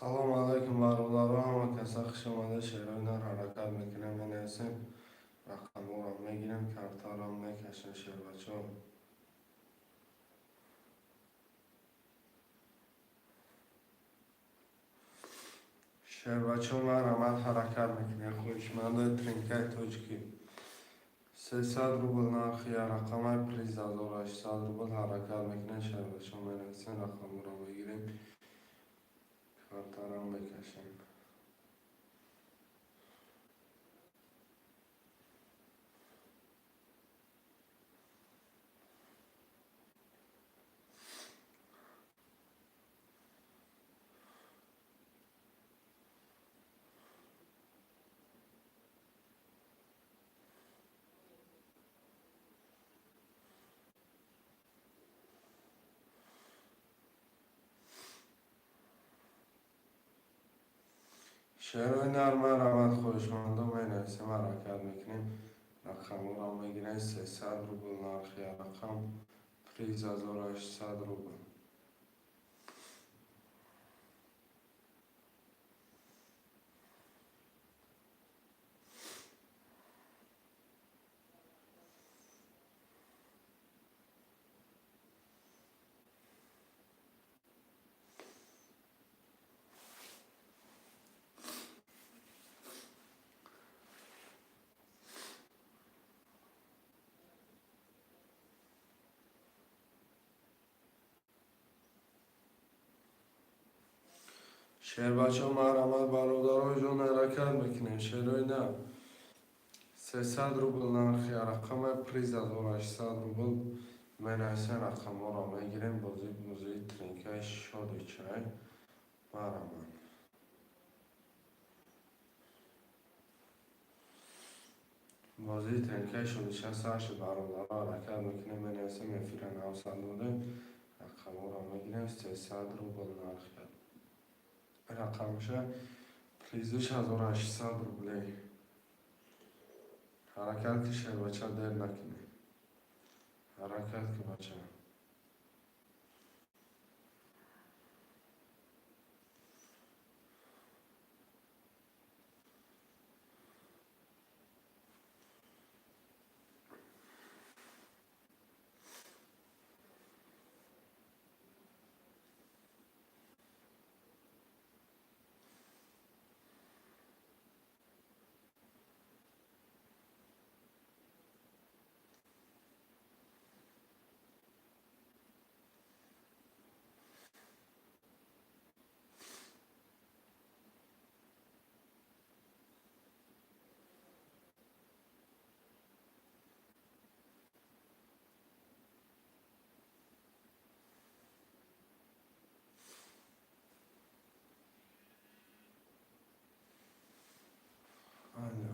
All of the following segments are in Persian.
سلام علیکم برادر و همه کسا خوش آمده. شیرین در حرکت میکنیم مینویسیم، رقم را میگیریم، کارتا را میکشیم. شیر بچه ها من عمل حرکت میکنیم. خوشمنده ترینکای توچکی 300 روبل نرخی رقم پلیز 1800 روبل حرکت میکنیم. شیر بچه ها مینویسیم، رقم را میگیریم، کارتا را میکشیم. شیرین در من عمل خوشمنده مینویسیم، حرکت میکنیم. رقم را میگیریم 300 روبل نرخی رقم پلیز 1800 روبل. شیر بچه ها مرحمت برادرای جان حرکت میکنیم. شیرهای نه 300 روبل نرخی رقم پریز 1800 روبل مینویسیم، رقم ها را میگیریم. بازی ترینکای شادی چای مرحمت. بازی ترینکای شادی چای سرش برادرها حرکت میکنیم. مینویسیم افیر 900 بوده، رقم ها را میگیریم. 300 روبل نرخی رقمش پریزش 1800 روبله. حرکت که شیر بچه دیر نکنه، حرکت که بچه Alo,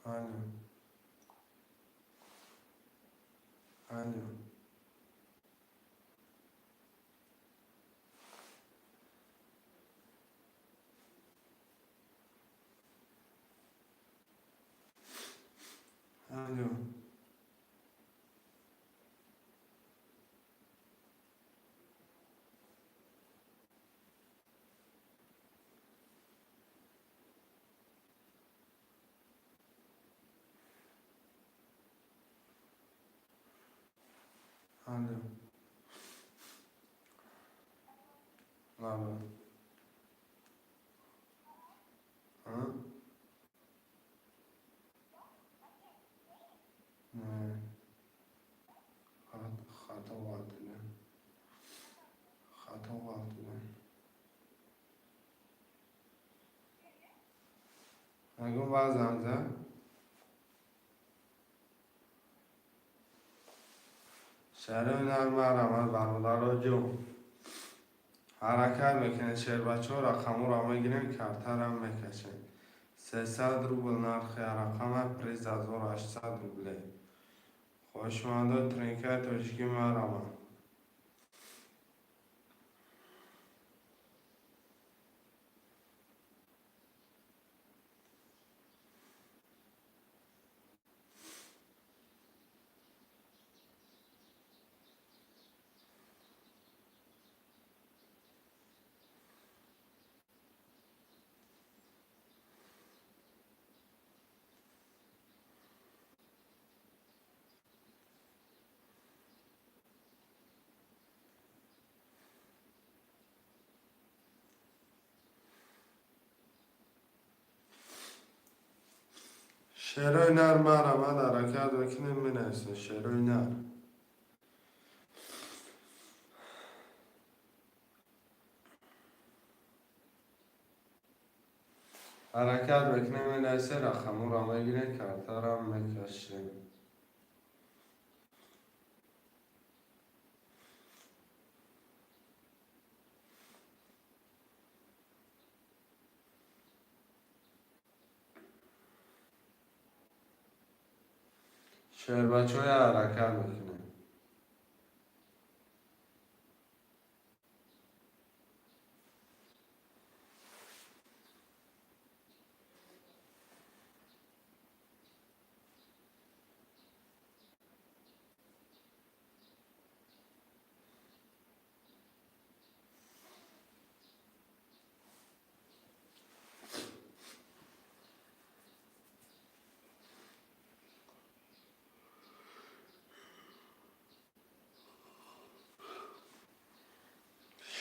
alo, alo, alo, alo, alo, ha? Ne? Xato vardı, xato vardı. Nagum bazen de شهر مرحمت برادرها جون حرکت میکنه. شیر بچه ها رقم را میگیریم، کارتا را میکشیم. 300 روبل نرخ رقم پریز 1800 روبله. خوشمنده ترینکای توشکی مرحمت. شعر نر مرمد حرکت بکنیم بنویسیم. شعر نر حرکت بکنیم بنویسیم. رقم را میگیریم کرتا را میکشیم. شعر بچه های حرکت بکنیم.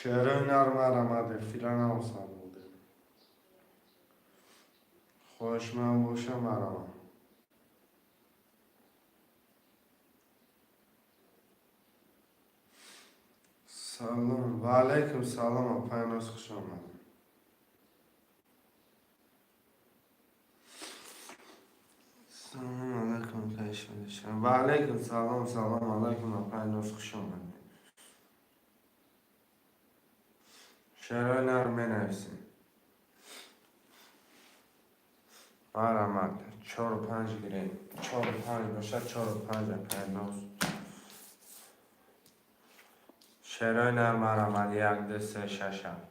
شعر نر مرمد فیلن آسان بوده. خوش من باشه مرمد. سلام و علیکم سلام. پیناز خوش آمد. سلام علیکم پیشونشم. و علیکم سلام. سلام علیکم. پیناز خوش آمد. شعر نر می نویسیم. مرمد 4 و 5 گیریم. 4 و 5 باشد 4 و 5 پیناز. شعر نر مرمد 1 2 3 6 7.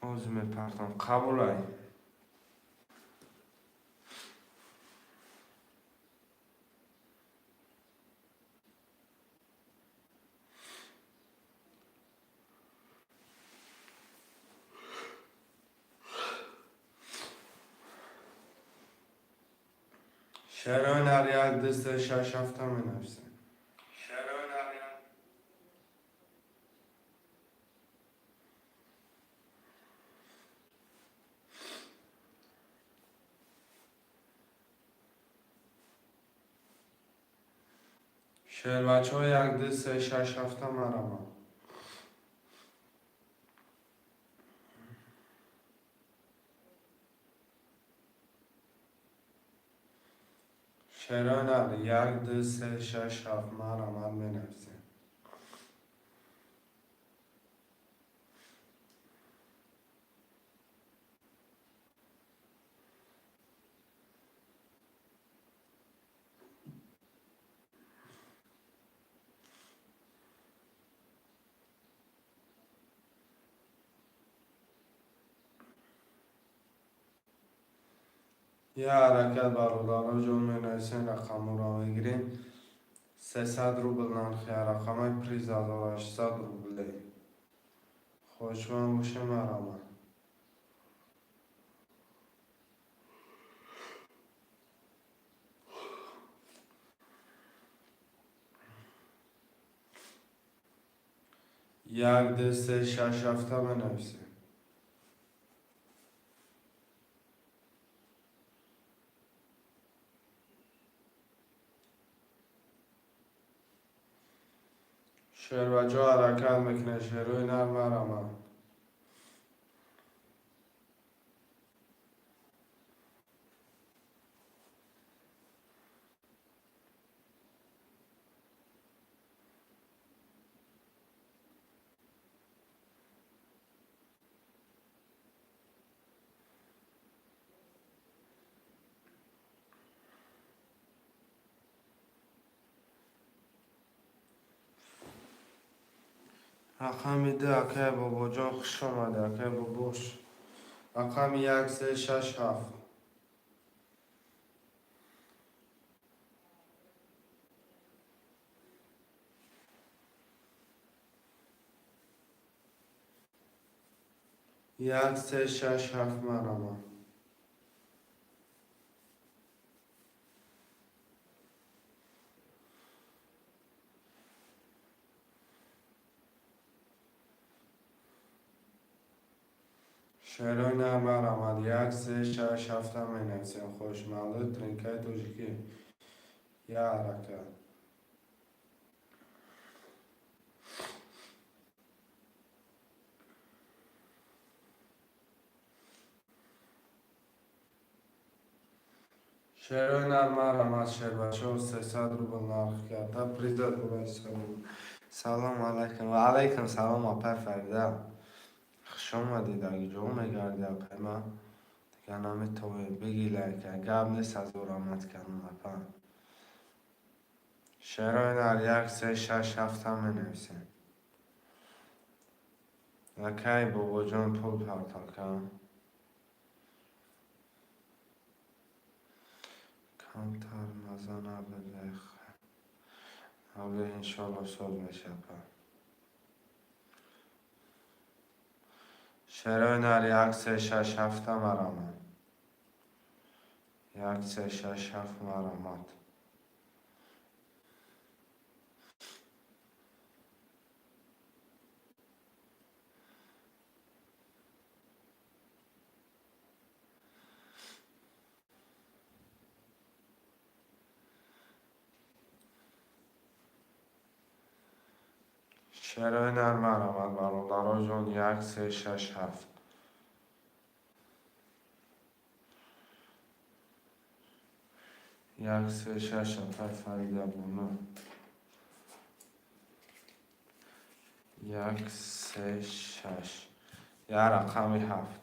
عوض میپرتم قبول های. شعر نر 1 2 3 6 7 می نویسیم. شعر بچه های 1 2 3 6 7 مرمد. شعر نر 1 2 3 6 7 مرمد می نویسیم. یه حرکت برادرها جون می نویسیم. رقم را میگیریم. 300 روبل نرخی رقم پریز 1800 روبله. خوشمند باشه مرمد. یک دو سه شش هفته بنویسیم. شعر و جا حرکت میکنه. شعروی نر مرمد. رقم 2 اکه بابا جان خوش آمده. اکه باباش. رقم 1 3 6 7. یک سه شش هفت مرمد. شعرهای نرم آمد. 1 3 6 7 می نویسیم. خوشمالو ترینکای توجیکی. یا حرکت. شعرهای نرم آمد. شعربچه 300 روبل نرخ کرده. پریزت بولای سلام علیکم. و علیکم سلام اپر فرده. خوش آمدید. اگه جو میگردی اپر ما دیگه نمیتوی بگی لکه گب نیست از او آمد کنم اپر. شعرهای نر 1 3 6 7 می نویسیم. یکی بابا جان پول پرتال کن. کمتر مزنه بده. حالا انشالله سال میشه اپر. شعرهای نر 1 3 6 7 مرامت. 1 3 6 7 مرامت. شعرهای نرم مرامت برادرها جان 1 3 6 7. 1 3 6 اپر فریده بونو. 1 3 6 یه رقمی 7.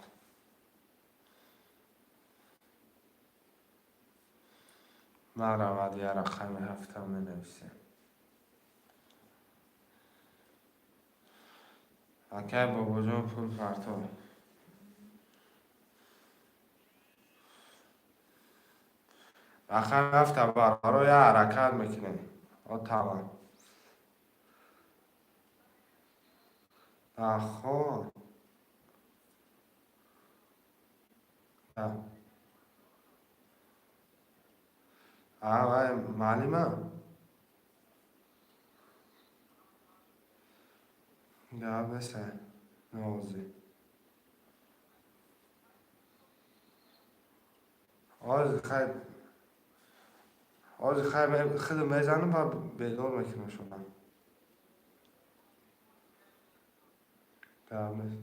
مرامت یه رقمی 7 هم می نویسیم. اکه بابا جان پول پرتال. رقم 7 برای یه حرکت میکنیم. تمام. خب وای معلمم گه بسه نوزی آز خیلی خیلی میزنم و بیدار میکنم شما گه بسه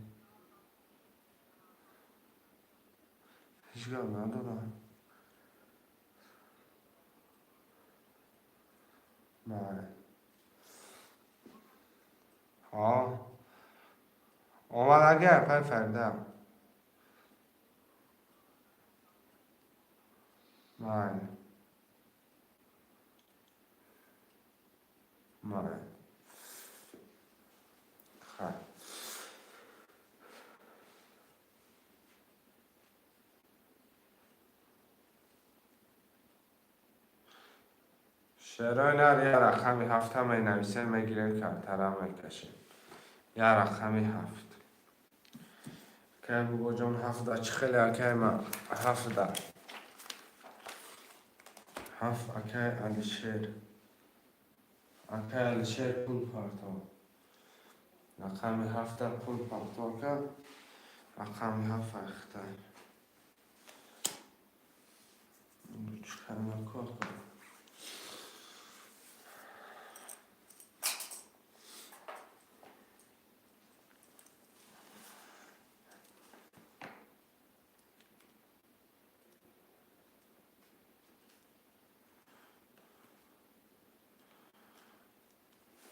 هیچ گه ندارم نه آمد اگه اپر فردم نه خیلی شعرهای نر یه رقمی 7 هم می نویسه میگیریم کمتر هم میکشیم. یه رقمی 7 که بابا جان 7 چه خیلی اکه من 7 7 اکه علی شیر پول پرتال. رقمی 7 پول پرتال کرد. رقمی 7 اختر چه خیلی کار کنم.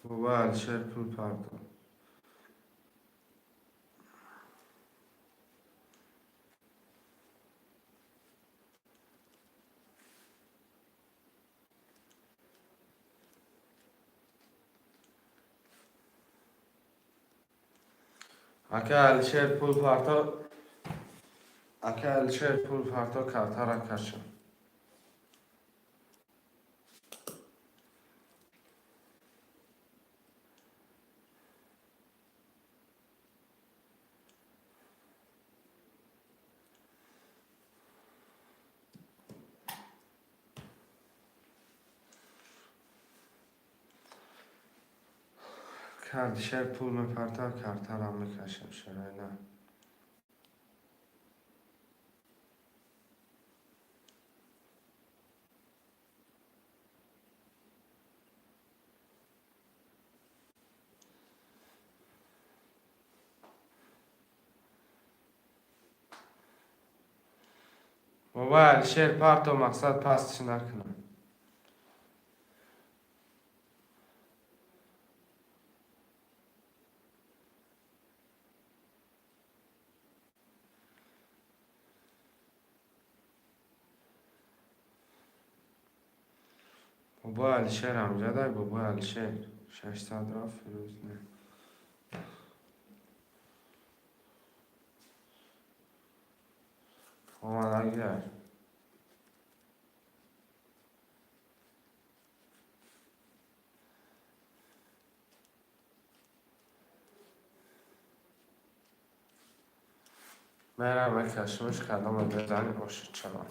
بابا علی شیر پول پرتال. اکه علی شیر پول پرتال. اکه علی شیر پول پرتال کمتر کشم. که علی شیر پول میپرتال کمتر هم میکشم. شرای نه بابا الشعر پرت و مقصد پستش نکنم. بابا الشعر همجا دای بابا الشعر 600 را فیروز نه. آمد اگر برم یک کشمش کلام بزنی باشید چنان.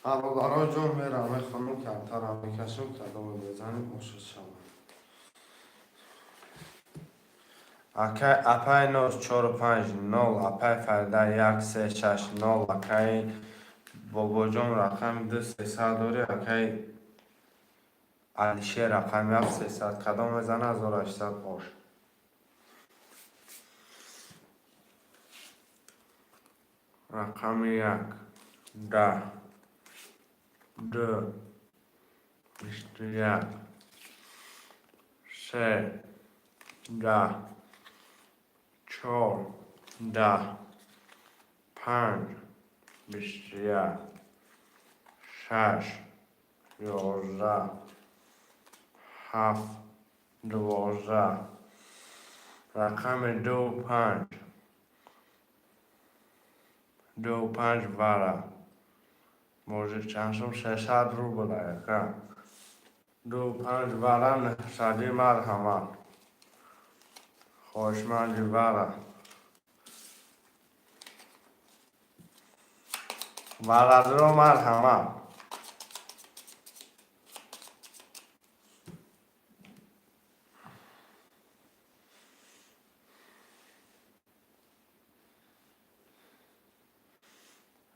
برادرها جون میرم خانم کمتر هم میکشم کلام بزنی باشید شما. اپای 945 اپای فرده 136 اپای بابا جون رقم 2300 داری اپای علیشه رقم 7300 کدام بزنه 1800 باش. رقم 1 10 2 21 3 10 4 10 5 21 6 11 7 12 رقم 25 25 وره موجود چندشم 600 رو بلایه که 25 وره نقصدی مرحمه خوشمندی وره وره درو مرحمه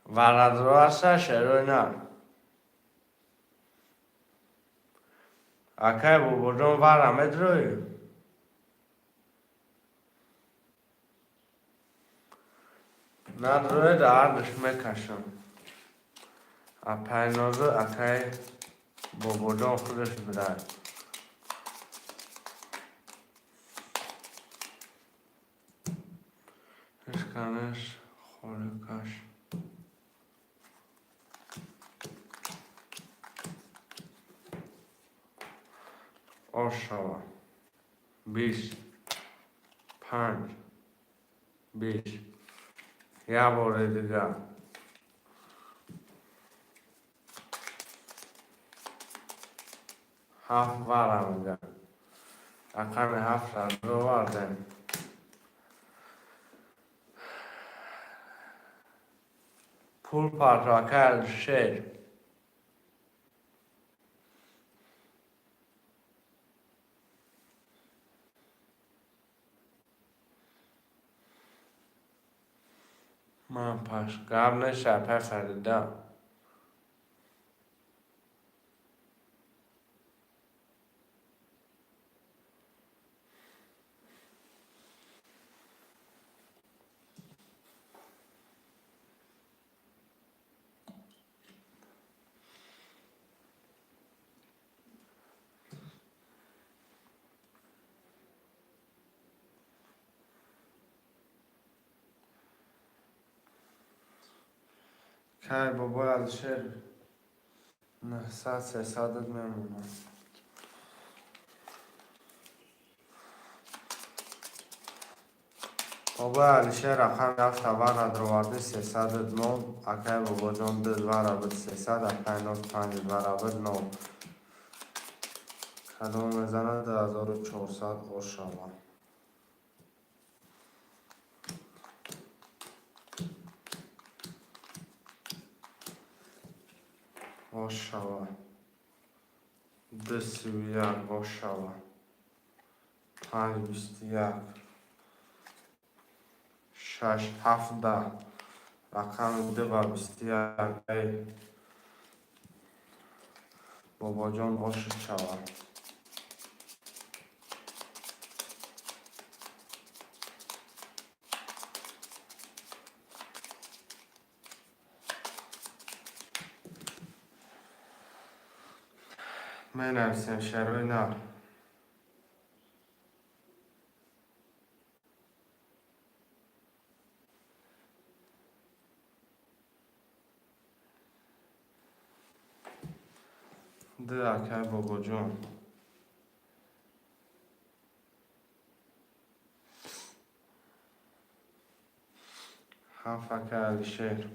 وره درو هسته شروع نه اکه بودون وره مدروی نه دروی دردش میکشم اپای نوزو اکه بودون خودش بده اشکنش خورکش آشاوا 20 5 20 یه بار دیگه هفت وره میده رقم 700 رو وردن پول پاتراکل شیر من پس قبل شبه فریده که بابا الشیر 900 300 میمونه. بابا الشیر رقم یافت و ندروارده 309 اکه بابا جان دل ورابط 300 اکه 95 ورابط 9 کلوم میزنه 2400 خوش شما خوش شما 201 خوش شما 521 6 17 رقم 221 بابا جان خوش شما می نویسیم شروع نار ده اکه بابا جان هفت اکه الشیر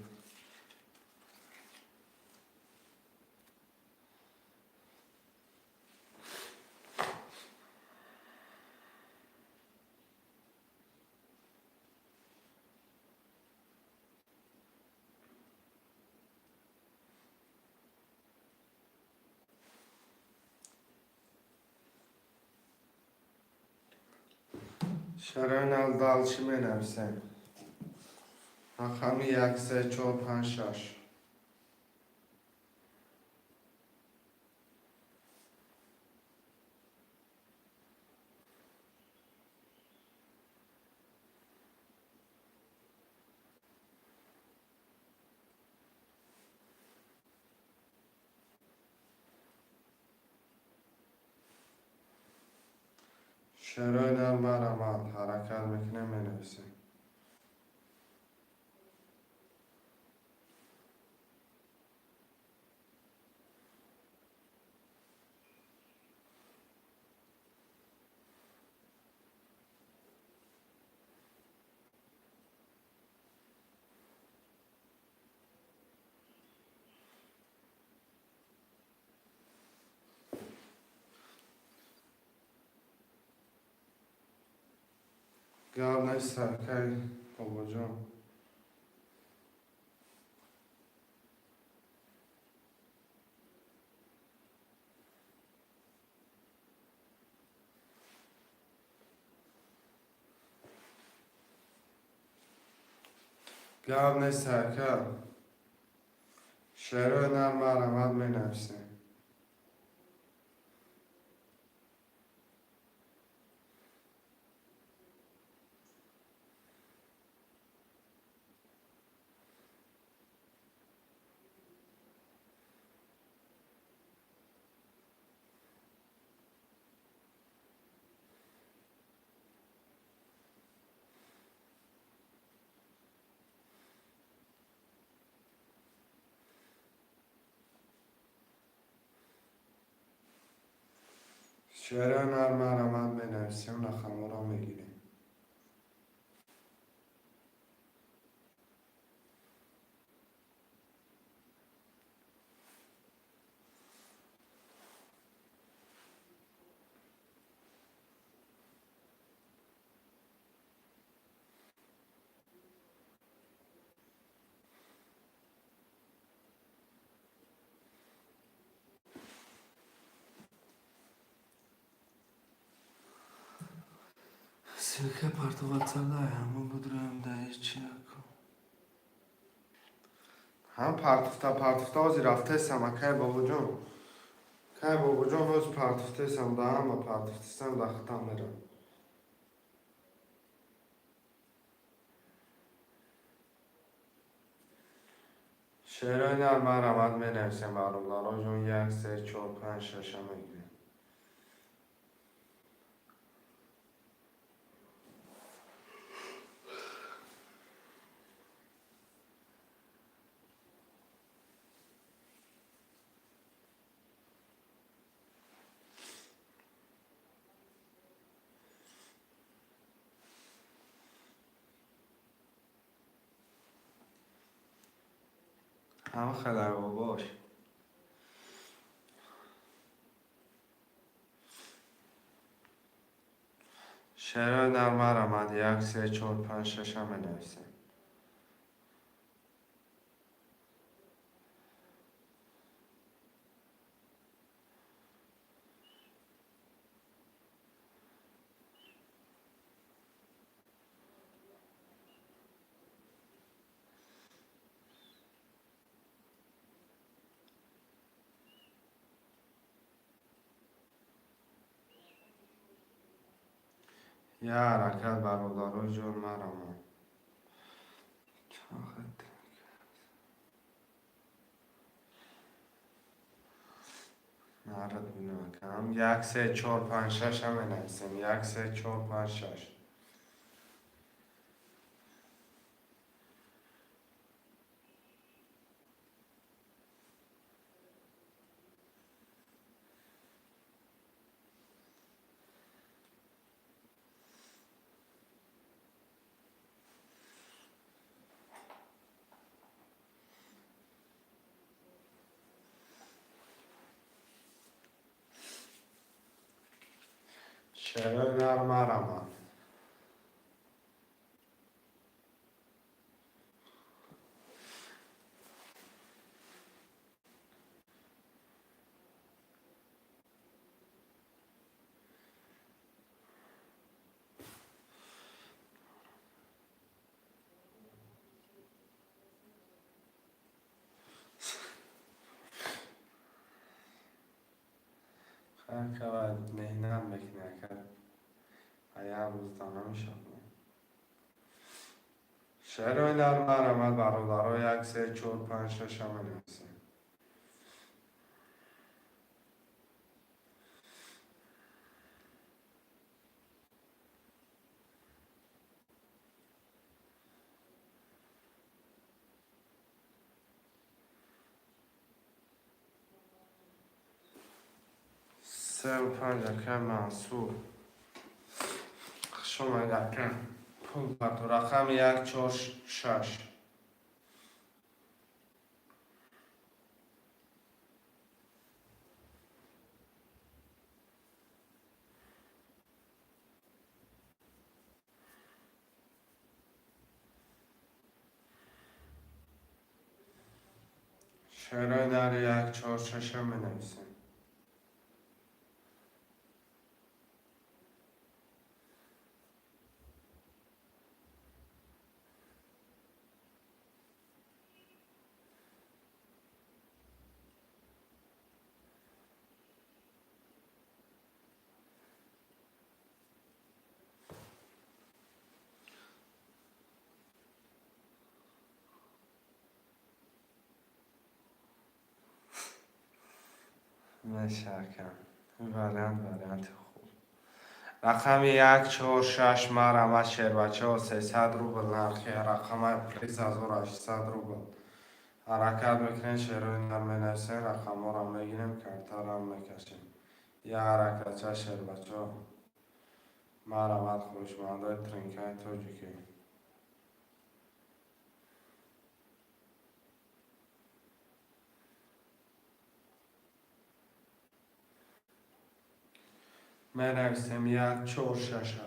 شروع نال دالچی می نویسیم رقم 1 3 4 5 6 شروع نال مرمت حرکت میکنه می نویسیم گل سرکه بابا جان گل سرکه شروع نال مرمت می نویسیم شروع نال مرمت می نویسیم رقم را می گیریم سیلکه پرتوال تله همون بدرویم ده چی اکو هم پرتفته هازی رفته سم که بابا جان که بابا جان هاز پرتفته سم ده هم پرتفته سم ده ختم میرم شعرهای نرم مرمت می نویسیم برام دارا جون 1 3 4 5 6 هم میگیریم همه خیلی باش. شعر در مرمد 1 3 4 5 6 هم بنویسیم. یه حرکت برادرای جون مرمد. نرد بینم کنم 1 3 4 5 6 هم بنویسیم. 1 3 4 5 6. شعر در مرمد. خیلی که باید مهنم بکنه که ایام روزدانه میشه. شعر در مرمد برادرای 1 3 4 5 6 هم بنویسیم. سه و 5 که منصور شما یکم پول تو رقم 1 4 6. شعر در 1 4 6 هم بنویسیم. مشکم وریانت خوب. رقم 1 4 6 مرمد شعر بچه ها 300 روبل نرخی. رقم پلیس 1800 روبل. حرکت میکنین شعر رو در بنویسین. رقم ها رو میگیریم کرتر هم میکشیم. یه حرکت ها شعر بچه ها مرمد خوشمانده ترینکای توجیکی. بنویسیم 1 4 6.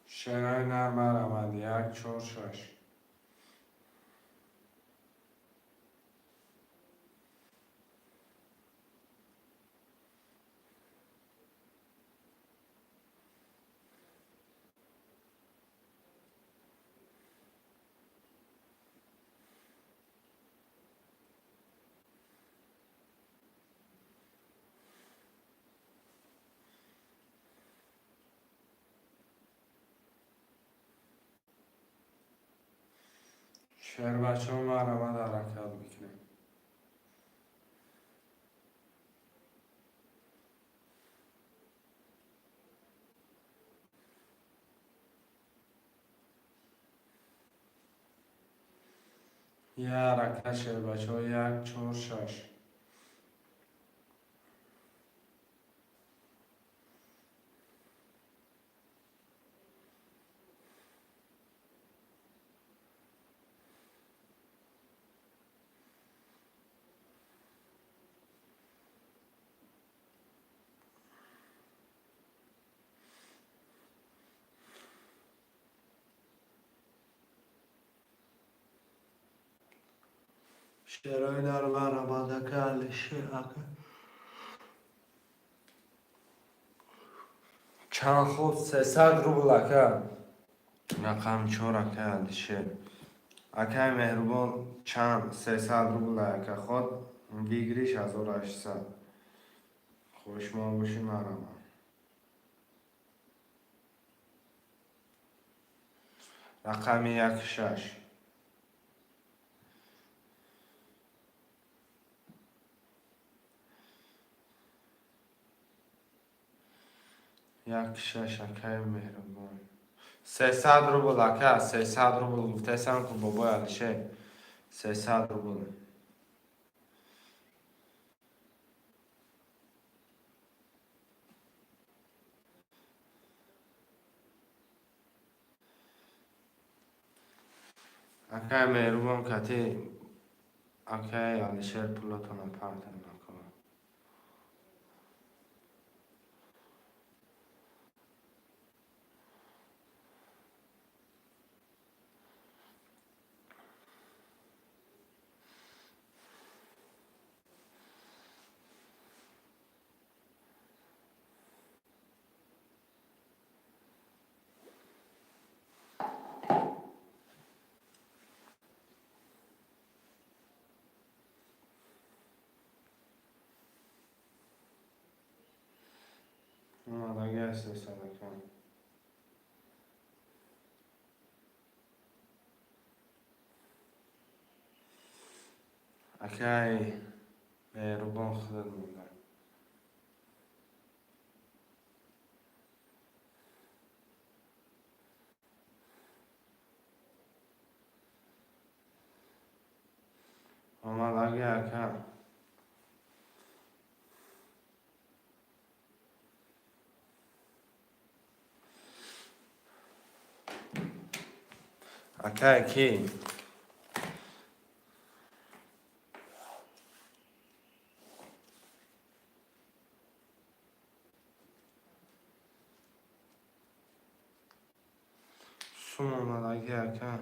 شعر در مرمد 1 4 6. شعر بچه ها مرمد حرکت میکنه. یه حرکت شد بچه ها. 1 4 6. شعرهای نرم رمانده که چند خود 300 روبل اکا رقم 4 اکا اندیشه اکای مهربان چند 300 روبل اکا خود بیگریش 1800. خوش ما باشی مرمه. رقم 1 6. 1 6 اکای مهربان 300 روبل اکا. 300 روبل گفته سم که بابا علیشه 300 روبل. اکای مهربان کتی اکای علیشه پولتون پرت نکنه. اومده گسته سرکن اکای مهربان خودت مونده. اومده اکا اکای کی سوم اومده اکا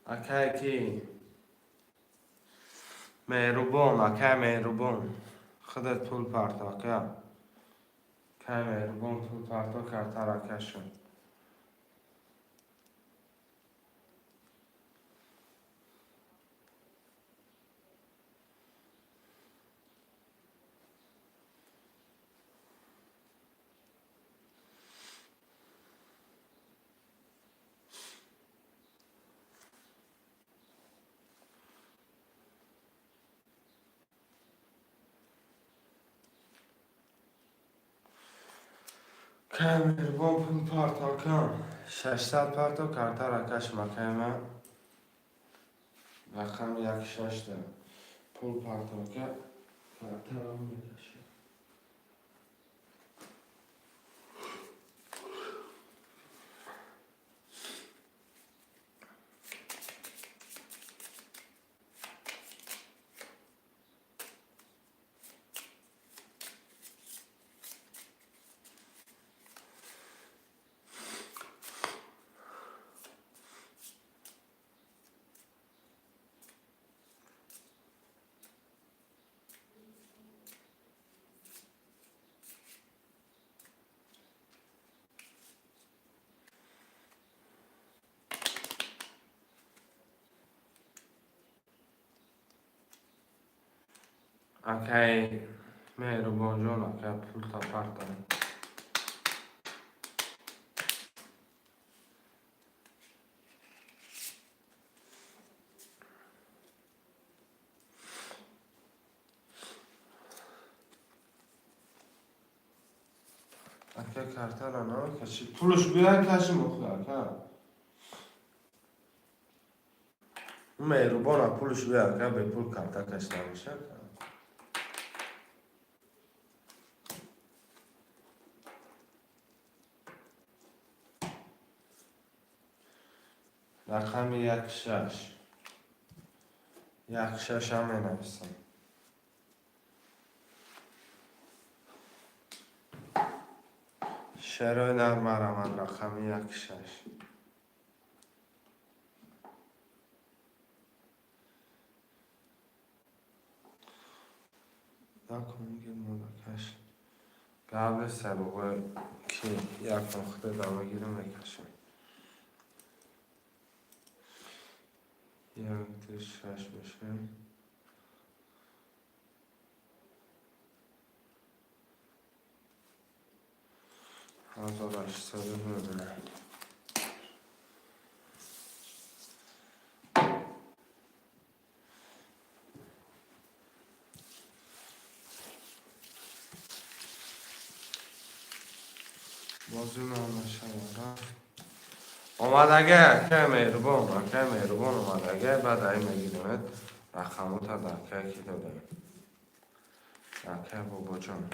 اکای کی مهربان اکای مهربان خودت پول پرت اکا اکای مهربان پول پرت کرده اکا شد. اکای مهربان پول پرت اکا 600 پرت کرده اکاش مکای من رقم 1 6 ده پول پرت اکا کرده هم میکشه. اکای مهربان جان اکای پول تا پرت که کارتا را نمیکشی پولش بیار کشی مخواه که مهربانه پولش بیار که به پول کارتا کشیده میشه رقم 16 16 هم نویسم شعرهای نرم رمضان رقم 16 نکنگیر مدکش قبل سبقه که یک نقطه دامه گیرم بکشم 1-6 بشه 1800 ببینم بازی نامشه اومدگه که مهربان اومدگه بعد ای میگیرمت رقمو تا دکه کی داده دکه بابا جان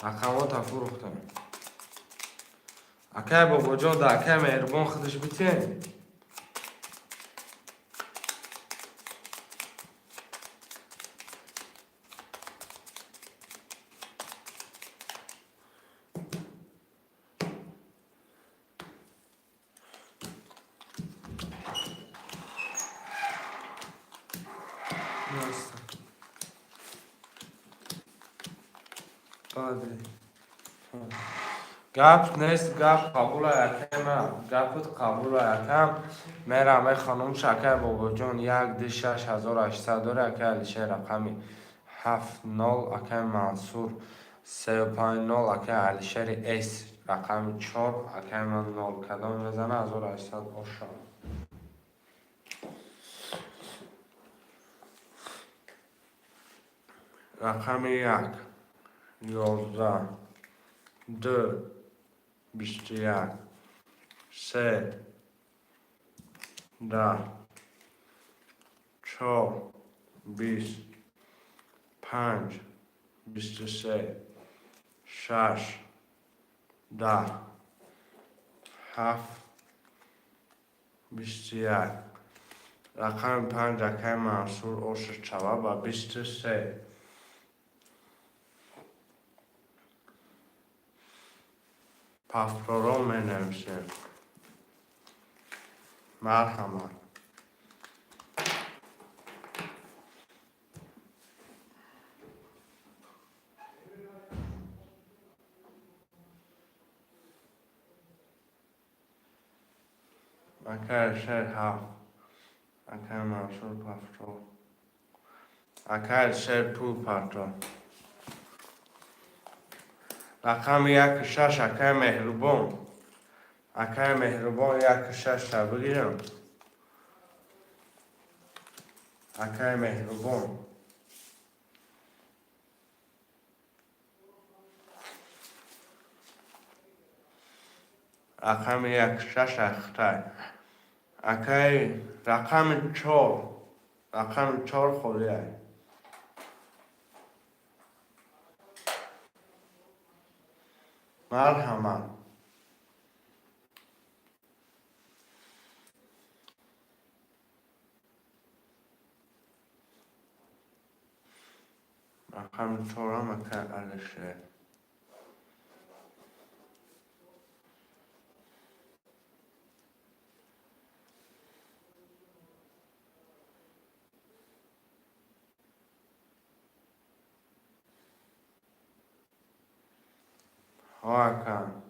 رقمو تا فروختم اکه بابا جان دکه مهربان خودش بیتین گپ نیست گپ قبول یکم گپت قبول یکم میرم خانم شکر بابا جان 1-6,800 داره که علیشه رقمی 7-0 اکه منصور 3-5-0 اکه علیشر ایس رقمی 4 اکه من 0 کدام میزنه 1800 آشان رقم 1 11 2 21 3 10 4 20 5 23 6 10 7 21 رقم 5 اکه منصور اوش چواب و 23 پافپرون می نوشیم مرحمت اکه شهر 7 اکه منصور پافپرون اکه شهر پول پاتون رقم 1-6 اکه مهربان 1-6 را بگیرم اکه مهربان رقم 1-6 اخته اکه رقم 4 خوریه مرحمت رقم 4 هم اکه علیشه ها اکه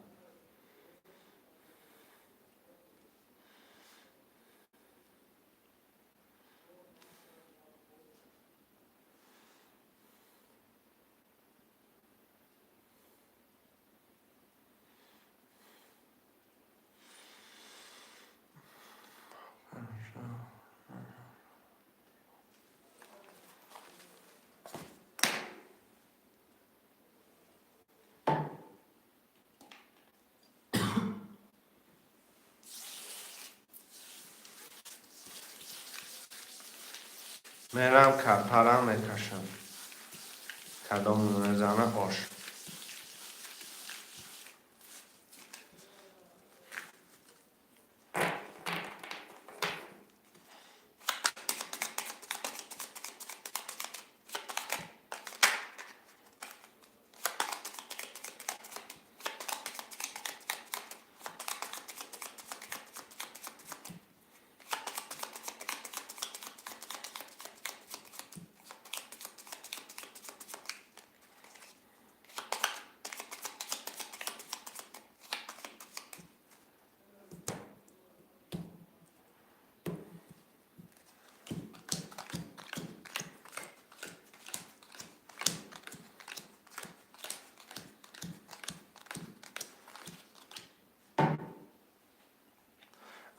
میرم کپرم میکشم. کدام میزنه آش.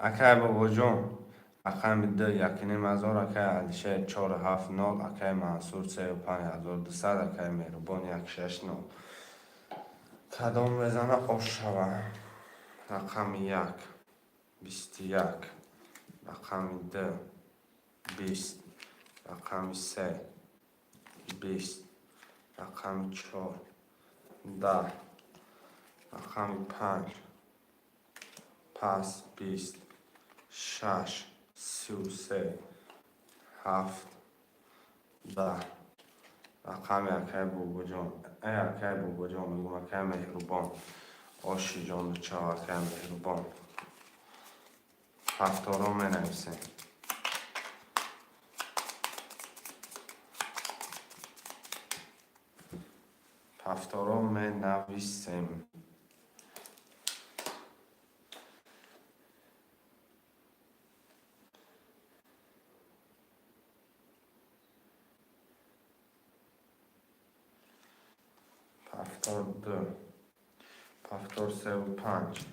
اکای بابا جون اکای ده یکی نیم هزار اکای علیشه 479 اکای منصور 35200 اکای مهربان 169 کدام بزنه آش شوه. رقم 1 21 رقم 2 20 رقم 3 20 رقم 4 10 رقم 5 پس 20 6 33 7 10 رقم یکای بابا جان یکای بابا جان میگم یکای مهربان آشی جان چه یکای مهربان هفتارا می نویسیم. هفتارا می نویسیم. هفتار دو هفتار سه و پنج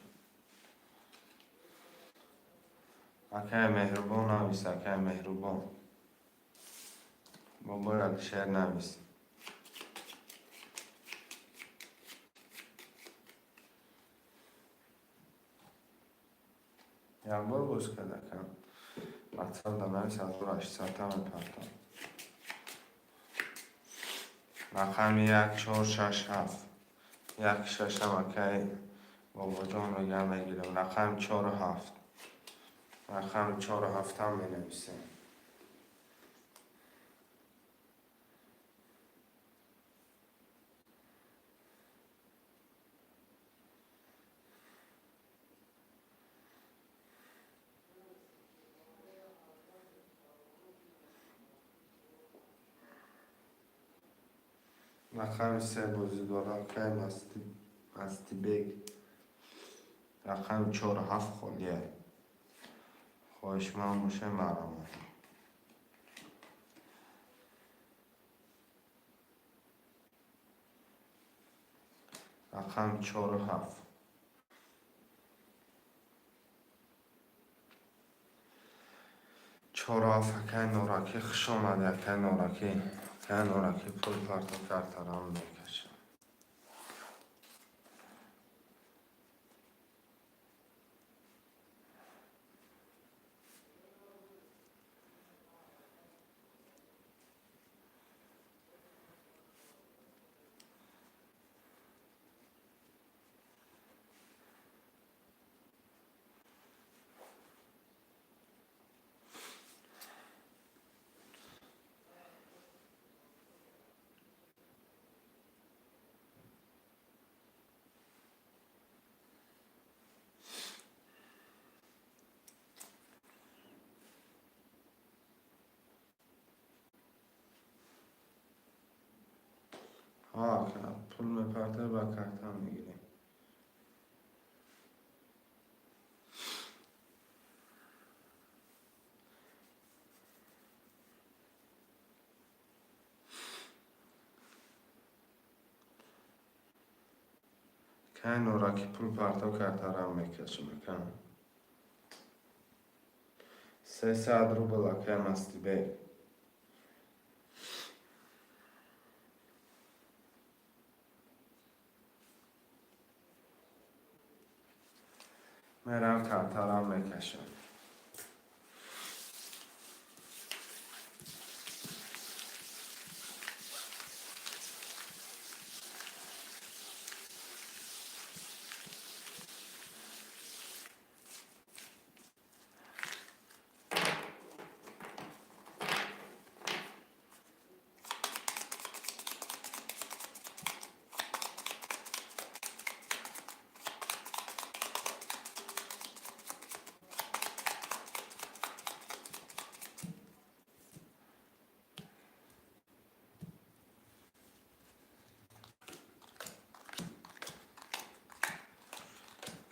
اکای مهربان نویس اکای مهربان بابا را شعر نویس. یک بار بوز که دکم مطلب در نویس 1800 هم پرتم رقم 1 4 6 7 1 6 هم اکای بابا جان رو گم بگیرم. رقم 4 و 7 رقم 4 و 7 هم می نویسیم. رقم 3 بزرگوار اکای مستی بگ رقم 4 و 7 خالیه خواهش من باشه مرمون رقم 4 و 7 4 و 7 اکای نورکی خوش آمده اکای نورکی پول پرتو کرترم میکشه. ها پول میپرده با کرتم میگیریم. که نورکی پول پرتو کرترم میکشه میکنم 300 روبل اکای مستی بگ میرم کرترم میکشم.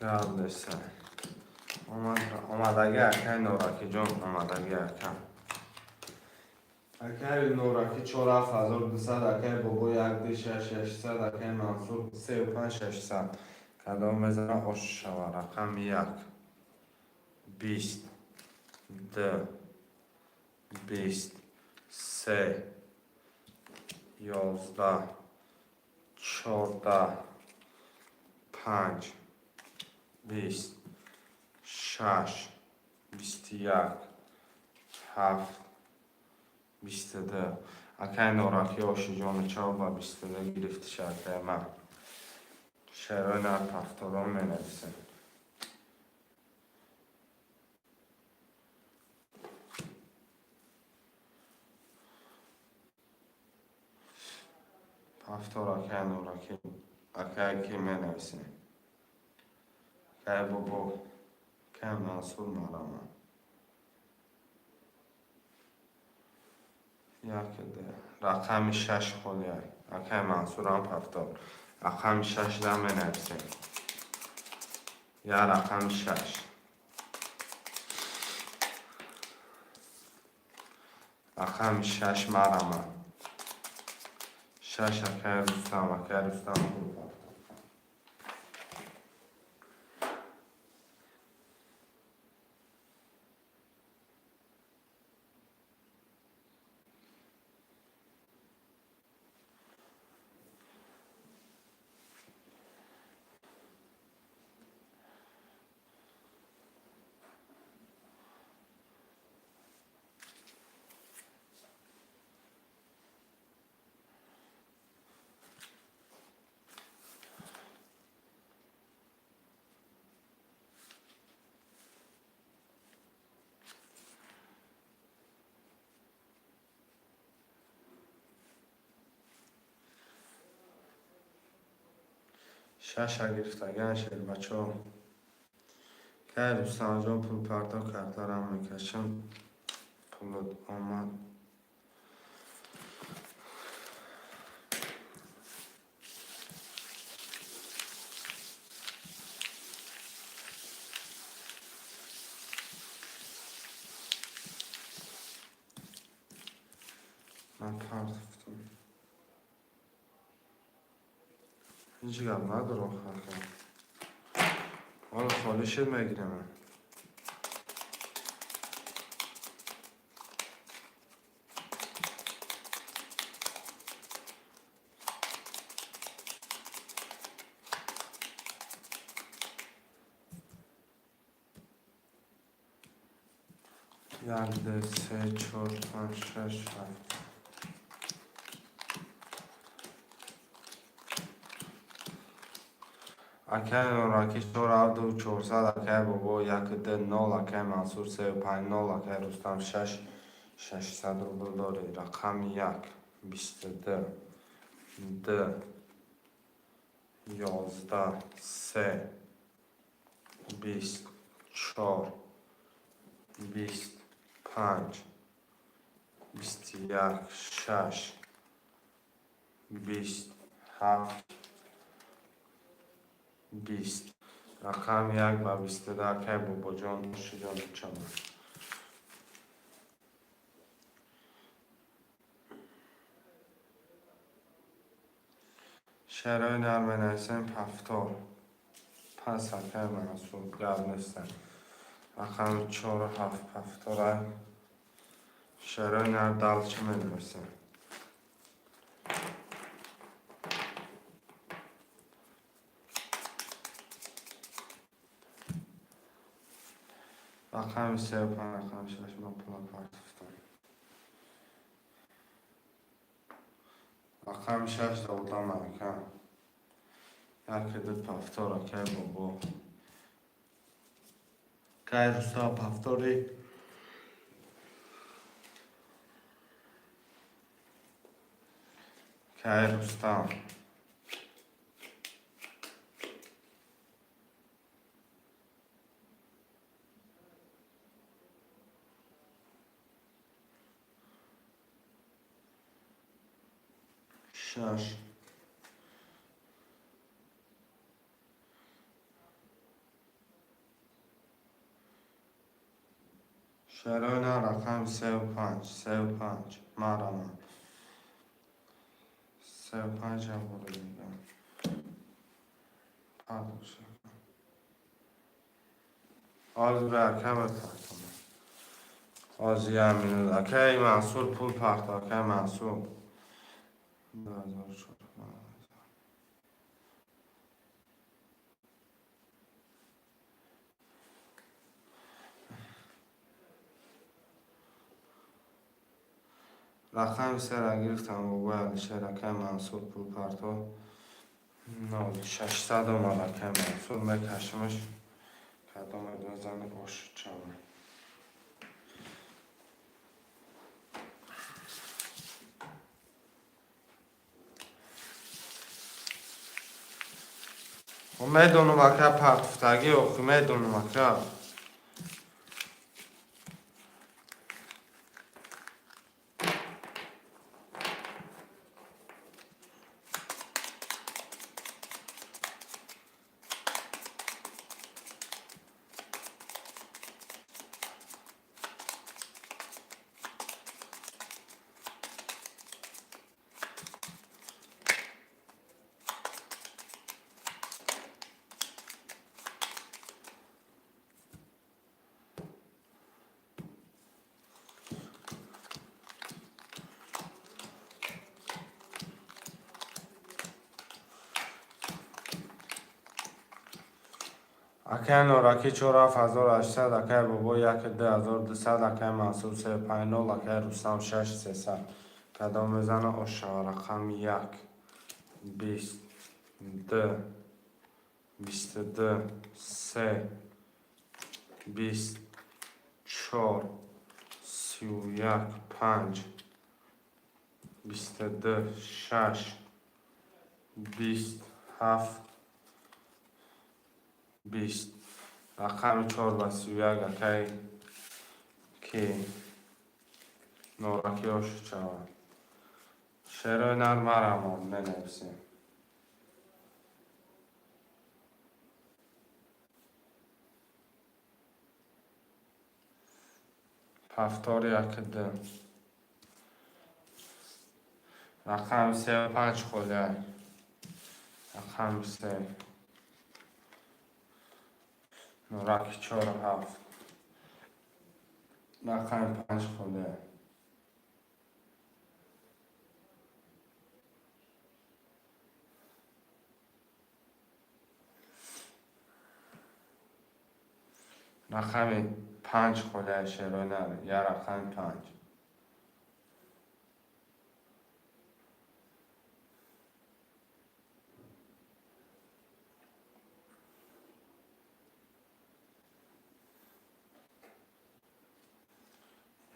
گردشن آمدگی اکای نورکی جون آمدگی اکای اکای نورکی 4200 اکای بابو 12600 اکای منصور 35600 کدام بزنه خوش شود رقم 1 20 2 20 3 11 14 5 20 6 21 7 22 اکای نورکی آشی جان چاو و 22 گرفتی شرکه من شعرهای نرد هفتاران می نویسه هفتار اکای نورکی اکای کی می نویسه اکای بابا اکای منصور مرمه یک ده رقم 6 خودی اکای منصور هم هفتار رقم 6 ده می نویسه یا رقم 6 رقم 6 مرمه 6 اکای رستم بود شش گرفتگان شد بچه ها که دوستان جان پول پرداخت کردارم میکشم پول آمد من پرداختم هیچ گم نداره آخر کنم حالا خالی شد میگیرم من یک ده سه چهار پنج شش هفت اکای نوراکی 4400 اکای بابا 1 0 اکای منصور 35 0 اکای رستم 600 روبل داری رقم 1 22 2 11 3 20 4 25 21 6 27 20 رقم 1 و 22 اکای بابا جان خوشی جان چمن شعرهای نرم نویسم هفتار پس اکای منصور گرد نیستن رقم 4 7 هفتار شعرهای نرم دل چه می نویسم رقم 35 رقم 6 من پول پرداختم رقم 6 دوتا مکان یک دو هفتار اکای بابا کای رستم هفتاری کای رستم شش شروین رقم 35 مرمه 35 هم برو دیگم پرداخت شد آز برکه بتاکم آزی امینو دکه محصول پول پرداکه محصول 2000 شد رقم سر گرفتم و باید شرکه محصول پول پرداخت 600 ملکه محصول میکشمش کدام دوزن باش چمه و میدونم اکه پرتفتگی و میدونم اکه اکه نوراکی 4800 اکه بابا 12200 اکه محصول 350 اکه رستم 6300 کدام میزنه اشا رقم 1 20 2 22 3 24 31 5 22 6 27 20 رقم 4 و 31 اکه کی نوراکی هاش چهار شعر نرمرم بنویسیم هفتار یک ده رقم 35 خوله رقم 3 نورک 4 7 رقم 5 خوله رقم 5 خوله شروع نره یا رقم 5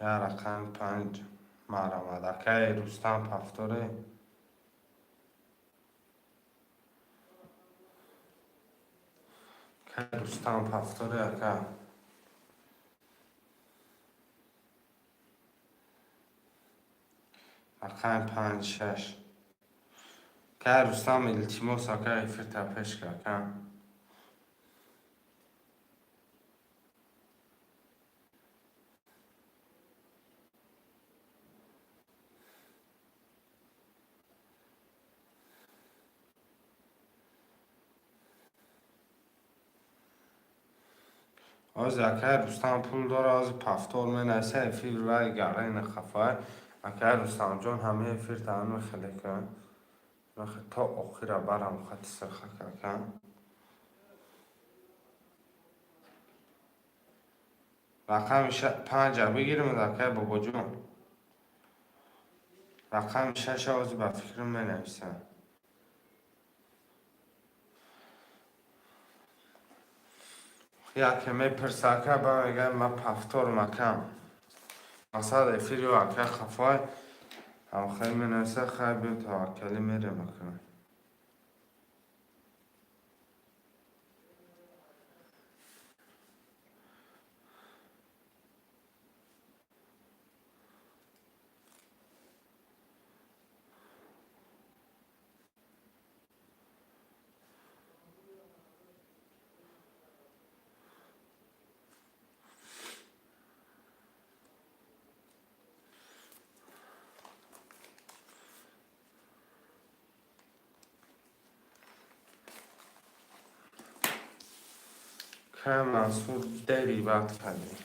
یا رقم 5 مرمد اکه رستم پفتاره که رستم پفتاره اکه رقم 5 6 که رستم التیموس اکه ایفر تپش که از اکه رستم پول داره از پفتار می نسه ایفیر و گره این خفای اکه رستم جان همه ایفیر تمام خیلی کن تا آخر برم خط سرخه کن رقم 5 بگیرم اکه بابا جان رقم 6 از به فکرم می نویسم یکی می پرسه که با میگه ما پفتار مکم مثلا ایفیر و اکه خفای هم خیلی می نویسه خیلی بیم توکلی میره مکنه که منصور دری بات کردیم.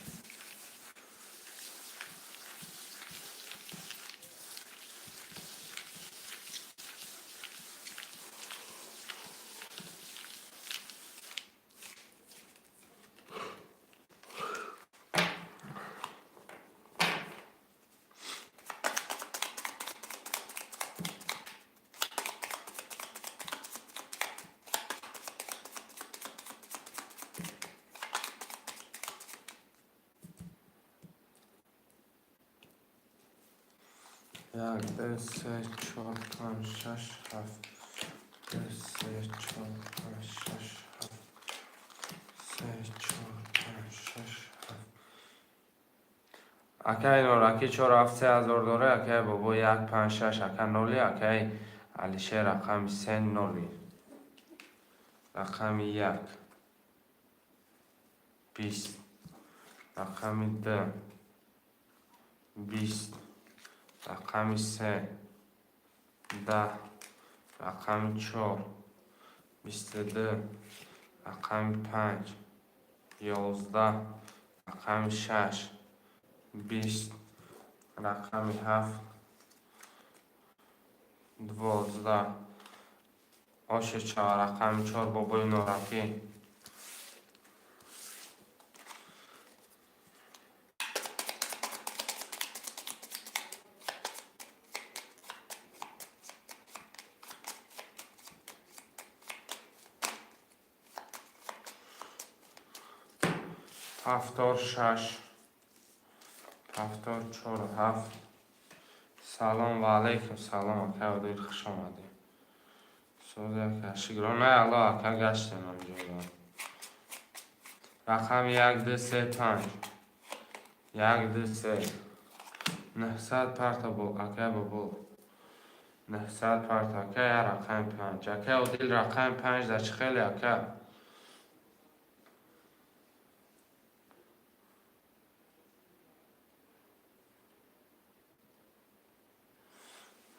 یک دو سه چهار پنج شش هفت دو سه چهار پنج شش هفت سه چهار پنج شش هفت اکه نوراکی 4,7,3,000 داره. اکه بابا 1,5,6 اکه نولی. اکه علیشه رقم 3 نولی. رقم 1 20 رقم 2 20 رقم 3 10 رقم 4 22 رقم 5 11 رقم 6 20 رقم 7 12 آش 4 رقم 4 بابای نورکی. هفتار 6 هفتار 4 7 سلام و علیکم. سلام اکه و دیر خوش آمدیم. سوز اکه شگران نه الله اکه گشتیم همجا. رقم 1 2 3 5 1 2 3 900 پرتا بو اکه بابو 900 پرتا اکه یا رقم 5 اکه و دیر رقم 5 در چه خیلی اکه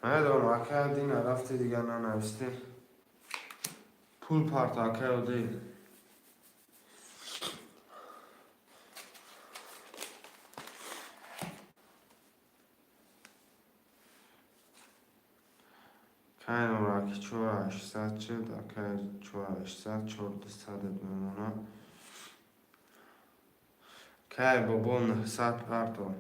ندارم اکه دین رفتی دیگه ننوشتی پول پرتا اکه و دیر که نوراکی 4,800 چید اکه 4,800 4,200 بمونه که بابا 900 پرتا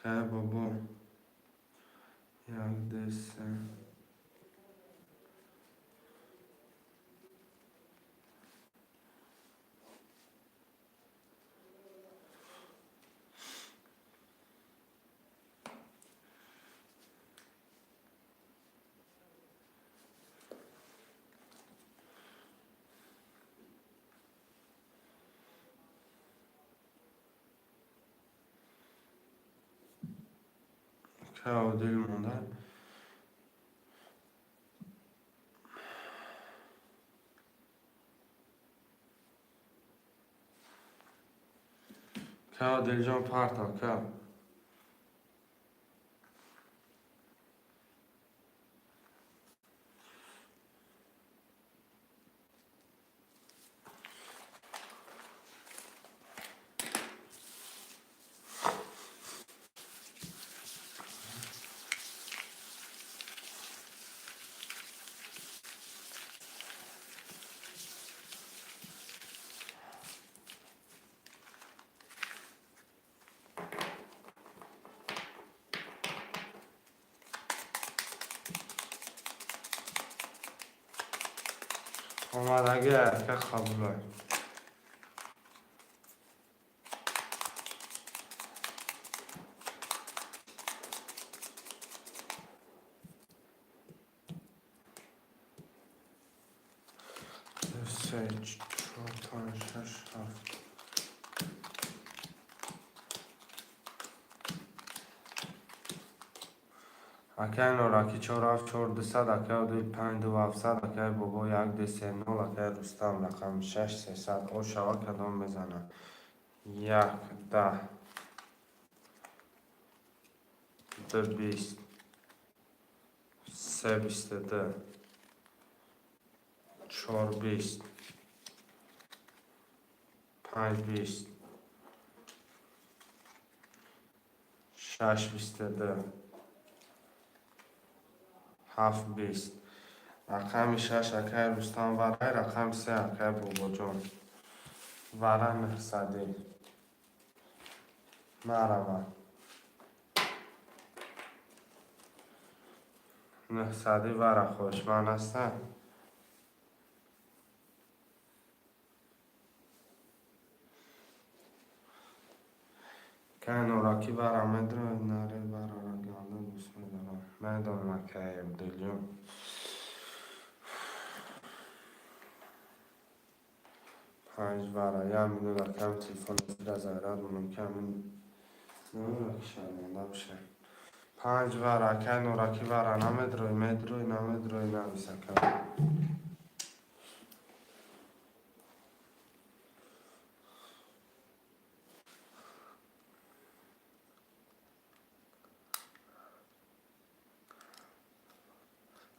که بابا 1 2 3 که و دیر مونده که و دیر جان پرتا که آمدگی که قبوله 2 3 4 5 6 7 اکه نوراکی 4700 اکه عدل 5700 اکه بابا 1 اکه رستم رقم 6 300 او شوا کدام بزنه 1 10 2 20 3 22 4 20 5 20 6 22 7 20 رقم 6 اکه رستم ورای رقم 3 اکه بابا جان ورای مقصدی مرمه مقصدی ورای خوشمن هستن که نوراکی ورای مدره نره ورای را گانده بسم الله میدان مکه دلیون 5 ورای میدون رقم تلفن زیر زیرات ممکن نمیدونم که شرمنده بشه 5 ورای که نوراکی ورای نمیدروی نمیسکم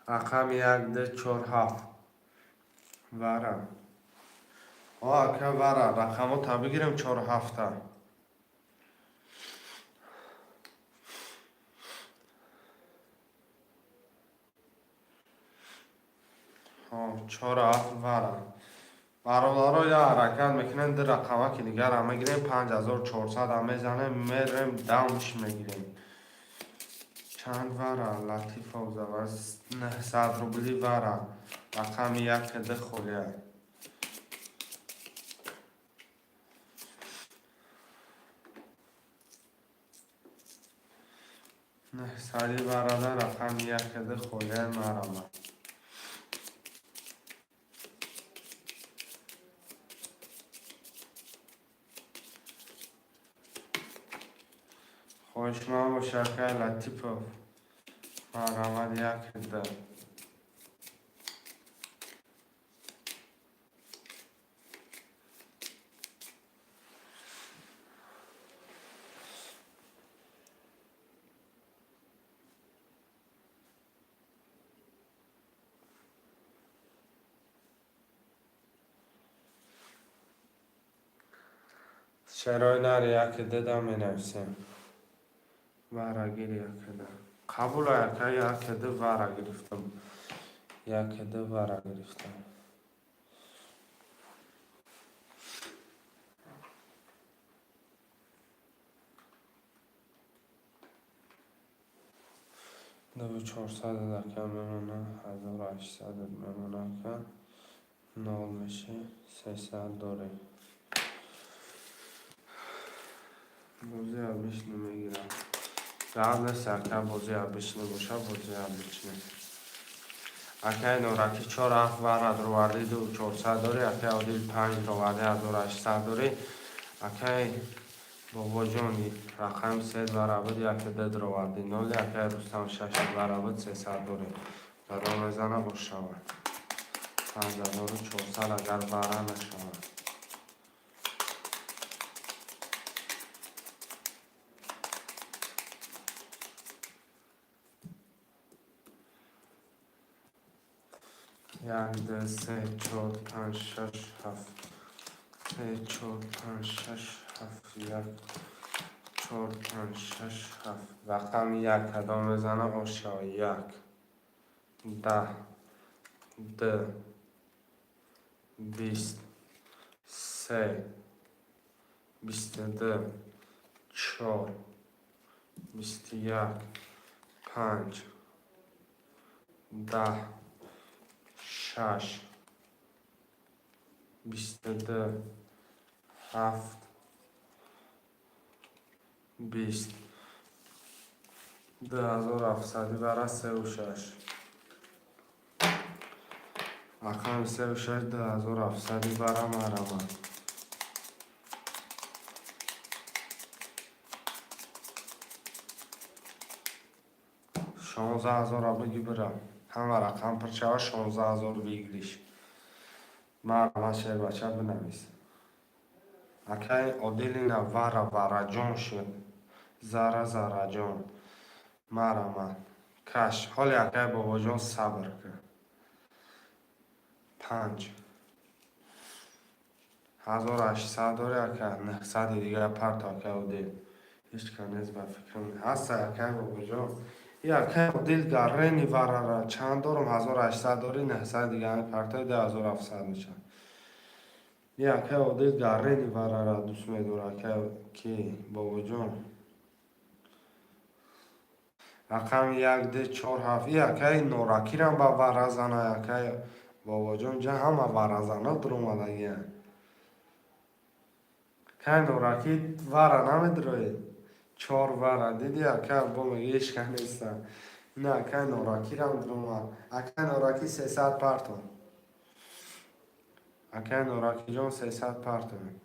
رقم 1 ده 4 7 ورای که ورای رقم رو تا بگیرم 4 7 4 7 ورای برادرها یا حرکت میکنن در رقمه که دیگر همه گیریم 5400 همه زنه میریم دمش میگیریم چند ورا لطیف و زبست 900 روبلی ورا رقم 1 ده خولیه 900 ورا ده رقم 1 ده خولیه مرمه خوشمن و شکر لطیف و مرمه 1 ده شرای نر 1 ده دم نفسیم ورا گیر 1 ده قبول که 1 ده ورا گرفتم 1 ده ورا گرفتم دو 400 دکه میمونه 1800 میمونه که 9 میشه 300 داره بازی عبیش نمیگیرم جواب نسته بازی عبیش نباشه بازی عبیش نمیگیرم اکه نورکی 4 7 ورد رو وردی 2 400 داری اکه عادیل 5 رو وردی 1800 داری اکه بابا جانی رقم 3 برابر اکه دد رو وردی 0 اکه رستم 6 برابر 300 داری در رو میزنه باش شود 5400 اگر بره نشود یک ده 3 4 5 6 7 3 4 5 6 7 1 4 5 6 7 رقم 1 کدام بزنه باشه 1 10 ده 20 3 22 4 21 5 10 6 22 7 20 2700 برای 3 و 6 رقم 3 و 6 2700 برای مرمه 16,000 را بگی برم. همه رقم پرچه 16,000 بگیریش. مرا شیر بچه بنویس. اکی عادلینا وارا جان شد. زارا جان. مرا من. کش. حالی اکی بابا جان صبر کرد. 5. 1800 داره اکی 900 دیگه پرت اکی عادل. هیچ کنیز به فکرم هست اکی بابا جان. یا اکی عادل گرینی وارا چند دارم 1800 داری 900 دیگه پرت 2700 میشه. یا که عادل گرینی وارا دوست میداره که بابا جان رقم 1 ده 4 7 یا که نوراکی رم با وارزانه یا که بابا جان جا همه وارزانه درم آدگی که نوراکی وارا نمیدروی 4 وارا دیدی یا که با مگیش که نیستن نه که نوراکی رم درم اکه نوراکی 300 پرتون اکه نوراکی جان 300 پرتون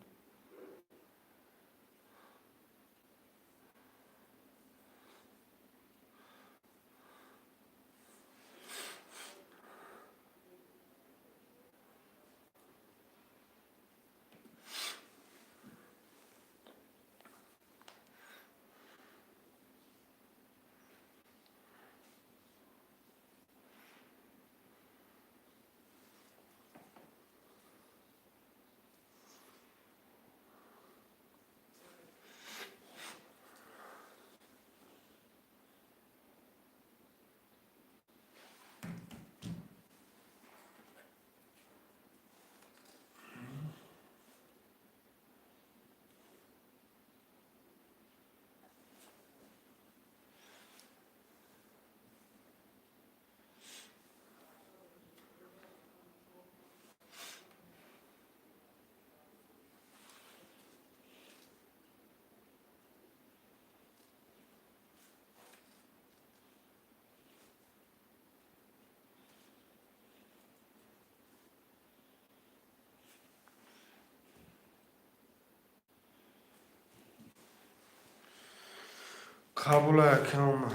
قبول اکم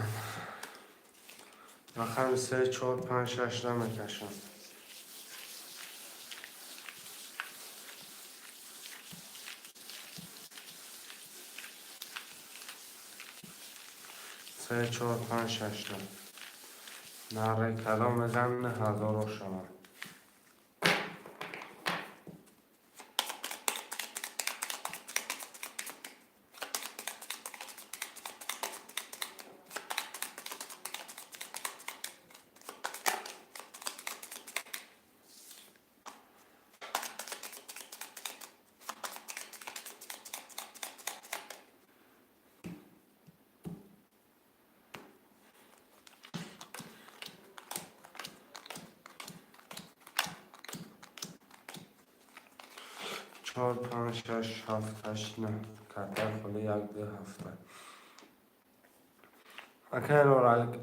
رقم 3 4 5 6 نمیکشم 3 4 5 6 نره کلام بزن 1000 شما چهار پنج شش هفت هشت نه کتر خلی 1 2 7 اکه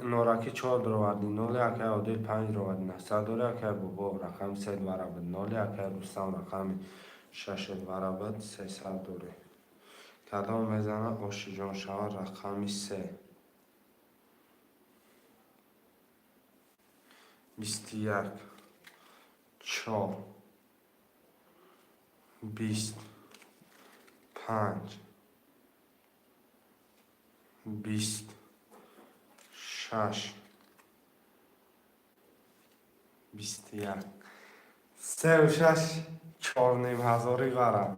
نوراکی 4 دروردی نولی اکه عادل 5 دروردی 900 دوله اکه بابا رقم 3 دورابد نولی اکه رستم رقم 6 دورابد 300 دوله کدام میزنه آشی جان شوار رقم 3 21 4 20 5 20 6 21 3 و 6 4 نیم هزاری برم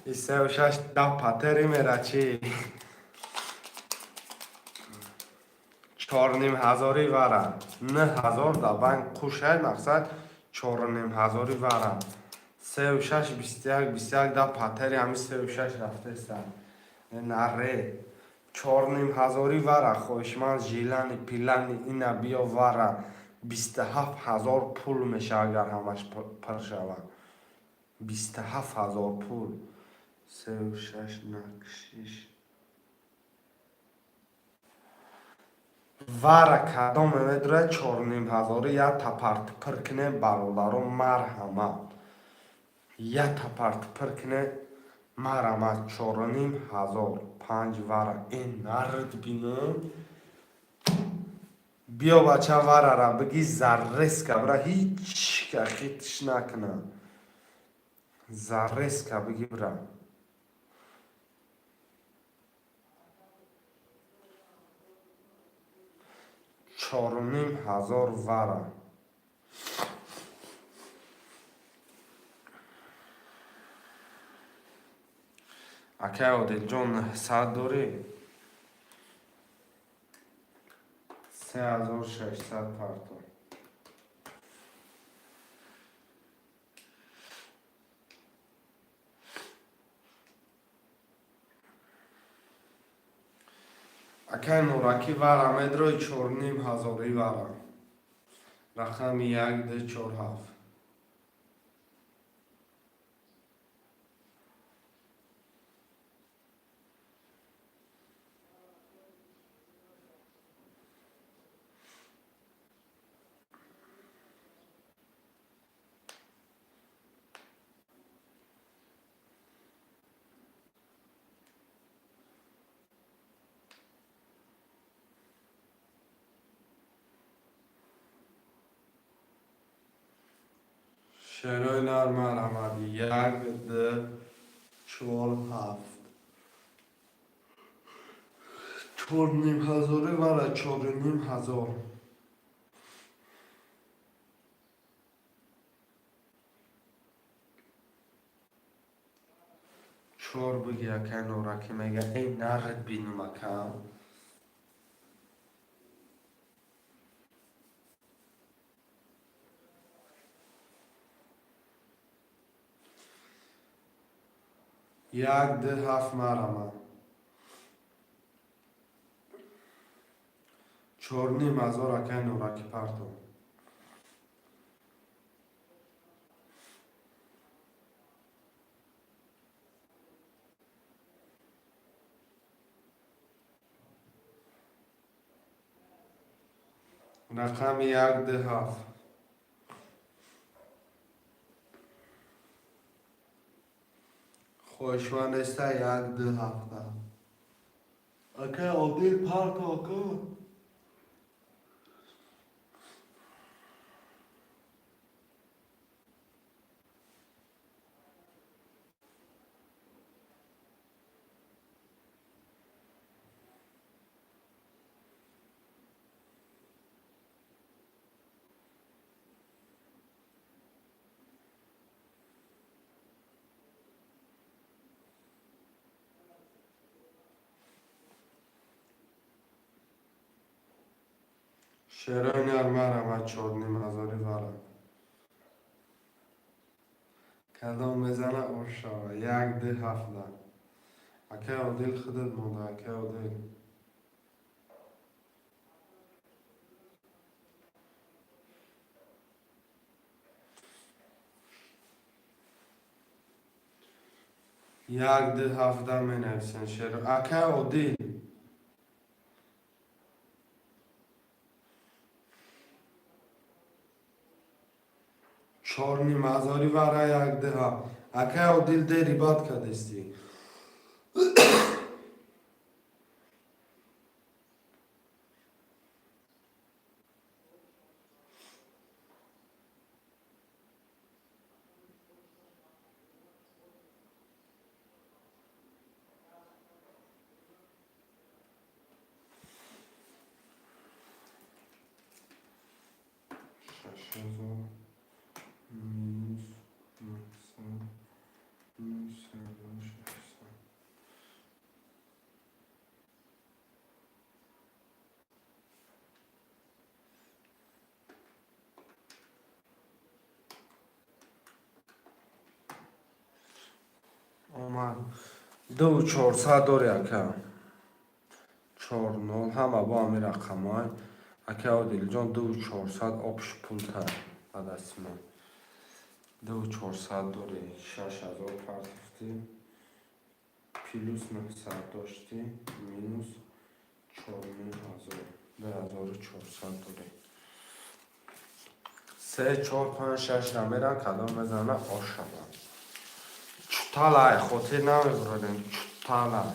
این 3 و 6 ده پتری میره چی 4 نیم هزاری برم 9000 ده بنک خوشه مقصد 4 نیم هزاری برم 3 و 6 21 ده پتری همین 3 و 6 رفته سر نره 4 نیم هزاری وره خوشمند ژیلانی پیلانی اینا بیا وره 27000 پول میشه اگر همش پر شود 27000 پول 3 و 6 نکشیش وره کدام میدره 4 نیم هزاری یا تپرت پرکنه برادرم مرحمت یا تپرت پرکنه مرحمت 4 نیم هزار 5 وره این نرد بینم بیا بچه ورارم بگی زرس که برا هیچ که خیتش نکنه. زرس که بگی برا 4,500 وره. اکه عادل جان 100 داری؟ 3,600 پرتون. اکه نورکی وره مدروی 4,500 وره. رقم 1,247. شروع نرمال آمدی 1,247. 4,500 وره 4,500. 4 بگی اکه نورکی میگه این نرد بینم اکم. یک ده هفت مرمه 4,500 اکه نورکی پرتون. رقم 1,2,7. خوشمانسته 1,2,7. اکه عادل پرت اکه. شروع نرمه 4,500 وره. کدام میزنه آشا 1,2,7. اکه عادل خودت مونده اکه عادل. یک ده هفته می نویسن شروع اکه عادل. 4,500 وره 1,2,7. اکه عادل دیری باد کدستی. اومد 2,400 داری اکه. 4,0 همه با همین رقم های. اکه عادل جان 2,400 آبش پول تر دست من. 2,400 داری 6,000 پرتفتی. پلوس 900 داشتی مینوس 4,500 2,400 داری. 3 4 5 6 نمیرن کدام بزنه آشا چطالای خودی نمیبردن چطالای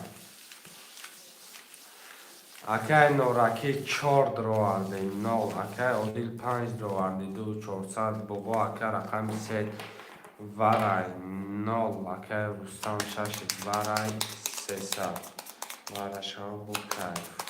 Акай нораки 4 дроварди 0, акай Одил 5 дроварди 2 400, бобо ака рақами 3 варай 0, акай Рустам 6 варай 300. Варашава бу кайф.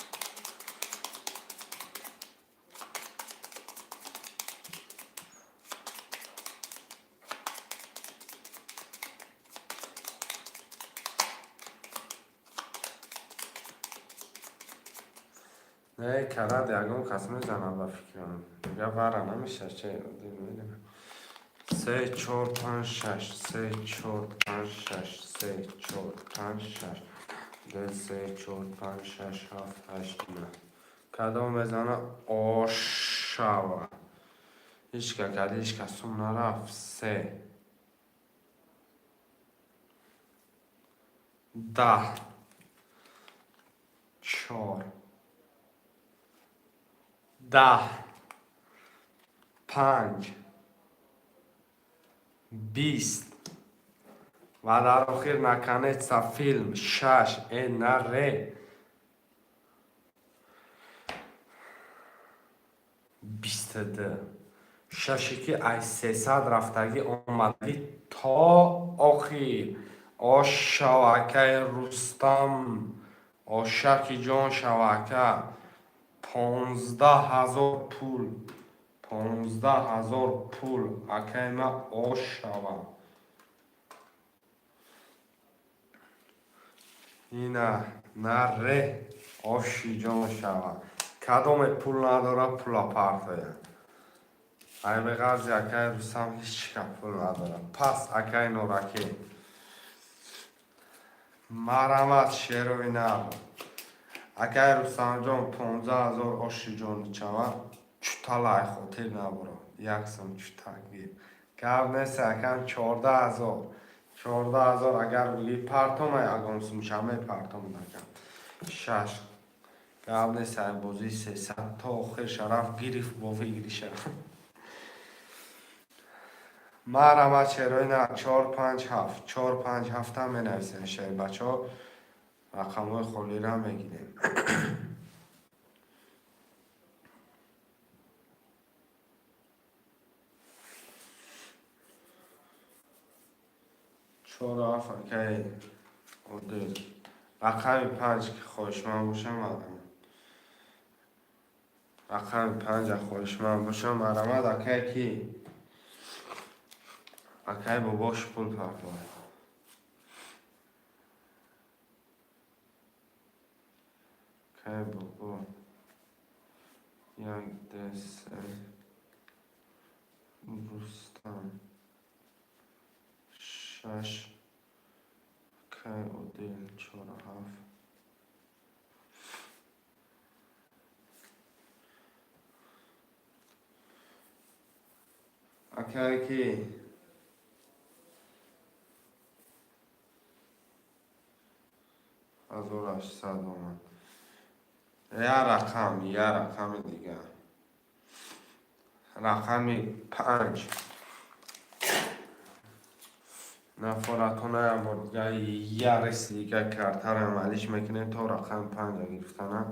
نه کرد یکم کس میزنم با فکرم دیگه واره نمیشه چه میدونم 3 4 5 6 3 4 5 6 3 4 5 6 2 3 4 5 6 7 8 9 کدام بزنه آشاوا هیچ که کده هیچ کسوم نرفت 3 10 4 10 5 20 و در آخر نکنه تا فیلم 6 این نره 22 ششی که از 300 رفتگی آمدگی تا آخر آش شوکه رستم آشکی جان شوکه 15,000 پول 15,000 پول اکه ما آش شوه اینه نره آشی جان شوه کدام پول نداره پول پرتایه ای بغرز اکه رستم هیچ که پول نداره پس اکه نورکی مرمت شیروی نبا اکه رستم جان 15,000 آشی جان چوه چوتا لای خوتی نبرو یک سم چوتا گیر گب نیست اکم 14,000 14,000 اگر بگی پرتم یکم سم شمه پرتم نکم 6 گب نیست ای بازی 300 تا آخر شرف گیریف بافی گیری شرف مرمت شیروی نه 4 5 7 4 5 7 هم می نویسین شیر بچه ها رقم های خولی را میگیریم 4 7 که عدل رقم 5 که خوشمند باشه مرمت رقم 5 خوشمند باشه مرمت اکه کی اکه باباش پول پرتوه اکه بابا یک دست رستم 6 که عدل 4 7 اکه کی 1800 آمد یه رقم دیگه رقم 5 نفراتونه هم دیگه یه رسی دیگه کرتر عملیش میکنه تا رقم 5 گرفتنه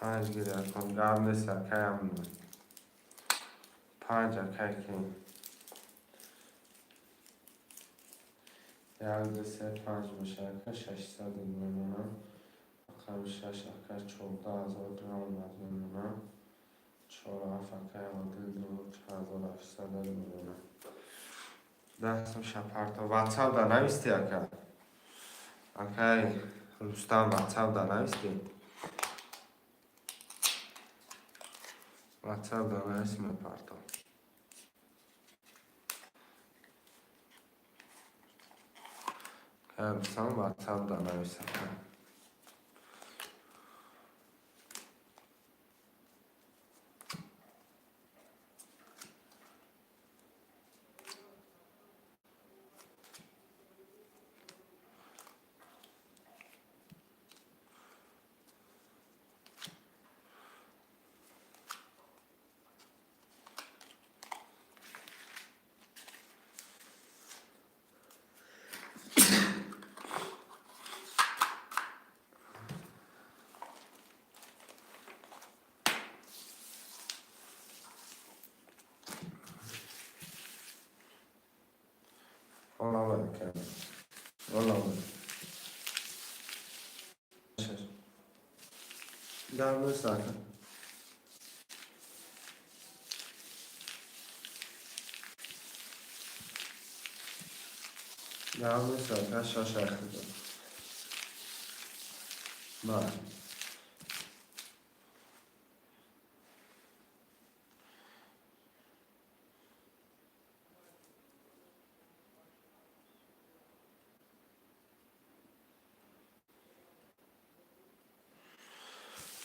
پنج گیره کن گرم نیست اکه هم 5 اکه که یک دو سه 5 باشه اکه 600 میمونه رقم 6 اکه 14,000 درام میمونه 4 7 اکه عادل 2,700 میمونه 10 سم شپرتا واتساپ در نویستی اکه اکه رستم واتساپ در نویستی واتساپ در نویستی میپرتا که رستم واتساپ در نویستی Olamaz ki. Olamaz. Devam zaten. Devam zaten şaşırdı. Bak.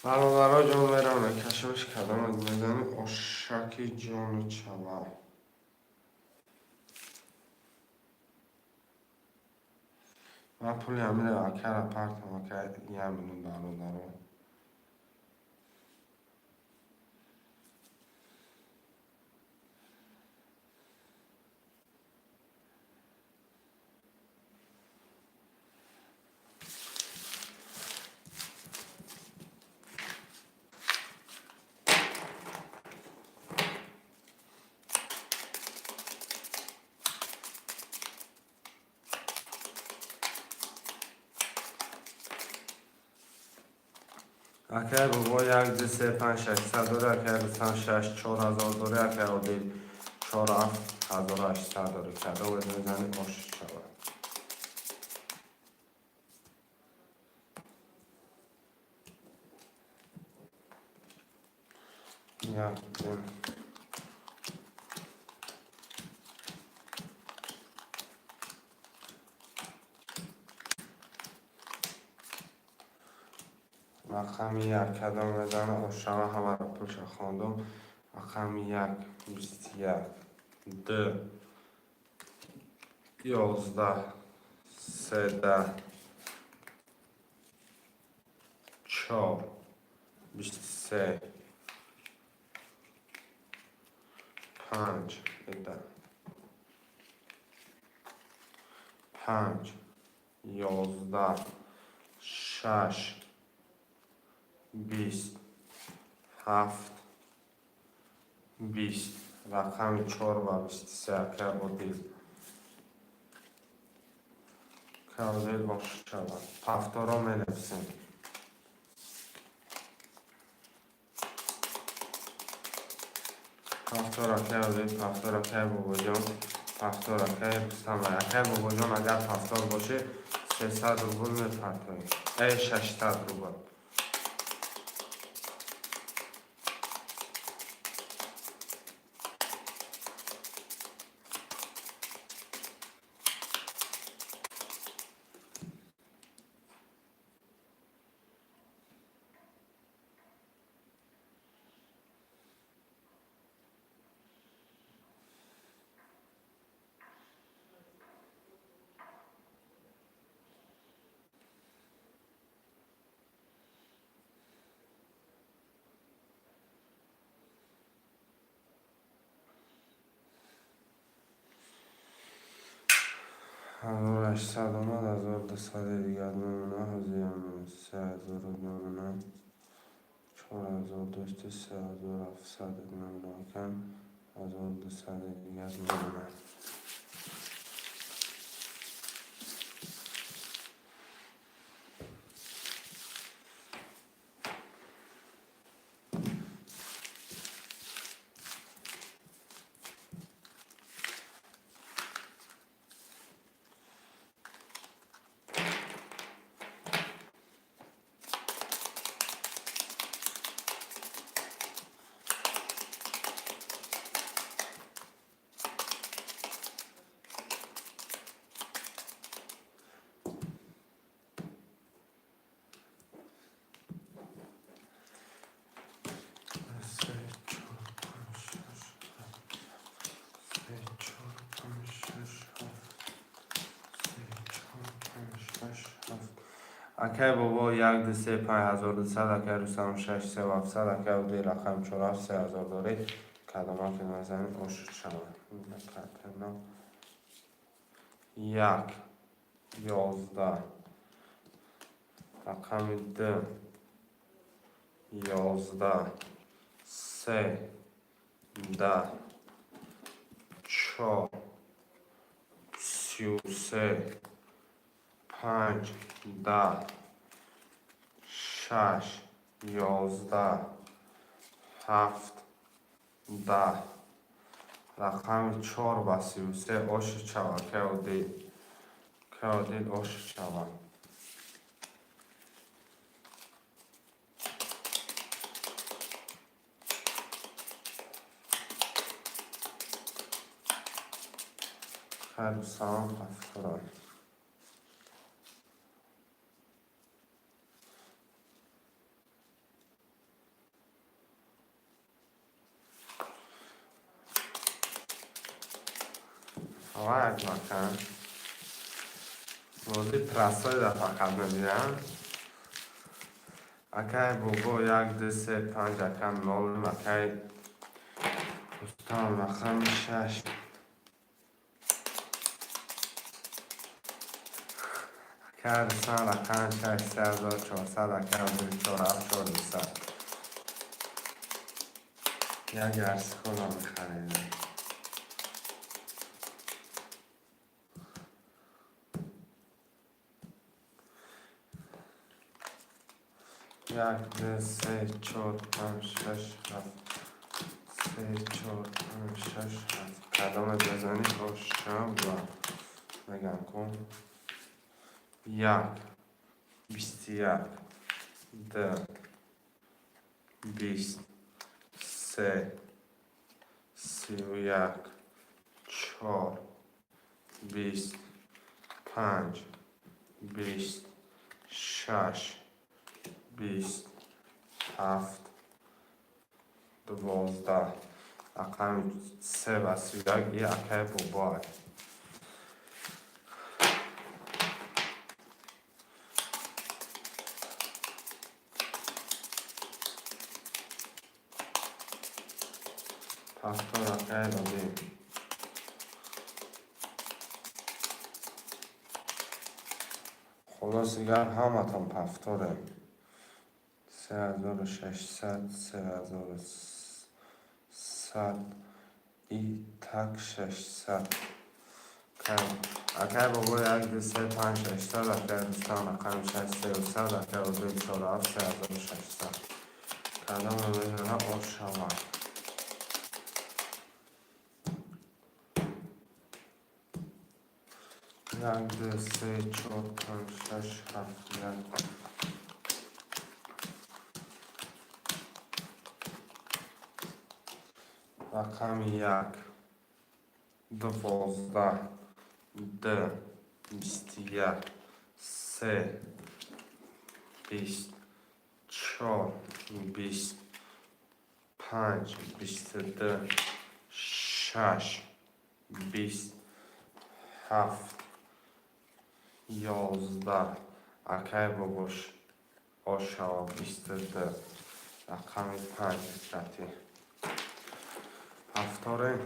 Balonlara can verene kaşımış kadın edmeden o şaki canı çalar. Ve pul yemine akar apartma ki yeminin balonları. اگر بابا یک دو سه پنج شش صد داره اگر دوستان شش 4000 داره اگر عادل 4800 داره کرده و بزنی باش شود یک رقم یک کدام بزنه اشتباه همه رو پوش خواندم رقم یک 21 دو 11 13 4 23 5 5 11 6 20 7 20 رقم 4 و 23 که بودید که بودید باش شود پفتارا می نفسیم پفتارا که بودید پفتارا که بابا جان پفتارا که رستم که بابا جان اگر پفتار باشه 300 روبل می پرتایی 600 روبل هزار 800 آمد 1200 دیگر نمونه هزیان 3000 نمونه 4200 3700 نمونه کن 1200 دیگر نمونه اکی بابا 1 2 3 5200 اکی روستم 6 3 و 700 اکی بودی رقم 4 3000 داره کدام که نزنیم اشت شود یک 11 رقم 2 11 3 10 4 33 5 10 6 11 7 10 рақами 4 ба 33 ошу чава кеодил ошу чава хайру салом пафтора Like makan. Modi trasoj da faqat nediram. Akay bobo 1 2 3 5 akam 0 akay ustam raqam 6 akay rustam raqam 6 3400 akay 4400 یک ارسیکولا میخریدم یک دو سه چهار پنج شش هفت سه چهار پنج شش هفت کدام بزنی باشم و نگم کن یک 21 دو 23 31 4 25 26 27 12 رقم 3 و 31 یه اکه بابا پافتور اکه دادیم خلاص دیگر همتون پافتوره 3600 3100 ای تک 600 اگر بابا 1 2 3 5 80 اگر دوستان رقم 6300 اگر بابا 4 3600 کدام بزنه آشما 1 2 3 4 5 6 7 رقم 1 12 2 21 3 24 25 22 6 27 11 اکای باباش آشا 22 رقم 5 رتی هفتاره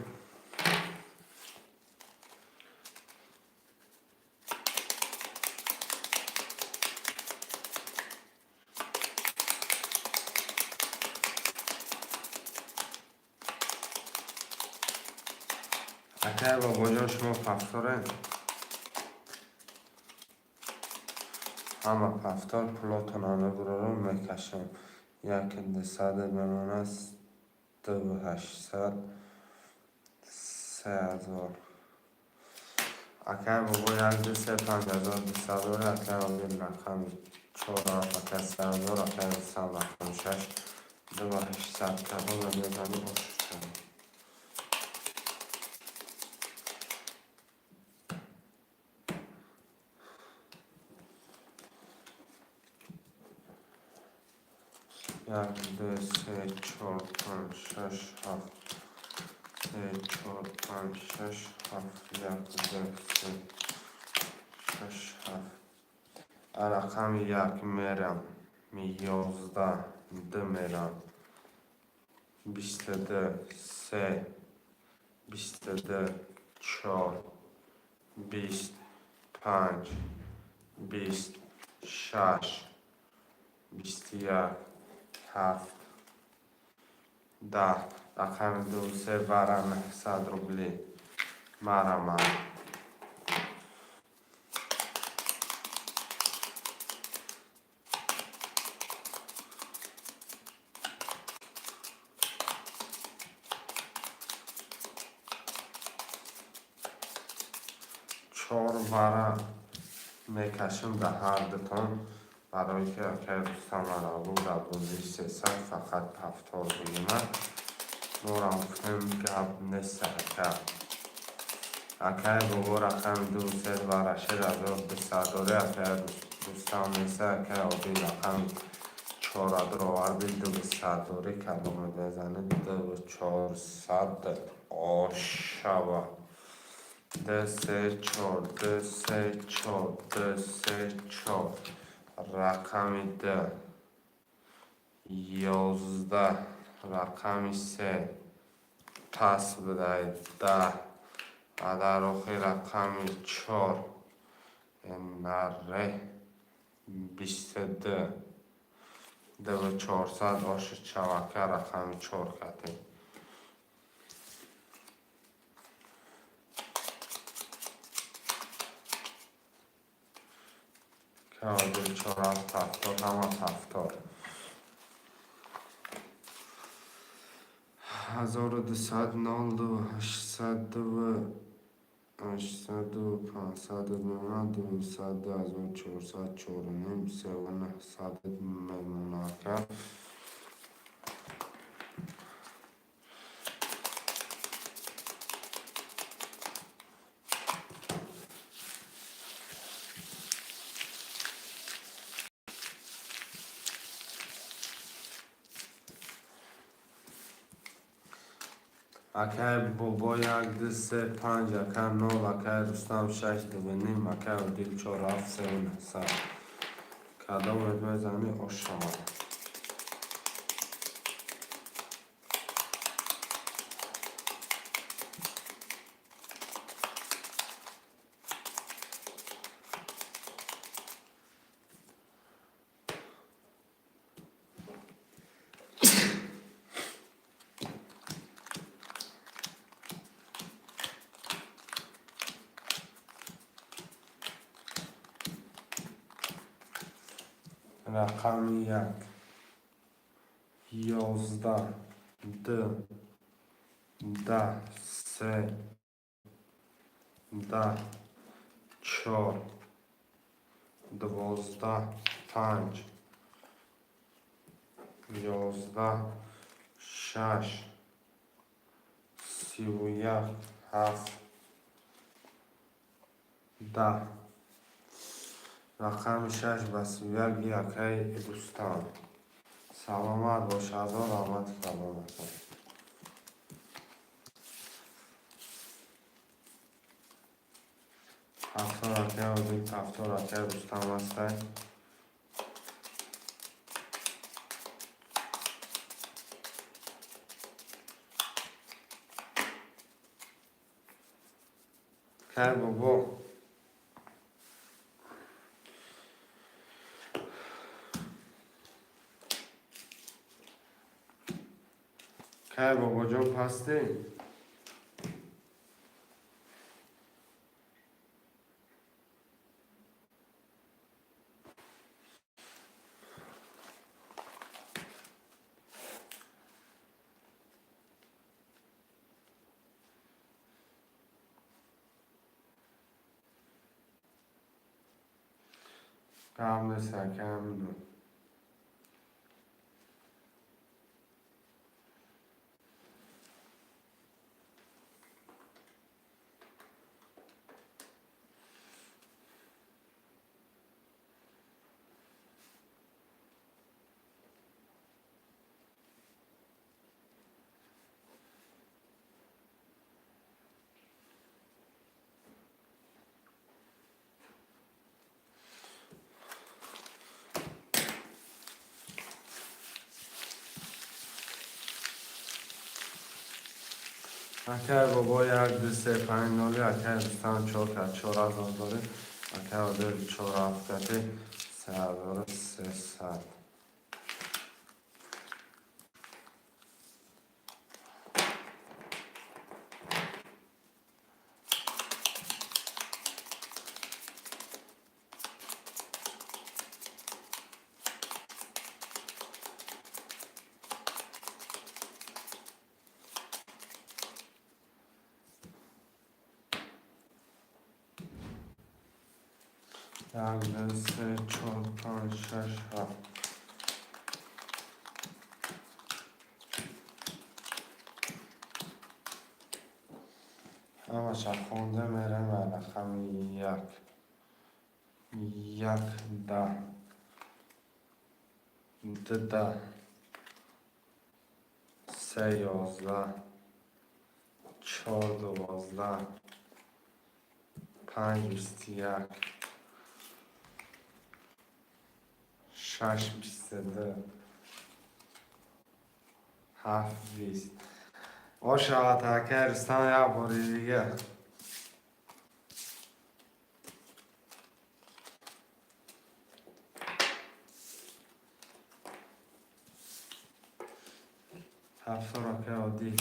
اکای بابا جان شما هفتاره همه هفتار پلاتون همه برارم میکشم 1200 بمانه است 2800 3000 اکای بابا 1 2 3 5200 اکای بابا رقم 4 اکای 3000 اکای رسم رقم 6 2800 کدام بزنی باشد یک دو سه چهار پنج شش هفت سه چهار پنج شش هفت یک دو سه شش هفت رقم 1 میرم 11 2 میرم 22 3 22 4 25 26 21 7 10 رقم 2 3 برم 100 روبلی مرم 4 بره میکشم در هر دوتان برای که اکه دوستان را بود در بازی 300 فقط 70 بگیمه نورم گفتم گپ نیست اکه بگو رقم 200 داره اکه دوستان نیست اکه آبی رقم 4 درآوردی 200 داره کلمه بزنه 400 آشبه 234 رقم 10 11 رقم 3 پس بدهید 10 در آخر رقم 4 نره 22 2400 آش چوکه رقم 4 کتیم که آدر 470 همه 70 1200 02 802 800 500 200 1400 4 900 میمونه که اکه بابا 1 2 3 5 اکه 9 اکه رستم 6 2 نیم اکه دیل 4 7 3 9 کدام میزنی آشما رقم 1 11 2 10 3 10 4 12 5 11 6 31 7 10 رقم 6 بسیار یکی دوستان سلامت باش هزار آمد کلامت هفتار اکه و دیت هفتار اکه دوستان هسته که بابا که بابا جان پستی که هم نیست که همینو اکه بابا 1 2 3 5 نولی اکه دوستان 4 که 4000 داره اکه آدر 4 هفته 3300 یک سه چهار پنج شش هفت. همش خونده میره و رقم یک ده ده سه یازده چهار دوازده پنج بیست یک شش بیست دو هفت بیست. باشه تاکه رستم یک باری دیگه. هفت را که عادی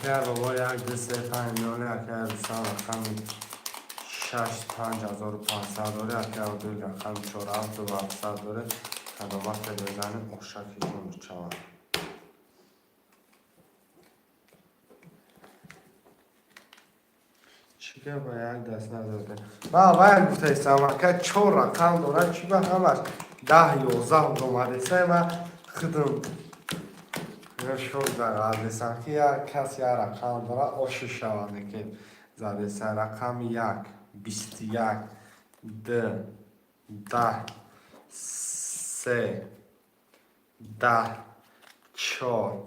اگر بابا یک دو سه پنج نوله اگر رسان رقم 6500 داره اگر دوی رقم 4700 داره خدمات بزنیم اشاکی جون چوان چی که با یک دست نداده با باید گفته سمکه 4 رقم داره چی به همش 10 11 اومده سه ما خدم شد در عدسان که یک کسی رقم داره آشی شونده که زده سه رقم 1 21 2 10 3 10 4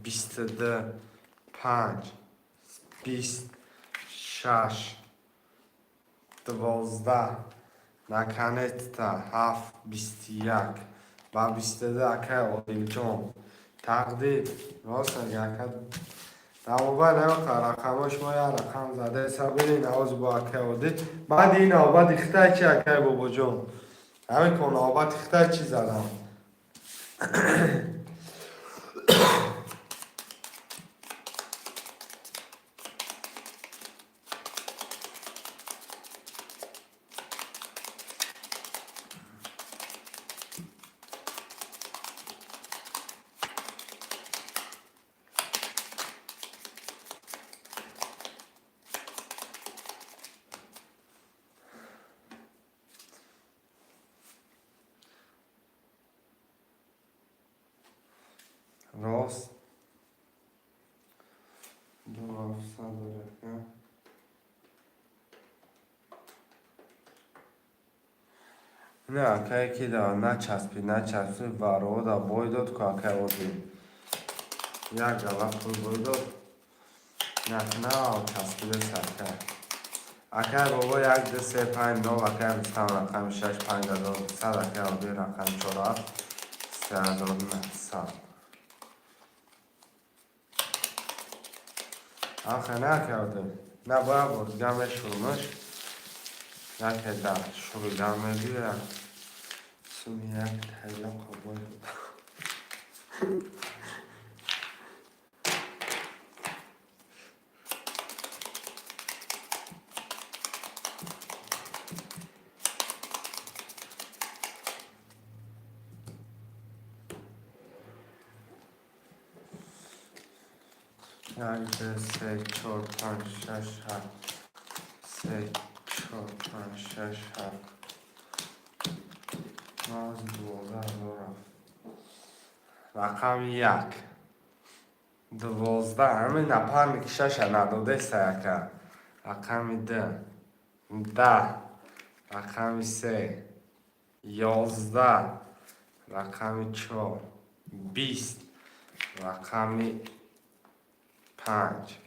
22 5 20 6 12 نکنت تا 7 21 و 22 که عادل جان تقدیر راست اگر که در موبایل هم رقمش ما یا رقم زده حساب این آواز با که عادل بعد این آباد اخته چی اکه بابا جان همین کن آباد اخته چی زدم راست دو افسر داره که نه که یکی دا نچسبی وارو دا بای داد که که بودی یک گلف خوی بای داد نه چسبیده سر کرد اکر بابا یک دو سه پنج نو اکر بستم رقم 6 5200 اکر بودی رقم 4 3900 آخه نه کرده نه باید بود گمه شروعش نه که در شروع گمه بیره سومی یک تیلا قبول یک دو سه چهار پنج شش هفت سه چهار پنج شش هفت ناز 12 رقم 1 12 همین نپرمی که شش نداده سیکه رقم 2 10 رقم 3 11 رقم 4 20 رقم 5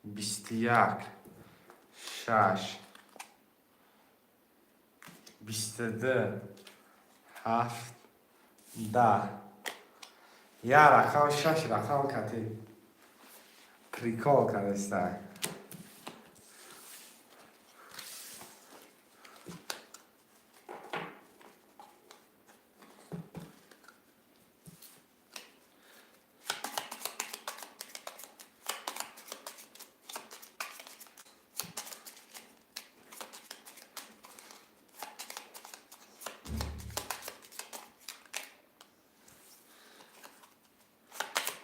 21 6 22 7 10 یا رقم 6 رقم کتی Прикол кардesta.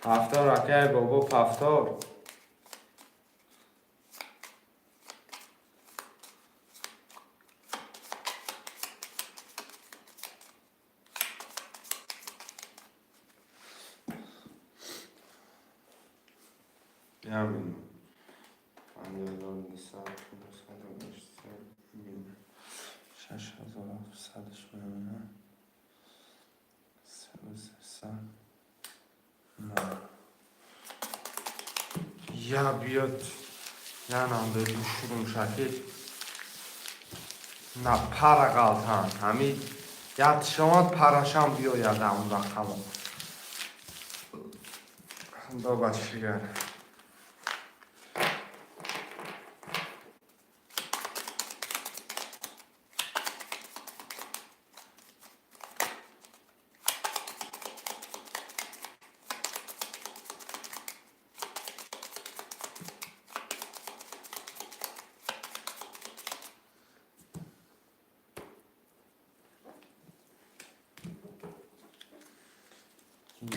هفتار رکه بابا پفتار. Ямин. Андерон десят, شش هزار و هفتصدش میمونه. یا بیاد یا نامده دوشورم شکل نه para qaltan همین yatışamad paraşam biyo yadamın rakamı da başlayar.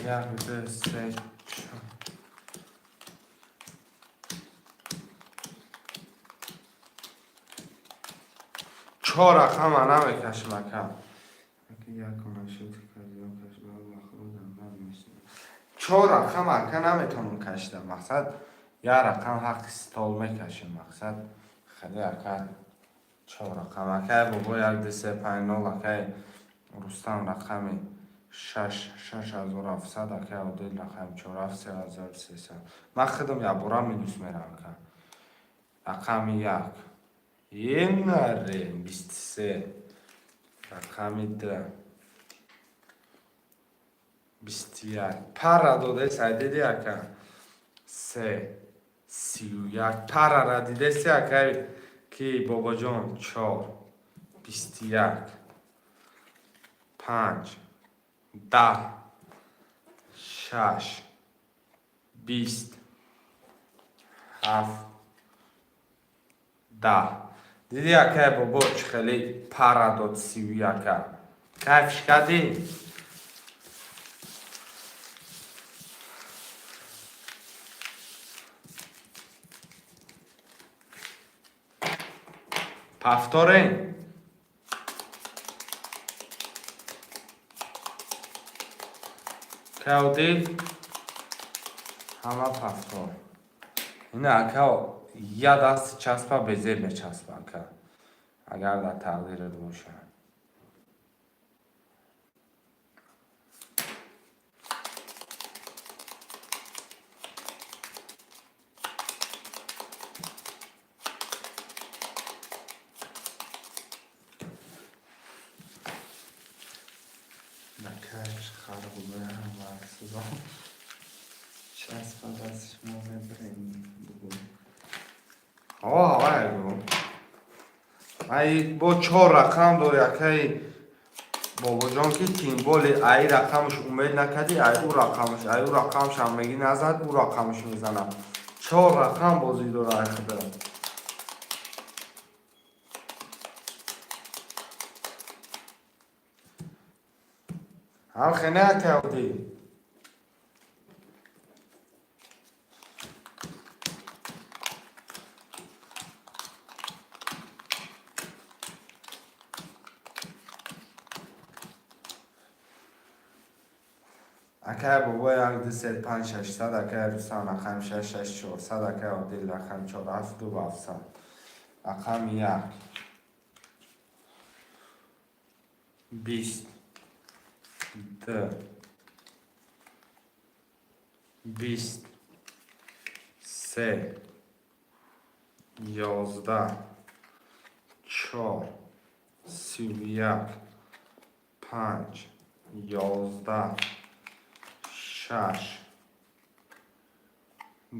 Jakby se چهار رقم انا بکش مکم چهار رقم اکا نمیتونم کشیدم مقصد یه رقم حق ستال میکشیم مقصد خیلی اکا چهار رقم اکا بابا یک دسته پینال اکا رستم رقمی شش هزار هفتصد اکا عدل رقم چهار هفت 3300 من خودم یا برام میدوست میرم که رقم یک این نره 23 رقم ده 21 para داده سایده اکا 3 31 para را دیده سه اکا کی بابا جان 4 21 5 10 6 20 7 10 دیدی اکا بابا چه خیلی para داد 31 کیفش کردی؟ پفتاره کودی همه پفتار اینه اکا یه دست چسبه به زیر بچسبه اکا اگر در تقدیر باشه نکش خرابه هم ورسوزا چسبه دستش ما ببریم بگو هوا بگو ای با 4 رقم داری اکای بابا جان که تیم بالی ای رقمش امید نکردی ای او رقمش هم میگی نزد او رقمش میزنم 4 رقم بازی داره ای خدا هم خنه کردی اکا بابا یک دست 5 600 اکا رستم رقم 6 6 400 اکا عادل رقم 4 7 2 700 رقم 1 20 2 20 3 11 4 31 5 11 6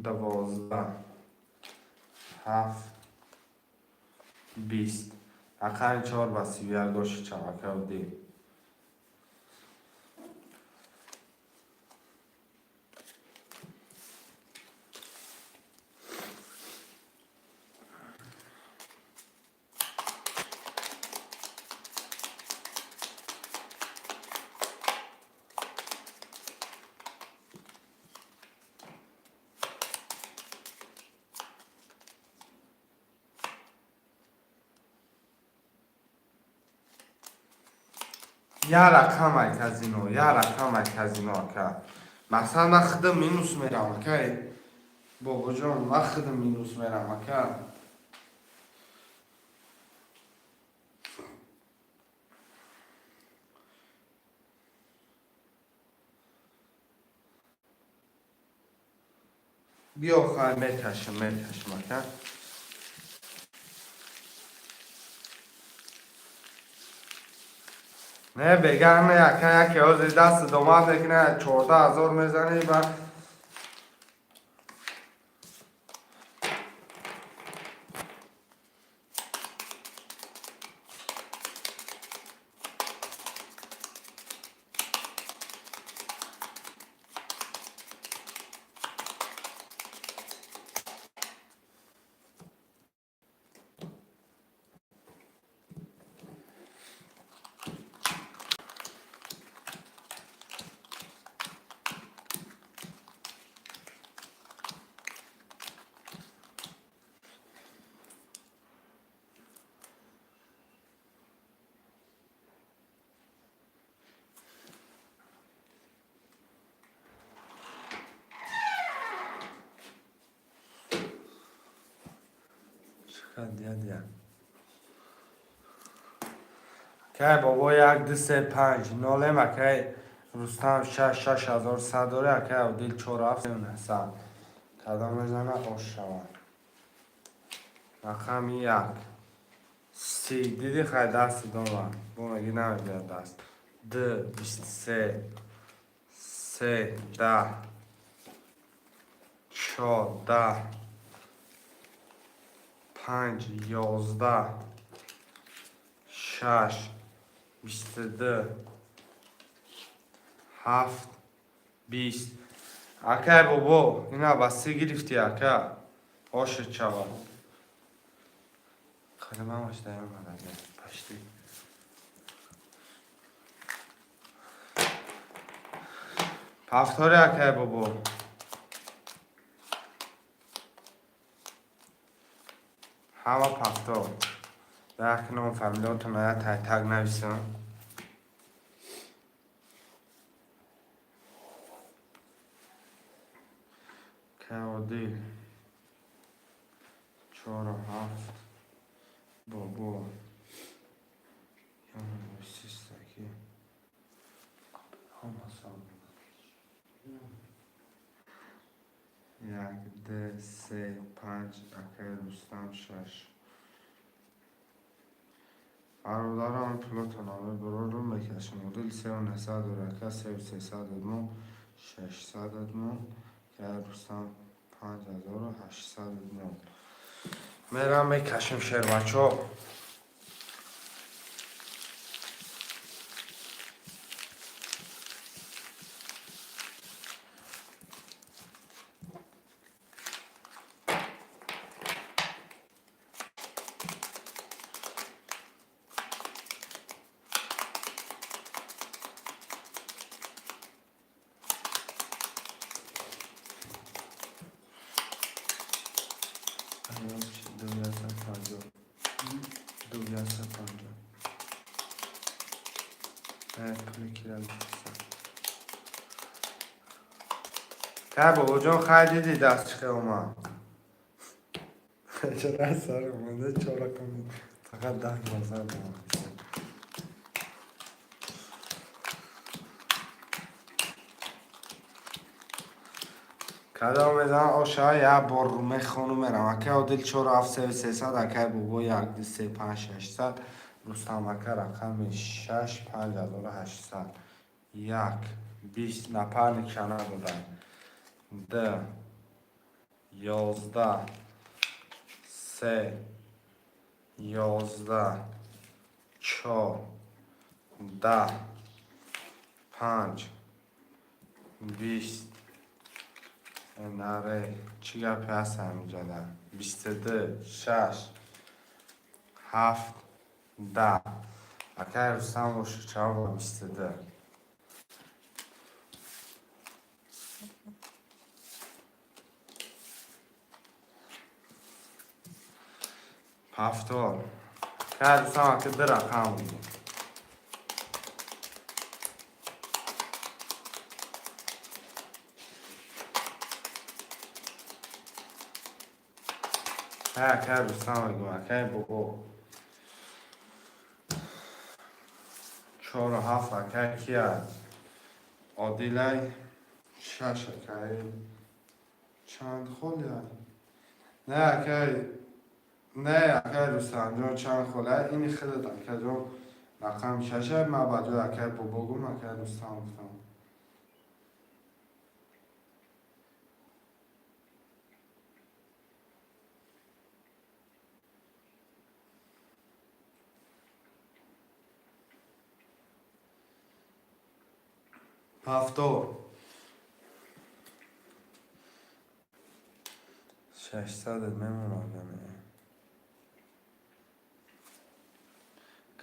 12 7 20 رقم 4 و 31 گوش چمکه و دی یا رقم کازینو یا رقم کازینو که مثلا من خودم مینوس میرم که بابا جان من خودم مینوس میرم که بیا خواهی میکشم که نه بگرم یکی از دست دومات نکنه 14,000 میزنی و دیا که بابا 1 2 3 5 ناله مکه رستم 6,100 داره که او دیل 4 7 نسان کدام میزنه خوش شوند رقم 1 3 دیدی خیلی دست دوم بو مگی نمیدید دست 2 23 3 10 4 10 5 11 6 22 7 20 اکه بابا اینا بسته گرفتی اکه خوشت شود خیلی من باشده این مدده پشتی پفتاری اکه بابا همه پفتار در کنم فهمیداتون های تک نویسم کودی 4 و 7 بابا یا نویسیستکی همه سال 1 2 3 5 اکه رستم 6 برادرم پلوتون آمه برو رو بکشم مدل 3 و 900 رکه 3 و 309 609 که رستم 5,809 میرم بکشم شیر بچه ها که بابا جان خیلی دیدی دست چخه اومد چرا سر اومده چرا کنید فقط 10-12 کدام میزن آشای یه بار رومه خونو میرم اکه او دل 4 7 3 300 اکه بابا 1 2 3 5 600 رستم اکه رقم 6 5,800 1 20 نپر نکنه بودن 2 11 3 11 4 10 5 20 نره چی گپی هست همینجا در 22 6 7 10 اکه رستم باشه چرا با 22 هفتاد که رستم اکه ده رقم بودیم اکه رستم بگیم اکه بگو 4 و 7 اکه کی هست عادیله 6 اکه چند خولی هست نه اکه نه اکه رستم جان چند خوله اینی خیلی اکه جان رقم 6 ما بجا اکه بگم اکه رستم گفتم هفتاد 600 میمونم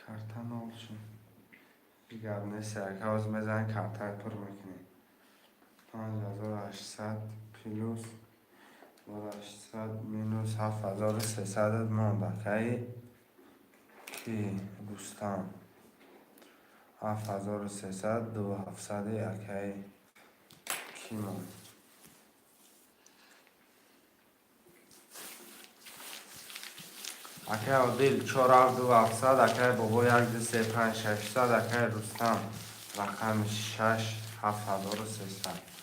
kartın olsun. دیگر neyse arkadaş mezen kartı پر میکنیم 5800 پلوس 800 مینوس 7300 مونده کی دوستان 7300 2700 اکی کی مون اکی عادل 4700 اکی بابا 135 اکی رستم رقم 6 7300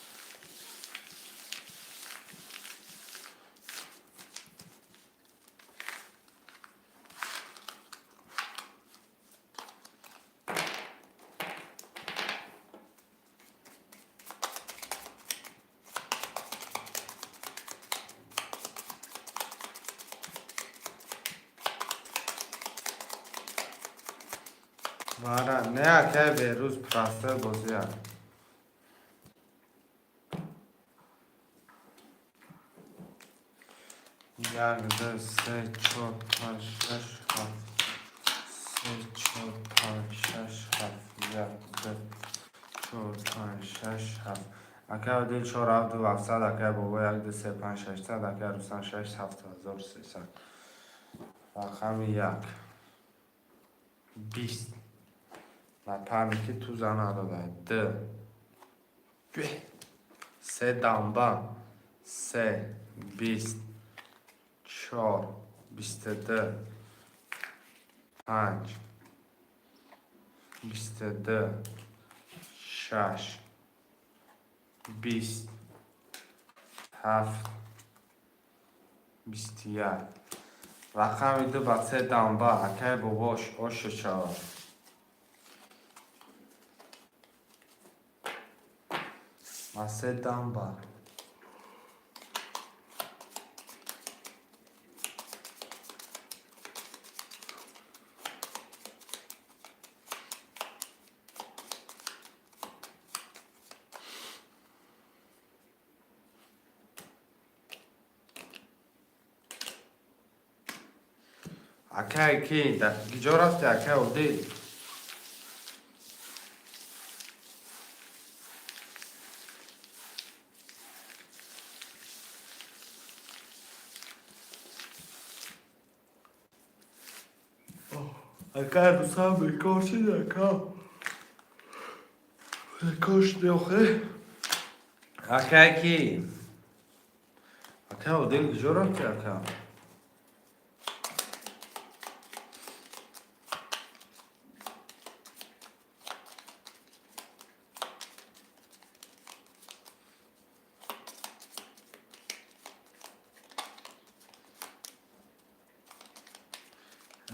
مارا نه که به روز پرسته بازی هم 1 2 3 4 5 6 7 3 4 5 6 7 1 2 4 5 6 7 اکه عادل 4700 اکه بابا 1 2 3 5 600 اکه رستم 6 7300 رقم 1 20 و پرنکی تو زنه داده 2 3 دنبه 3 20 4 22 5 22 6 20 7 21 رقم ایده با 3 دنبه اکه باباش آش 4 و 3 دنبه اکه کی در گیجا رفته اکه عادل اکه رستم بکاشی اکه بکاش دیوخه اکه کی اکه عادل گیجا رفته اکه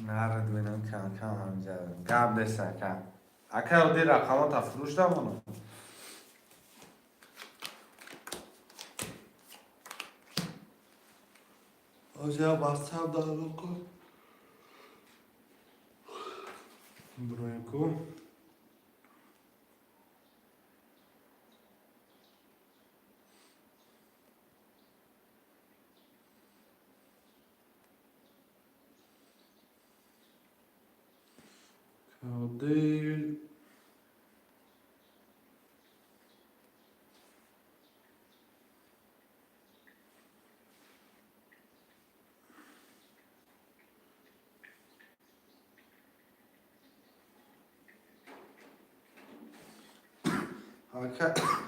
نرد بینم کم کم همینجا قبل سکم اکه او دی رقمات افروش دمانو حاجه بستم دارو کن بروی کو کادی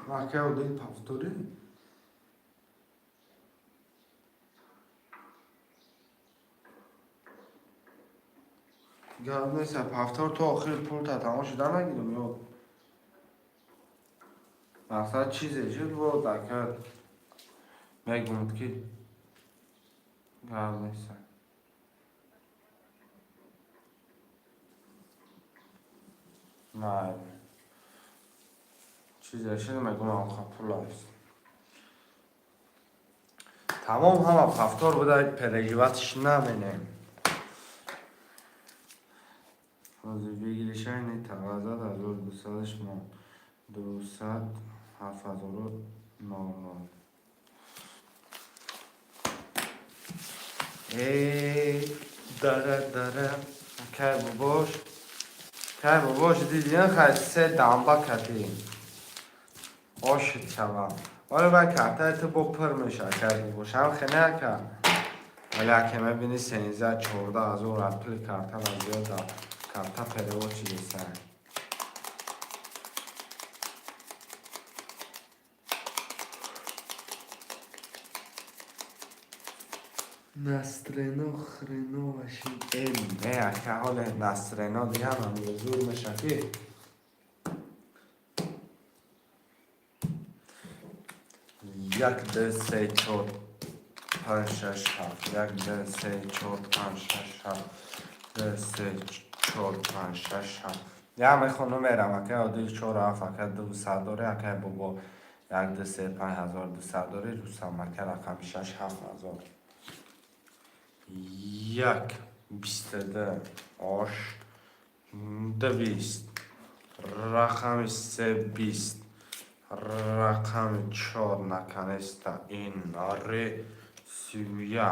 Acá o dei pavtori. گرم نیست پفتار تو آخر پول تا تمام شده نگیرم یا مقصد چیزه چیز بود دکر میگوند که گرم نیست نه چیزه چیز میگوند آخر پول هست تمام همه پفتار بوده پلگیوتش نمینیم بگیریش اینه تقاضا در 1200 ما 200 7900 ای داره که باباش دیدین خیلی سه دنبا کتیم آشت شوم ولی باید کتای تو بپر میشه که باباش هم خیلی که ولی اگه میبینی 13-14 از اون اپلی کرتا و زیاد کرتا پریو چیزه نسترینو خرینو باشیم نه که حال نسترینو دیگه هم یه زور میشه که یک ده سه چهار پنج شش هفت یک ده سه چهار پنج شش هفت ده سه چهار پنج شش هفت یه میخونم میرم اکه عادی چهار هفت اکه 200 داره اکه بابا یک ده سه 5200 داره دوستم اکه رقم شش هفت هزار یک 22 آش 200 رقم 320 رقم 4 نکنسته این آره 31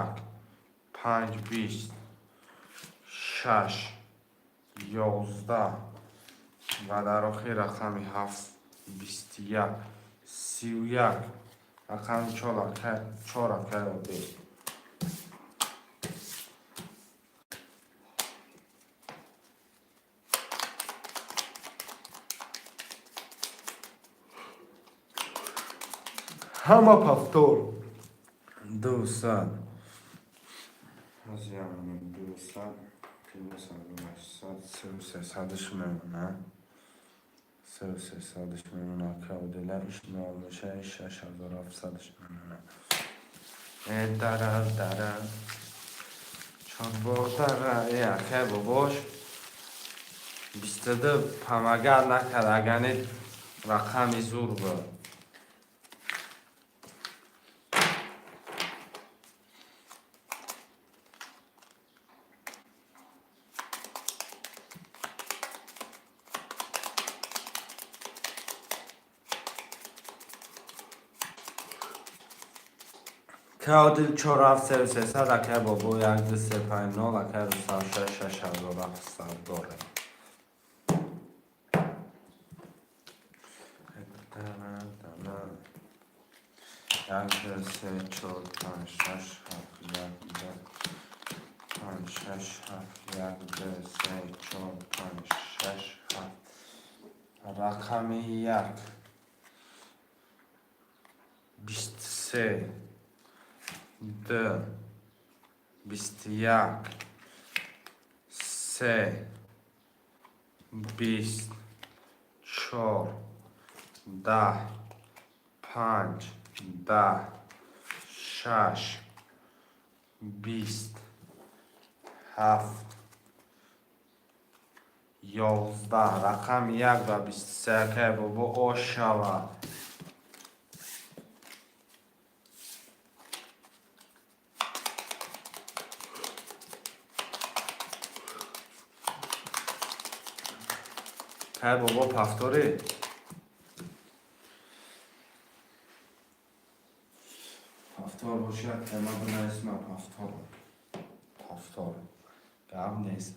5 20 6 11 و در آخر رقم 7 21 31 رقم 4 کرده همه پفتور 200 از یعنی 200 300 میمونه 300 میمونه که دلش نامشه 6700 میمونه داره چون برداره که باباش 22 پمگر نکرد اگه رقمی زور بود که عادل 4700 اکه بابا 1239 اکه رو 6700 داره یک سه چهار پنج شش هفت یک پنج شش هفت یک سه چهار پنج شش هفت رقم یک 23 2 21 3 20 4 10 5 10 6 20 7 11 رقم 1 و 23 که بابا آش شود اکای بابا پفتاره پفتار باشد که ما بنا اسم پفتار گم نیست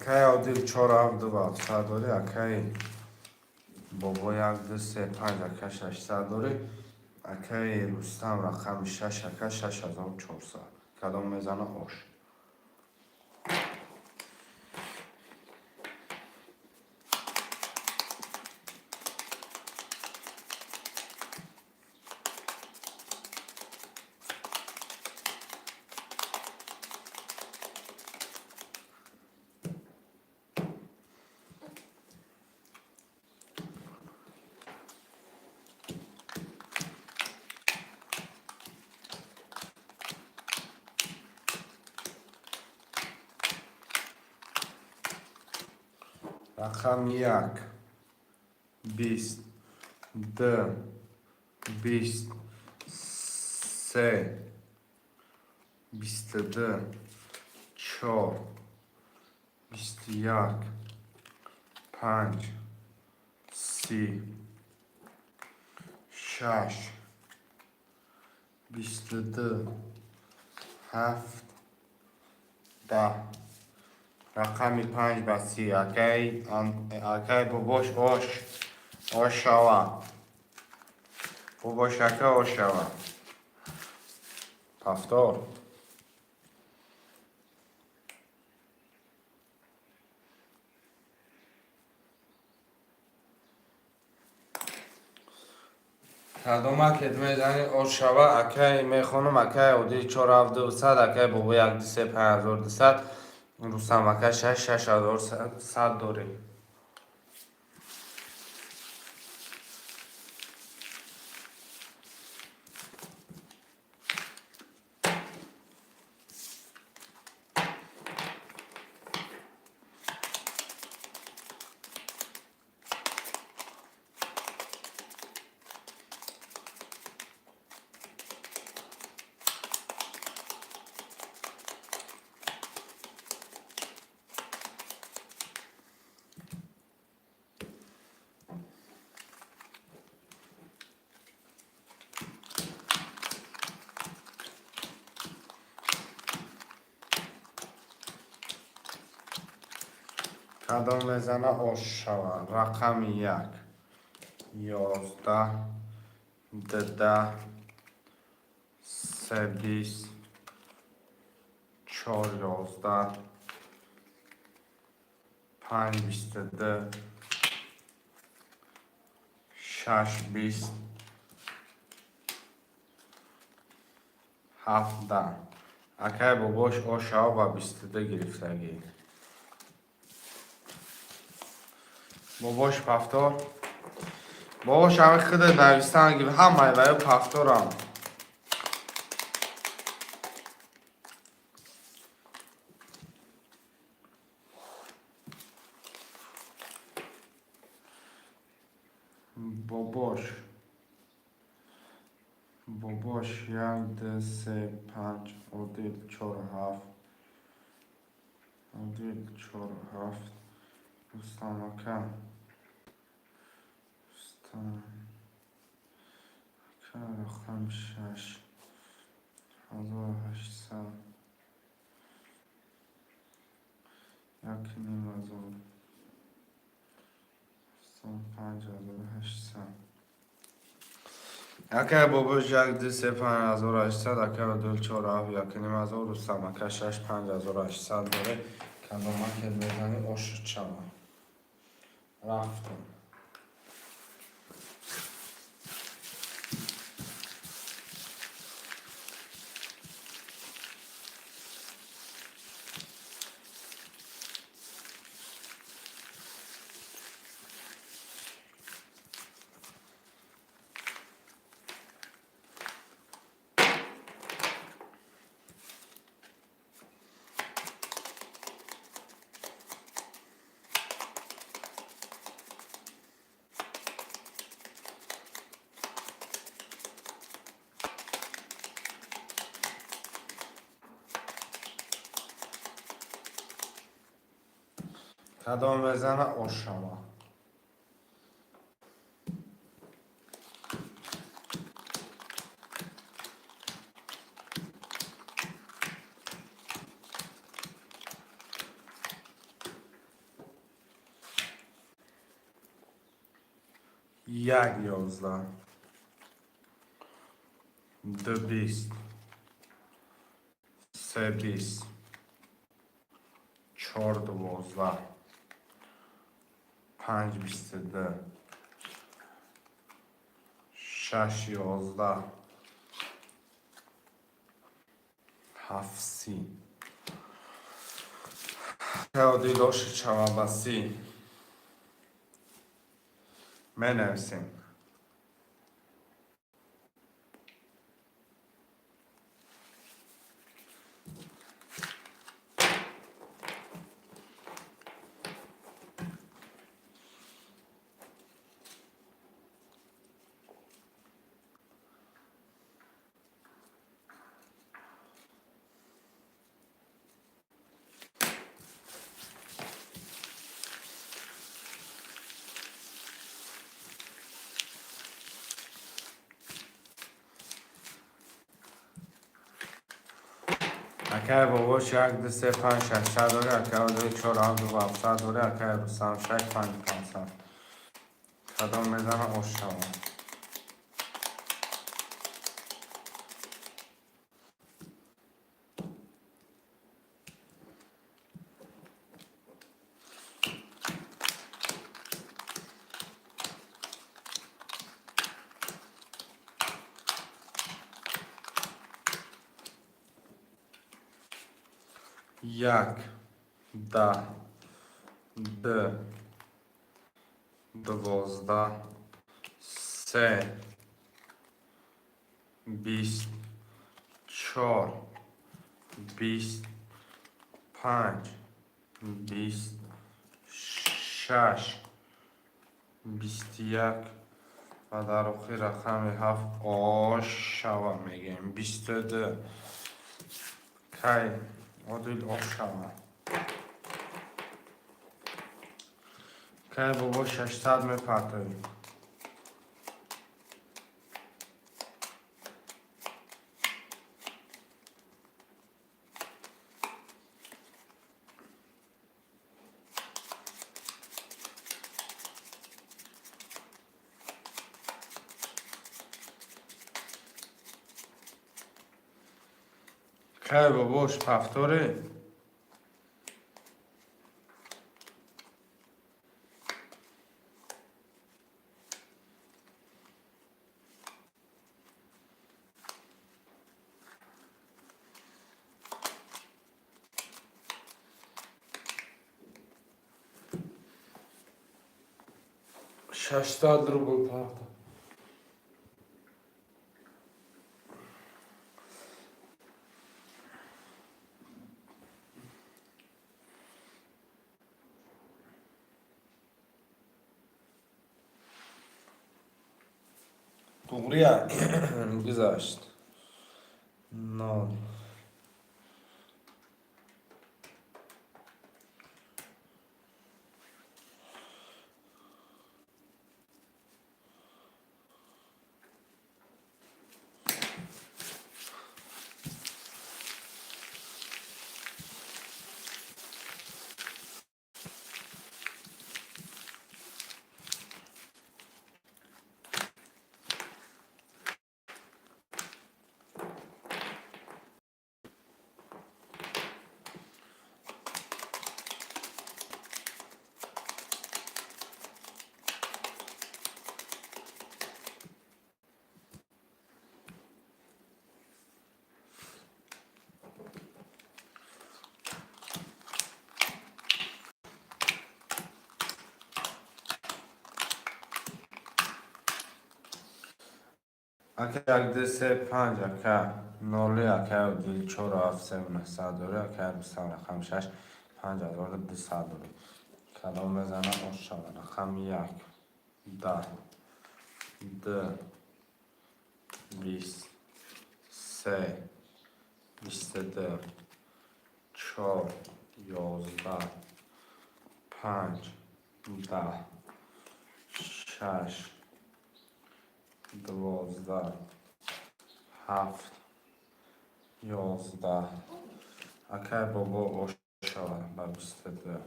اکای عادل 4 7 700 داره اکای بابا 1 2 3 5 اکای 600 داره اکای رستم رقم 6 اکای 6400 کدام میزنه آش رقم 1 20 2 20 3 22 4 21 5 30 6 22 7 10 رقمی 5 و 30 اکای باباش آش شوه باباش اکای آش شوه پفتار کدام که میزنی آش شوه اکای میخونم اکای عادی 4 7 200 اکای بابا 1 2 3 5200 رستم اکای 6 6100 داره کدام میزنه آش شوه رقم 1 11 12 3 20 4 11 5 22 6 20 7 10 اکای باباش آش شوه و 22 گرفتگی باباش پفتار باباش همه خود نویستن گیب همه وی پفتارم باباش 1 2 3 5 عادل 4 7 عادل 4 7 رستم اکا رستم اکا رقم 6 1800 یک نیم هزار رستم 5800 اکای باباش 1 2 3 5800 اکای عادل 4 7 یک نیم هزار رستم اکا 6 5800 داره کدام که میزنی آش شوه رفتم کدام بزنه آشما. یک 11 دو 20 سه 20 چهار 12 5 22 6 11 7 30 تعادیلاش چوابسی منویسیم. اکه باباش یک دو سه پنج شش دوره اکه دوره چهار هفت دو هفت دوره اکه دو سه شش پنج پنج کدام میزنه آشما. یک 10 دو 12 سه 20 4 20 5 20 6 21 و در آخر رقم 7 آشوا میگیم 22 کی عادل آشوا کی بابا 600 میپرتویم. کی باباش پفتاره 600 روبل پرتو. دوغریه گذاشت نال اکه یک دو سه پنج اکه نالی اکه دیل چهار هفت سه نه صد دوره اکه بستان رقم شش پنج دوره دو صد دوره کدام بزنه آشما. رقم یک 10 دو 20 سه 22 4 11 5 10 6 12 7 11 اکای بابا باشد با 22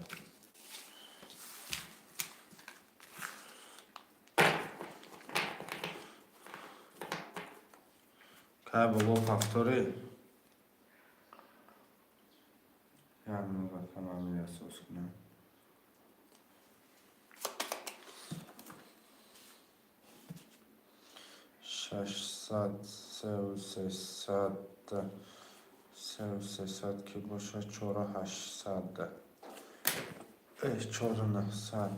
اکای بابا پفتوری یعنی بکنم یه سوز کنم 600 300 300 که باشه 4800 4900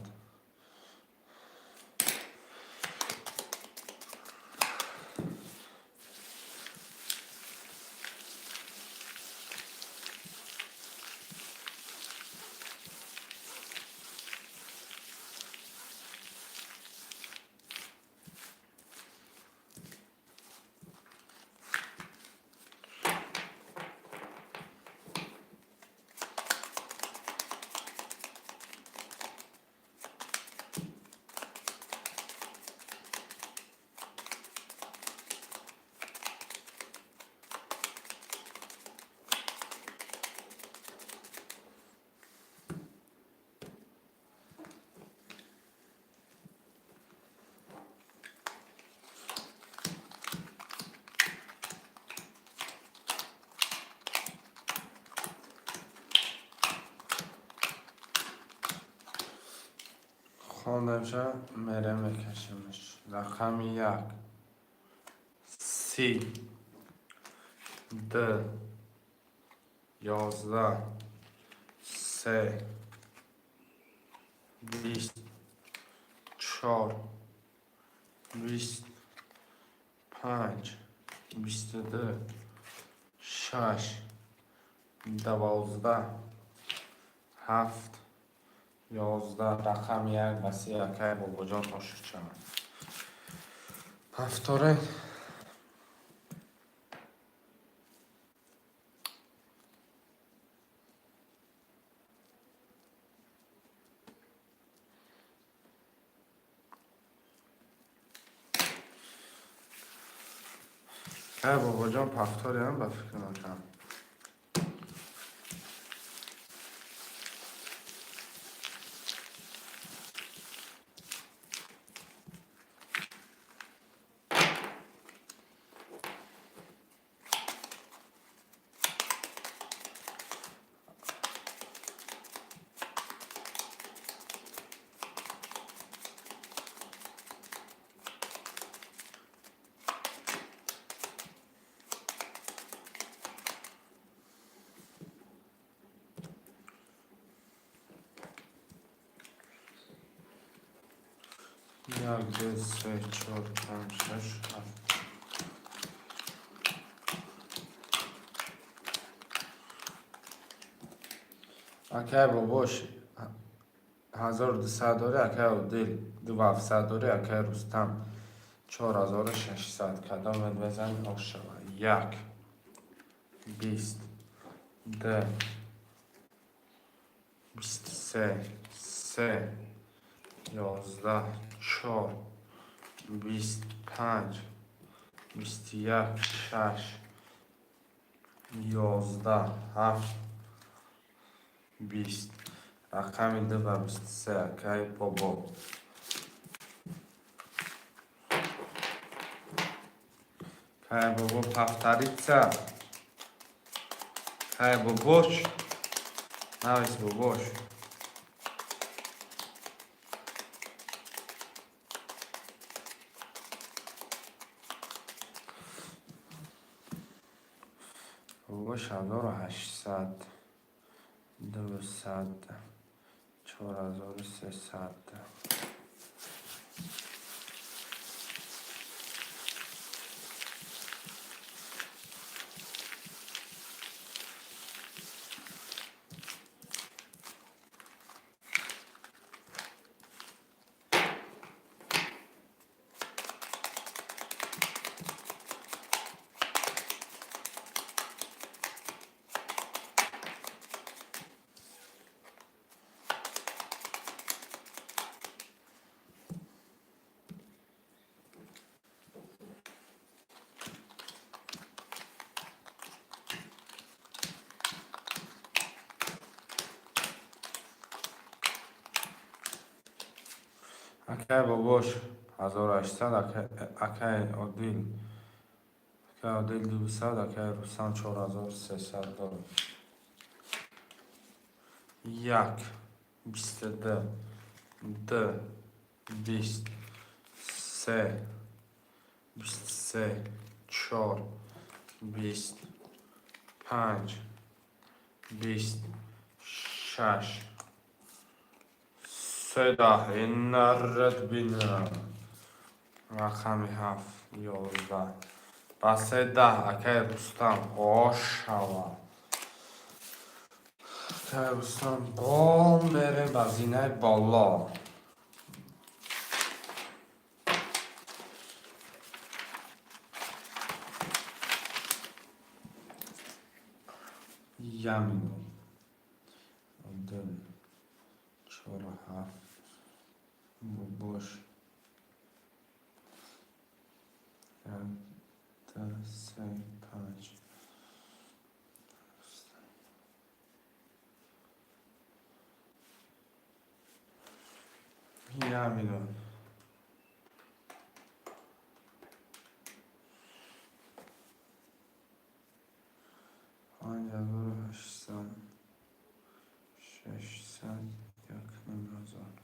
خواندم شد میره میکشمش رقم 1 30 2 11 3 20 4 25 22 6 12 7 11 رقم 1 وسیع اکای بابا جان عاشق شدم پفتوره اکای بابا جان پفتوری هم به فکر نکنم یک دو سه چهار پنج شش هفت اکای باباش 1200 داره اکای دل 2700 داره اکای رستم 4600 کدام بزن عاشق 1 20 2 23 3 11 4 25 21 6 11 7 20 رقم 2 و 23 اکای بابا اکای بابا پفتریca اکای باباش نویس باباش باباش 1800 200 4300 اکای باباش 1800 اکای عادل 200 اکای رستم 4300 داره. یک 22 دو 20 سه 23 4 25 26 سه این رد بینم رقم 7 11 پس 10 اکای رستم آش شود. اکای رستم بال میره به زینه بالا. یمین عادل 47 باباش 3 5 یمین 5800 600 1000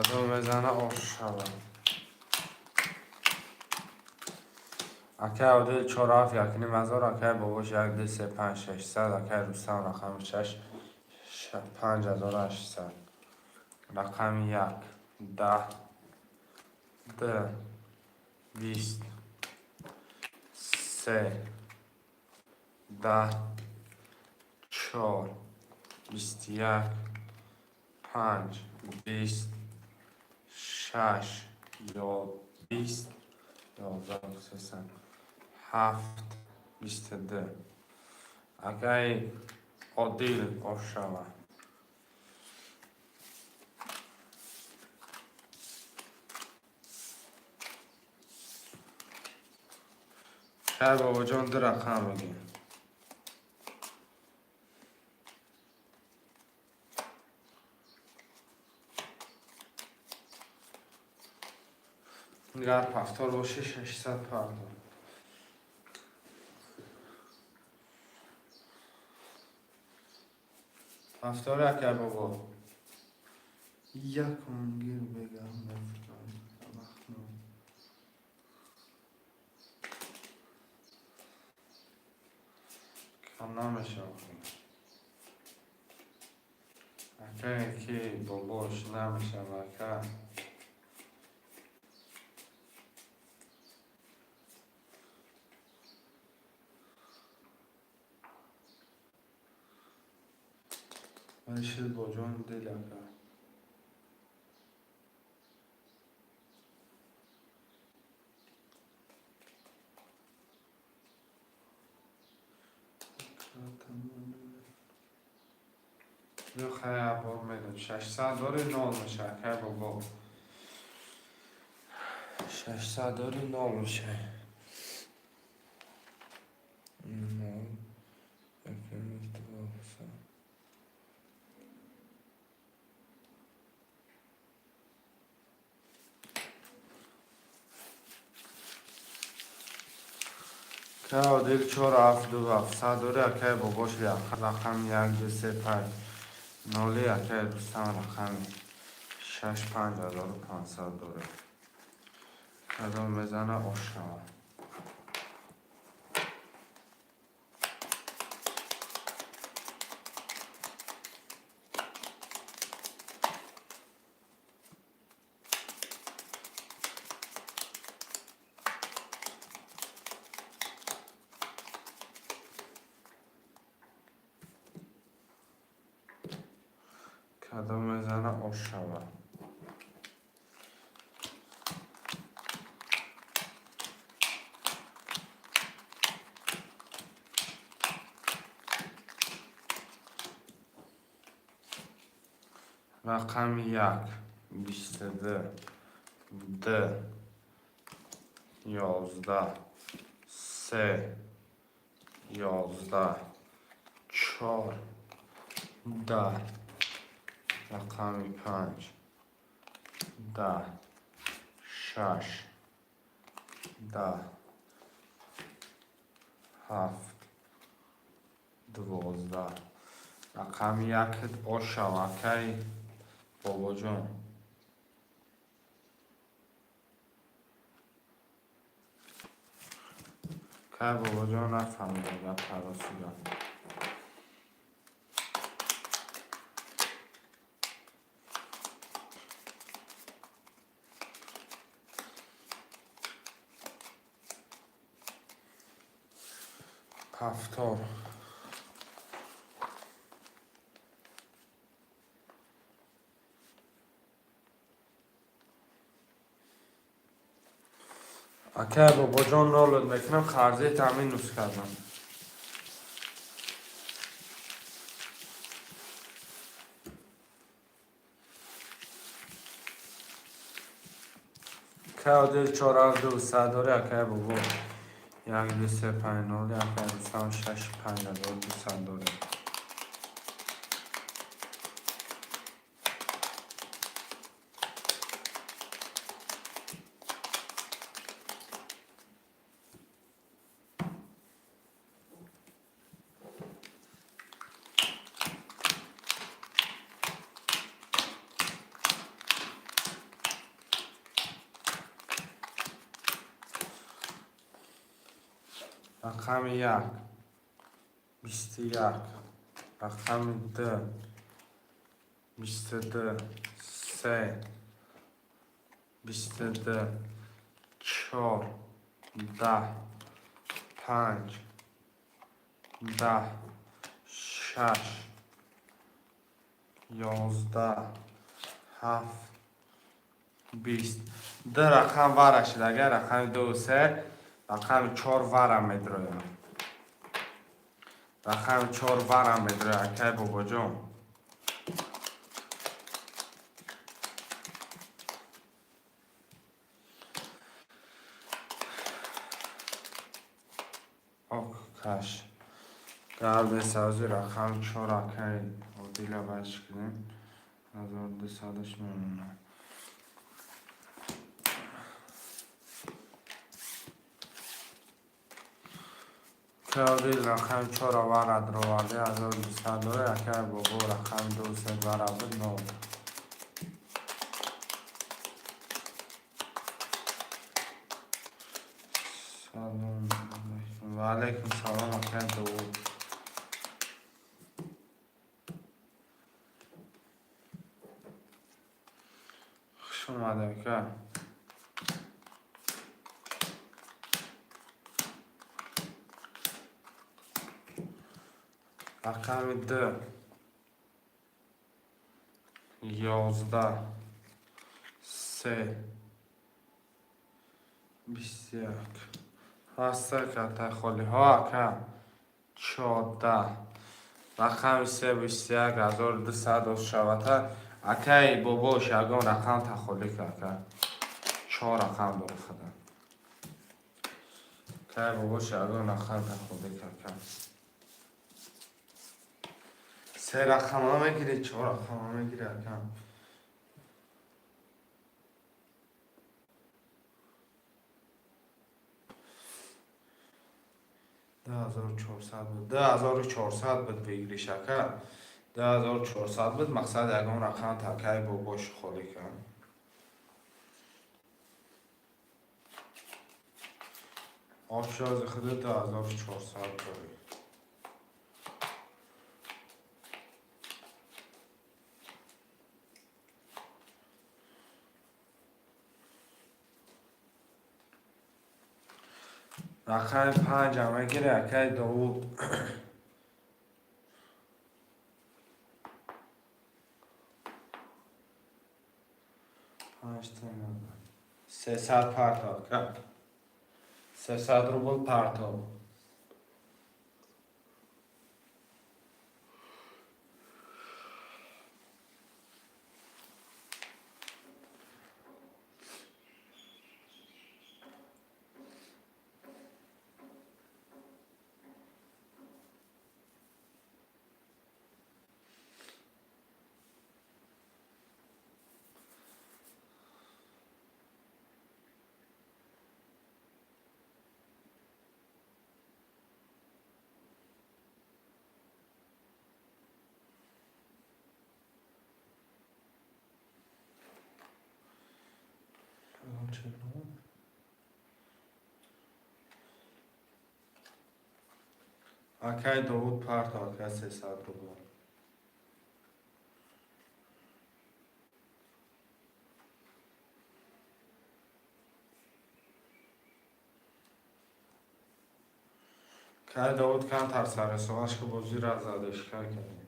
کدوم بزنه آش شود. اکای عادل 47 یکنیم 1000 اکای باباش 1 2 3 5 600 اکای رستم رقم 6 5800 رقم 1 10 2 20 3 10 4 21 5 20 6 یا 20 11 7 22 اکای عادل آش شود. خیر بابا جان دو رقم بگیم. اگر پفتار باشه 600 پردون. پفتار اکر بابا یک انگیر بگم نفتار مخنون کم نمیشه اکر که باباش نمیشه اکر باشید با جان دل اکر یه خیلی بار میدم 600 داری نال میشه اکر بابا 600 داری نال میشه نال اکر ارتباط که عادل 4727 داره اکر باباش رقم 1 2 3 5 نالی اکر رستم رقم 6 5500 داره. کدام بزنه آش شود. کدو میزنه آشوا. رقم 1 22 ده 11 3 11 4 10 رقم 5 10 6 10 7 12 رقم 1 آشوا. کی بابا جان که بابا جان نفهمیده و پراسیدم. هفتار اکه بابا جان نالد میکنم خرزه تامین نوز کردم. که عادل 4 2 3 داره اکه بابا 1 2 3 5 9 اکه 2 6 5 2 داره. رقم 1 21 رقم 2 22 3 22 4 10 5 10 6 11 7 20 ده رقم ورش اگر رقم 2 3 رقم 4 ورم میدرویم. رقم 4 ورم میدرویم که بابا جان کش قلب سازی رقم 4 که عادیل برش کنیم 1200 میمونه. که عادیل رقم 4 ورد رو ورده 1200 داره اکه بابا رقم 2 3 ورد 9. سلام و علیکم سلام اکه دو خوش اومده که رقم 2 11 3 21 راسته که تخالی ها که 14 رقم 3 21 1200 شوته اکه بابا شگان رقم تخالی که 4 رقم داره خدا که بابا شگان رقم تخالی که 3 رقم ها میگیره 4 رقم ها میگیره اکم 1400 بود 1400 بود بگیری شکر 1400 بود مقصد یکم رقم تکه با باش خالی کنم. آفشاز خود 1400 داری رقم 5 همه گیره اکه داود 300 پرتاب 300 روبل پرتاب. Akay Davud پرتاب 300 روبل. که داود کن تر سر سواش که بازی را زدش کردیم.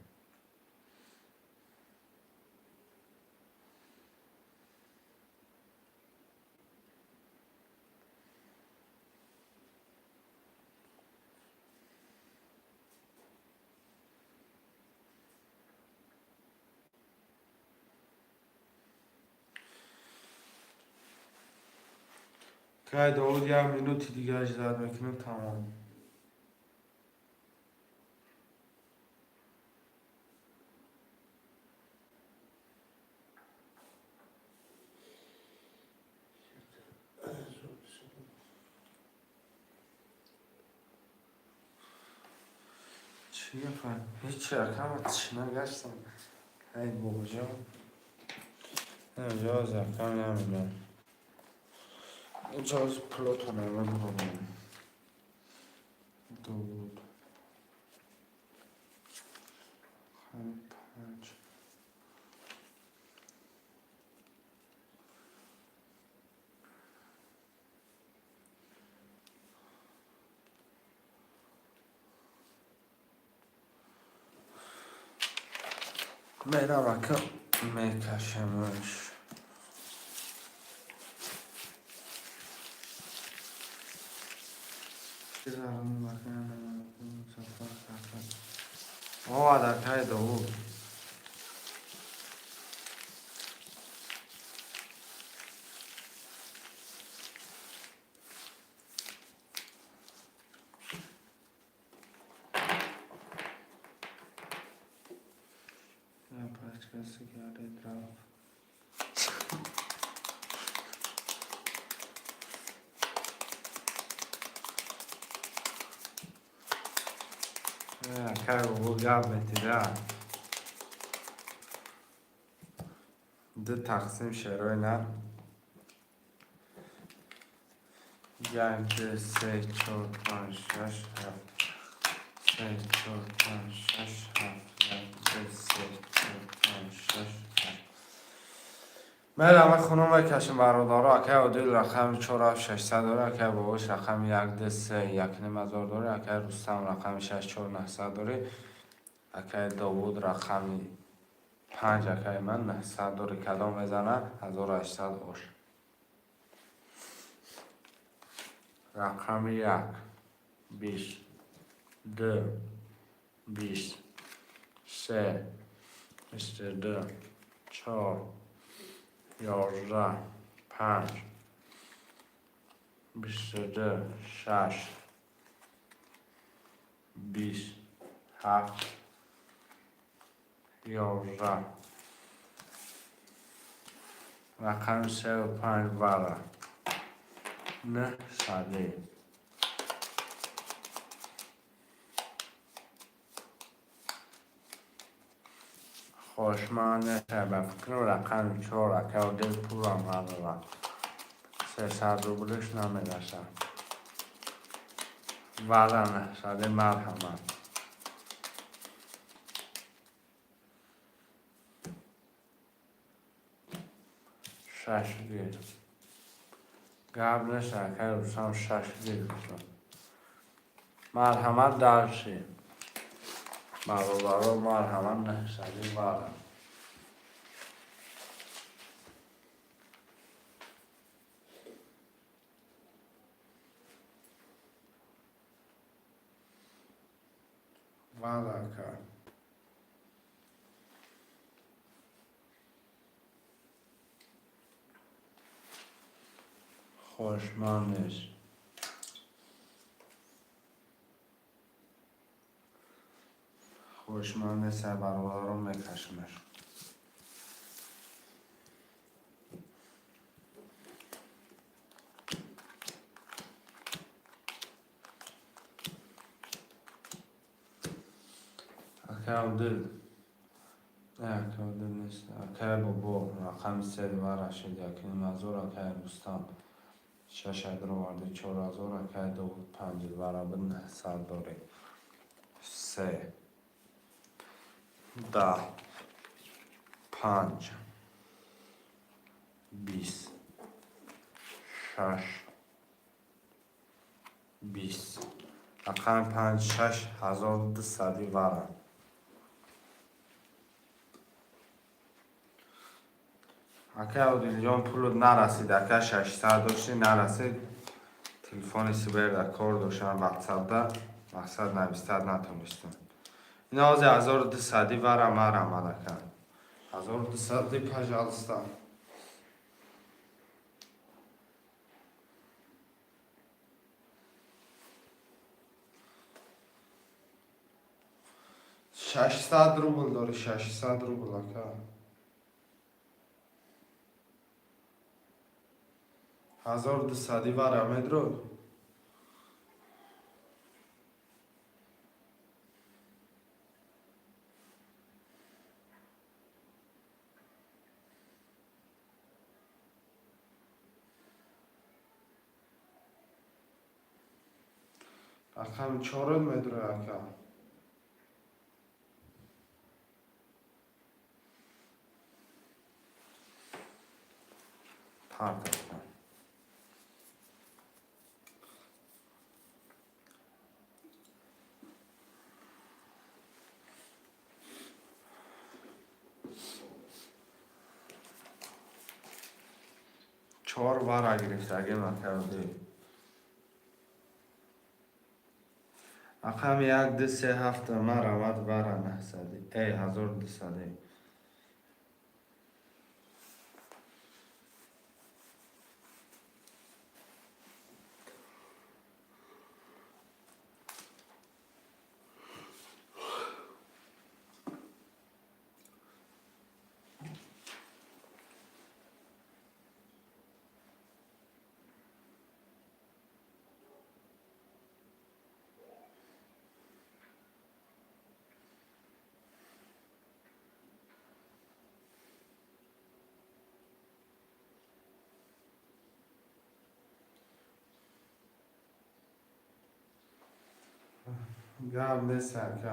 که داود 1 مینوت دیگه اجازه میکنه تمام. چیه فهم؟ هیچ رقم چی نگشتم. ای بابا جان. اینجا از رقم نمیدونم. اینجا از پلاتون نمیدونم. دود. خیلی 5. میرم اکم میکشمش. آه در تای داود کسی کرده طرف که بابا گب میتیده دو تقسیم شروع نه 1 2 3 4 5 6 7 3 4 5 6 7 1 2 3 4 5 6 7 میرم خونم بکشم برادارا که عادل رقم 4600 داره که باباش رقم 1 2 3 1 نیم هزار داره که رستم رقم 64900 داره که داوود رقم 5 که من 900 داره کدام بزنه 1800 باشه رقم 1 20 2 20 3 22 4 11 5 22 6 27 11 رقم 35 بله نه ساده خوشمانه به فکر رقم 4 که دل پولم ندارم 300 روبلش نمیرسم ولی نه ساده مرحمت شش گیر قبل شکر روشم 6 گیر بشم مرحمت درشی برادرها مرحمت نه ساده ولی وعده کرد. خوشمندش خوشمند سر برادر رو میکشمش. اکه دل نه اکه دل نیست اکه بابا رقم سه دوار شد یکی مزور اکه بستان شش ادرو وارده 4000 اکه دو پنج برابر 900 داره 3 10 5 20 6 20 رقم 5 6200 وارد. اکه اودیل جان پولت نرسید اکه 600 داشتی نرسید تلفن سیبر در کار داشتن واتساپ ده مقصد نویستد نتونستم این آزی 1200 ورم اکه 1200 پجالستا 600 روبل داری 600 روبل اکه 1200 ورم ادرو رقم 4 مدرو اکه پارت کن 4 ور گرفت اگه مکرده رقم 1 2 3 7 من رود ور 900 ای 1200 گرم نیست اکه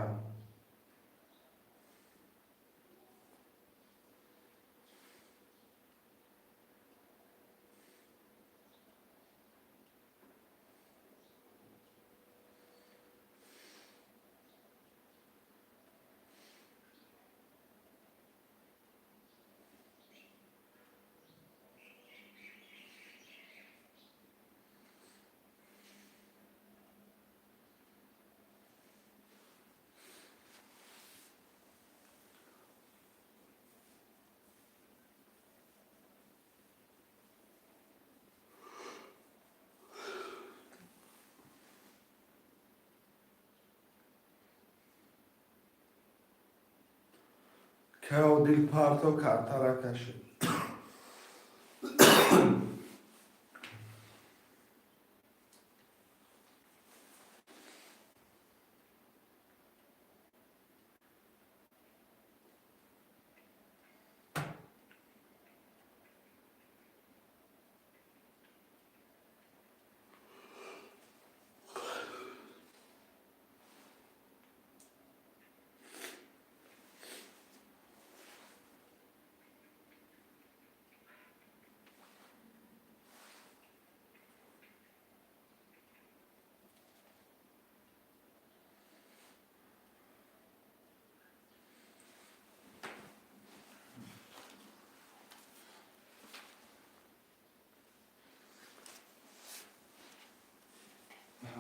که اودیل پارتو کارتا را کشید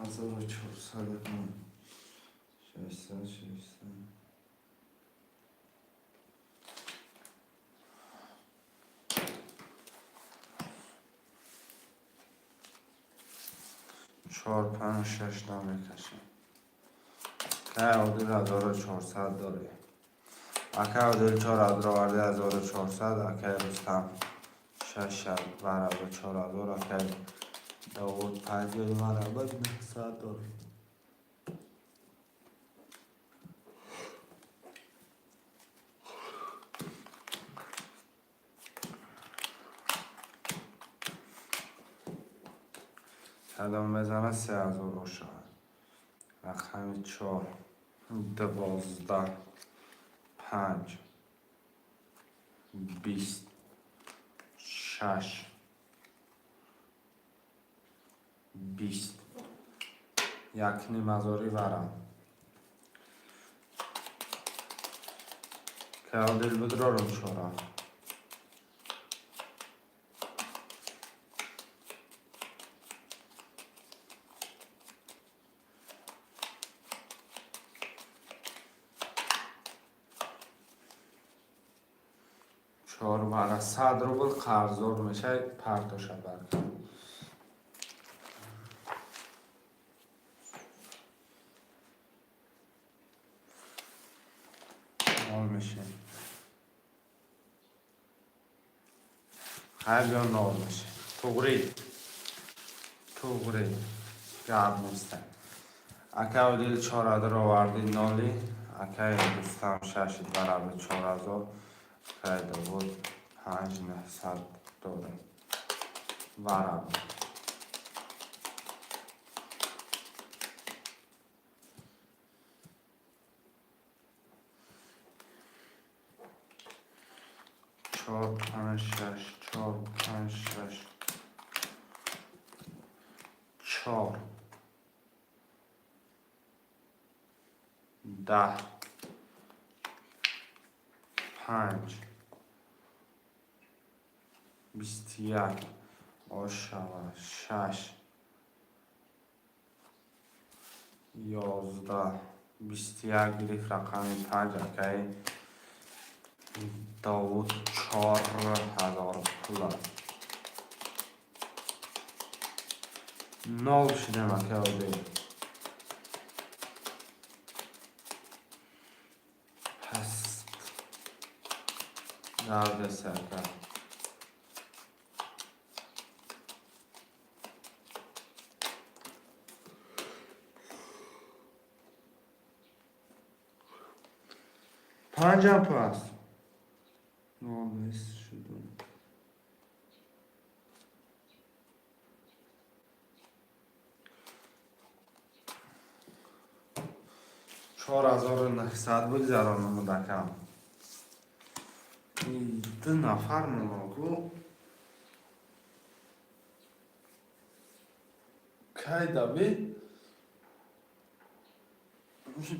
هزار و 400 600 4 5 6 تا میکشیم که عادل 1400 داره. اکه عادل 4 را ورده 1400 اکه رستم 6 برابر 4000 اکه داود 5 برابر 900 داره. کدام بزنه 3000 باشه. رقم 4 12 5 20 6 20 یک نیم هزاری برم که عادل بدرارم 4 4 برای 100 روبل قرضدار میشه پرتاشه برکن نال میشه خیلی یا نال میشه توغری گرد نیسته اکه عادل 4 را وردی نالی اکه دوستم 6 برابر 4000 که داود 5 900 داره برابر 4 5 6 4 5 6 4 10 5 21 آشوا 6 11 21 گریف رقم 5 اکه داود 4000 پول نال شدم اکه عادل پس درد سرکر 5 هم پس نامست شدون 4900 بگذرانم دکم این 2 نفر مناگو که دبی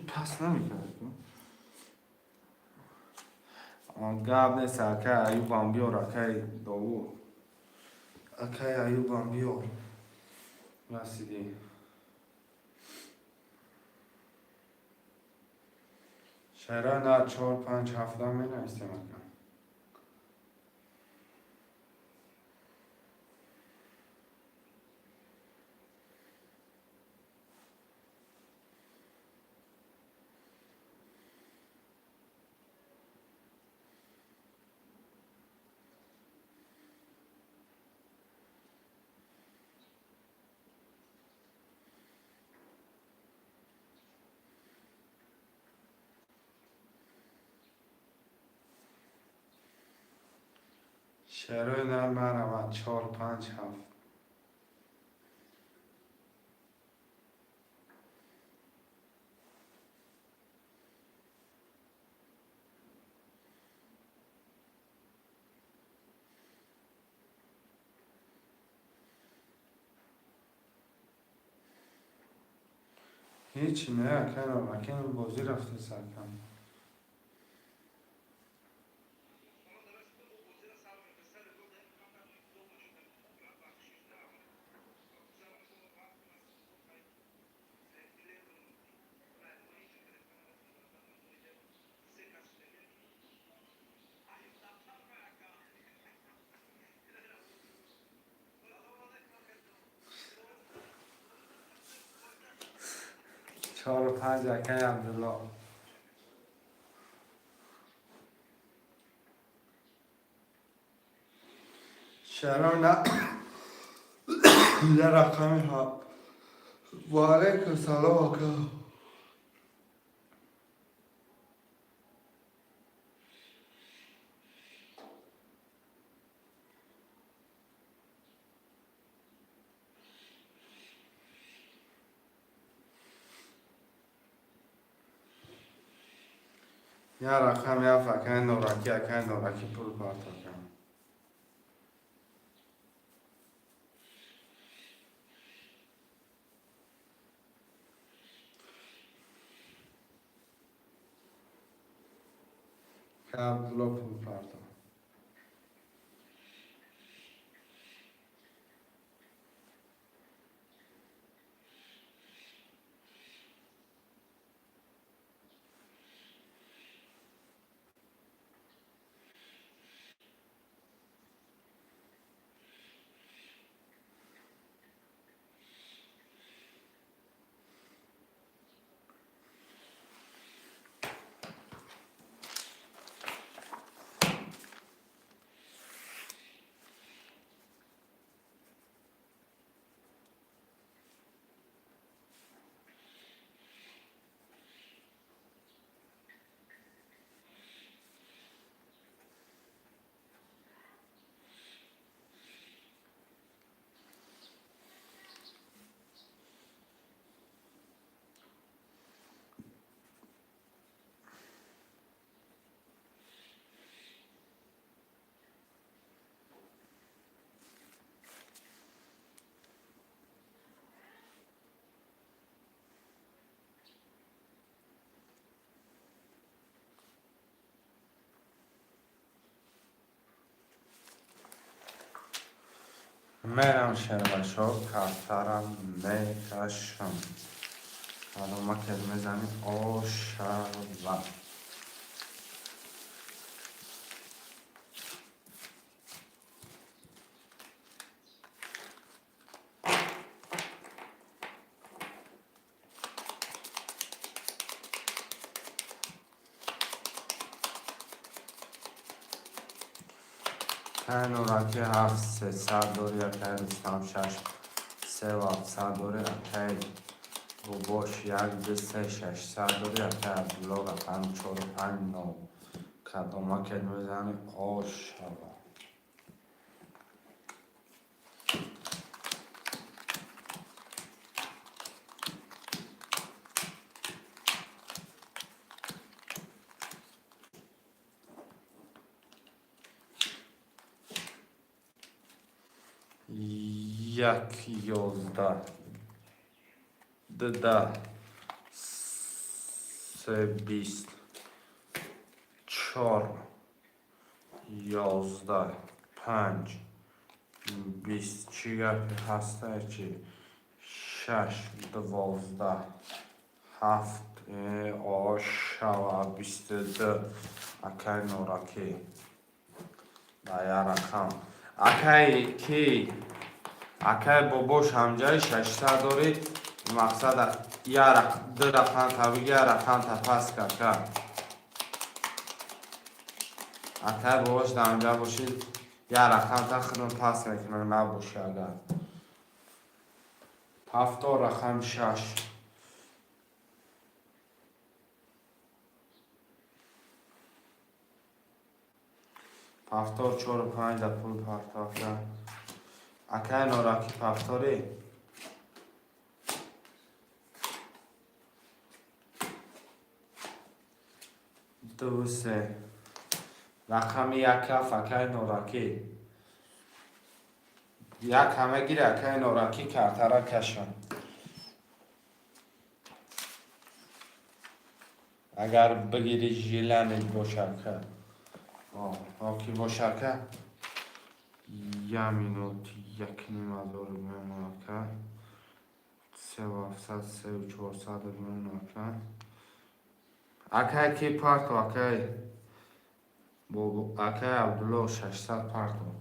پس نمیکنه گاب نیست اکه ایوب هم بیار اکه داود اکه ایوب هم بیار رسیدی شهره نه 4 5 7 می نویسیم اکه شهره نه مرمت 4 5 7 هیچی نه کنم اکنون بازی رفته سرکم 4 و 5 اکای عبدالله. چرا نه یه رقمی ها وعلیکم سلام آقا. یه رقم یا فکر نورکی اکای نورکی پول پارتا کنم. که عبدالله پول پارتا. میرم شربشو کفترم میکشم. حالا ما کلمه زنیم آشربه. نورکی 7 300 دوری اکای دوستم 6 3 و 700 دوری اکای بوبوش 1 2 3 600 دوری اکای عبدالله رقم 4 و 5 9 کدوما کلمه زنی آشربه. یک 11 ده 3 20 4 11 5 20 چی گپی هسته چی 6 12 7 آشربه 22 اکای نورکی با یه رقم اکای کی اکای بابوش همجای 600 دوری مقصد یه رقم دو رقم تبیگی یه رقم تپس کرد اکای بابوش در همجا باشید یه رقم تا خودم پس میکنه نباشه اگر 7 رقم 6 7 4 و 5 در پول پارتا کرد اکای نورکی پفتاری 2 3 رقم یک کف اکای نورکی یک همه گیره اکای نورکی کرتره کشم. اگر بگیری ژیلن باشرکه آکی باشرکه 1 مینوت 1 نیم هزار میمونه که 3 و 700 3 و 400 میمونه که اکای کی پارتو اکای اکای عبدالله 600 پارتو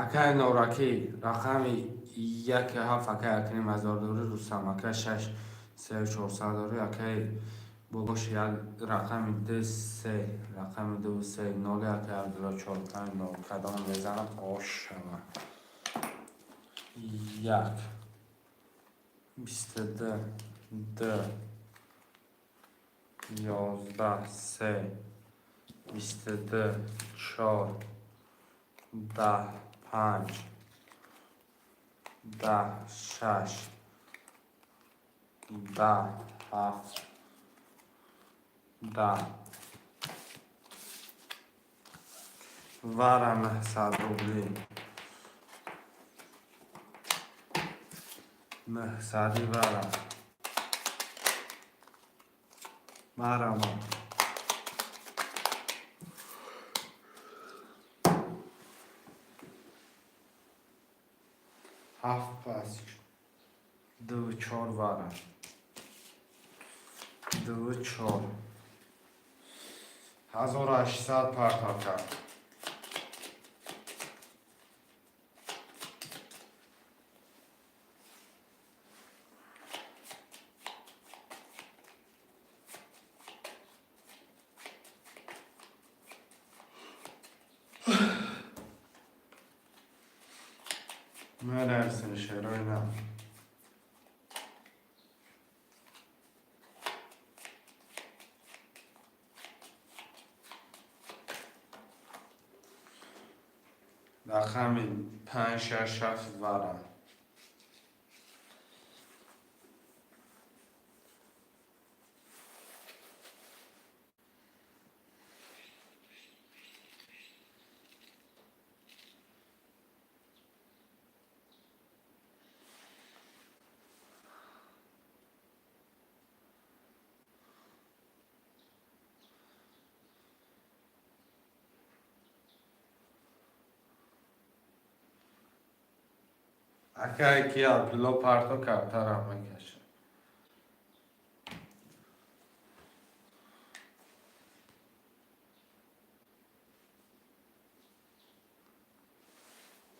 اکای نورکی رقمی 1 7 اکای اکنیم هزار دوری روستم اکای 6 3400 دوری اکای بگوش یک رقمی 2 3 رقمی 2 3 0 اکای عبدالله 4 5 9 کدام بزنم آش شما 1 22 2 11 3 22 4 10 5 10 6 10 7 10 وارم 900 روبلی 900 وارم 7 پس 2 4 وارم 2 4 1800 پرتاب کرد من ارسن شرای نه رقمی 5 6 7 وارم اکای کی عبدالله پرتو کبتر هم میکشه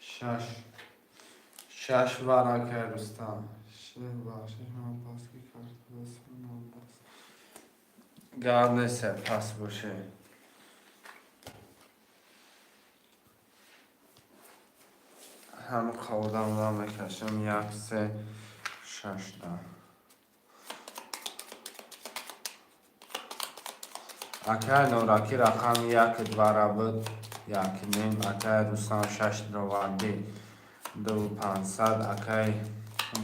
6 6 وارا که رستم 6 باشه من پاس کی کرد گرد سپاس باشه هم خودم را میکشم 1 3 6 اکای نورکی رقم 1 دواره بود 1 نیم اکای روستان 6 دروادی 2 500 اکای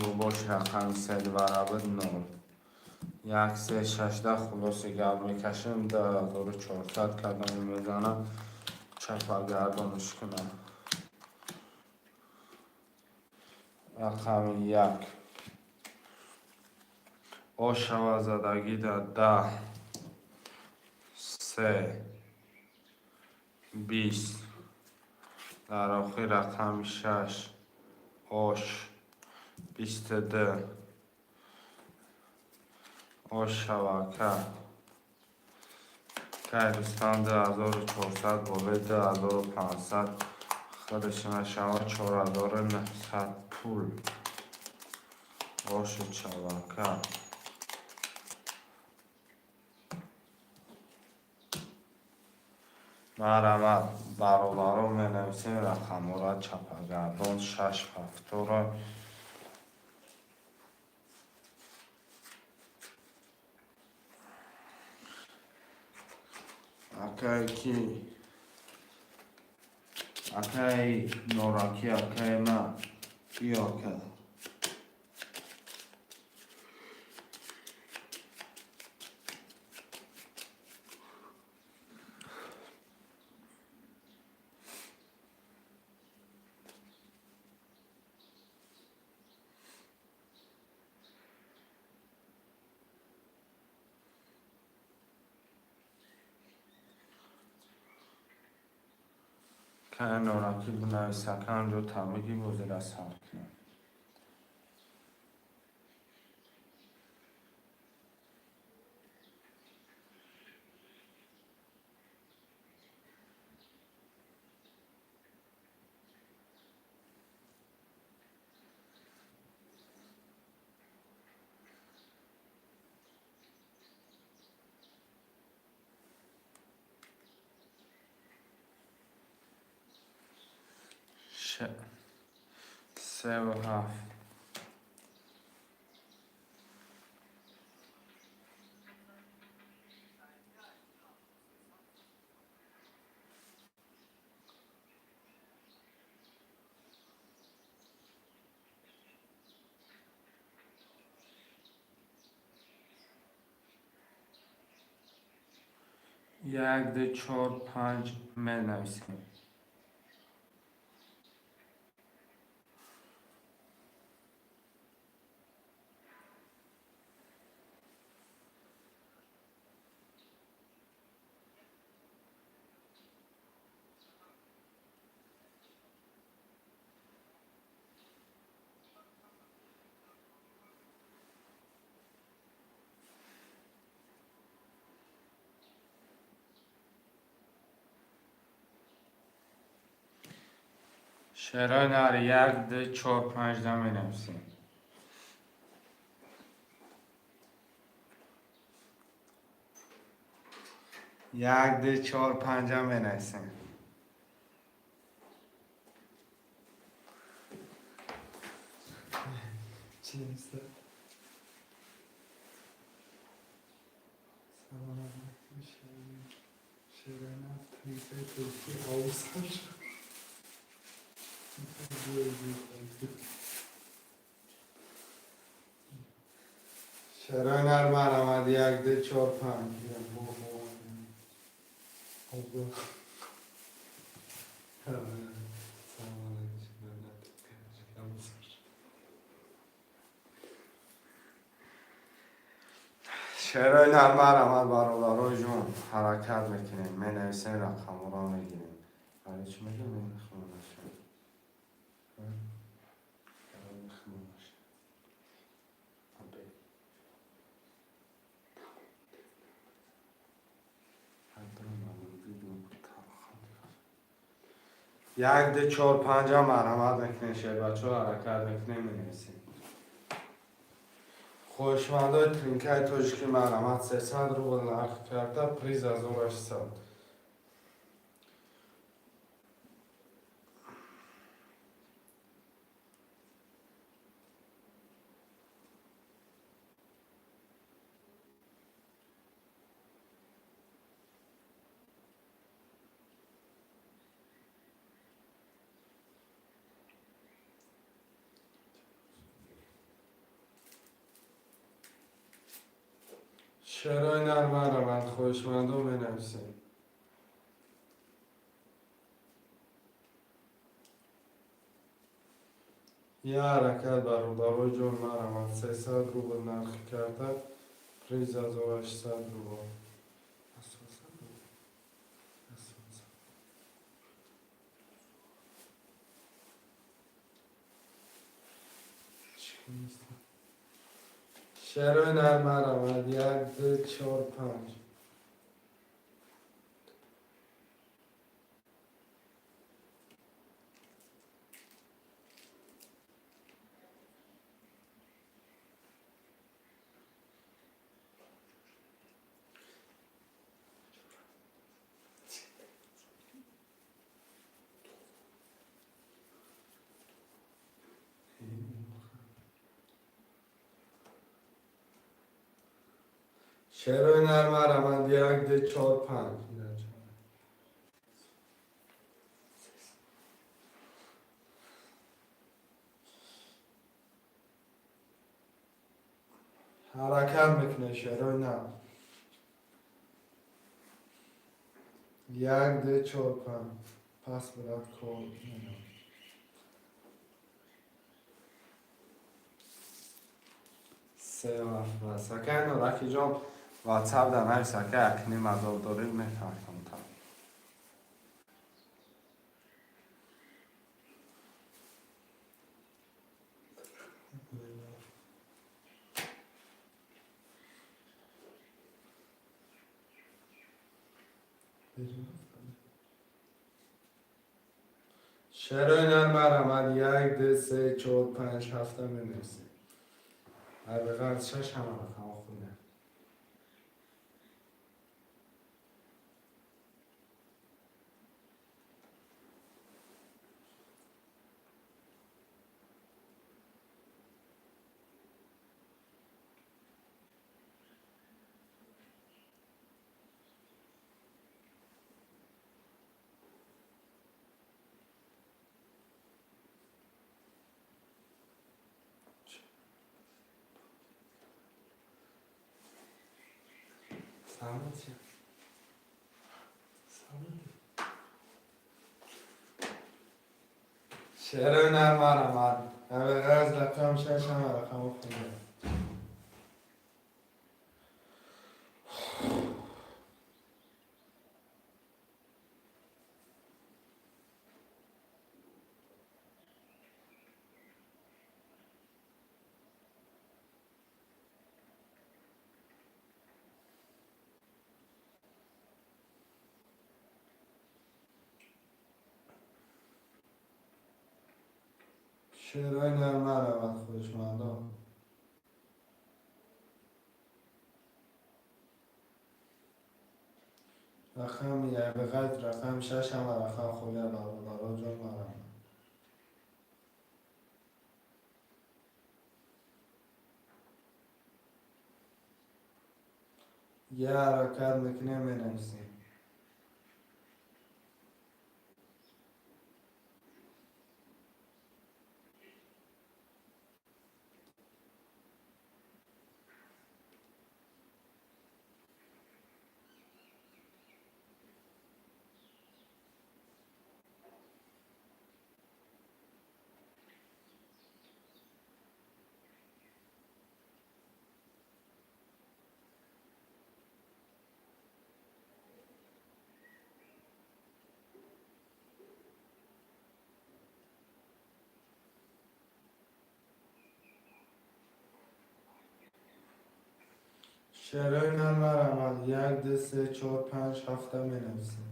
بوبوش رقم 3 دواره بود 0 1 3 16 خلاص گرد میکشم 2400 کدام میزنم چپا گردانش کنم رقم 1 آشوا زدگی در 10 3 20 در آخر رقم 6 آش 22 آش شواکه که دوستان 2400 بوله 2500 خودش نشوا 4900 پول آش شواکه مرمت برابرو می نویسیم رقم را چپا گردان 6 هفته را اکای کی اکای نوراکی اکای ما بیا که که نوراکی بنای سکن رو تمگی بوزید از سر کنم سه و هفت. یک ده چهار پنج نویسیم. شعرهای نهاری یک ده چهار پنج نویسیم. یک ده چهار پنج بنویسیم. چی نیست؟ سلام علیکم. شیرین تنیفه ترکی آوسش شعرهای نهار مرحمت یک ده چهار پنج. شعرهای نهار مرحمت برادرای جون حرکت میکنیم. می نویسیم رقم را میگیریم. برای چی میگیم نمیخونم شد. یک ده چهار پنج مرحمت میکنیم. شعر بچه ها حرکت میکنیم می نویسیم. خوشمندای ترینکای توشکی مرحمت 300 روبل نرخ کرده. پریز از او 800. شعرهای نهار مرحمت خوشمندو می نویسیم. یه حرکت برادرای جون مرحمت 300 روبل نرخ کرده. پریز از او 800 روبل. شعرهای نهار مرحمت یک ده چهار پنج. شعرهای نهار مرحمت یک ده چهار پنج. حرکت میکنه شعرهای نهار. یک ده چهار پنج. پس برد کن. سه وقت سکه نورکی جان واتساپ در نوی سکه اکنی مذاب دارید میتونم تا شعرهای نهار مرحمت یک ده سه چهار پنج هفته بنویسیم. هر بقید 6 همه رقم خونه. سلامت شم. سلامت. شعر نرمارم آن همه غز لقم ششم و رقم خونده. شعرهای نرمارم آن خوشمندم. رقم یه به قد رقم ششم و رقم خونده برادرها جان مارم. یه حرکت میکنه می نویسیم. شعرهای نرمارم آن یک دو سه چهار پنج هفته می نویسیم.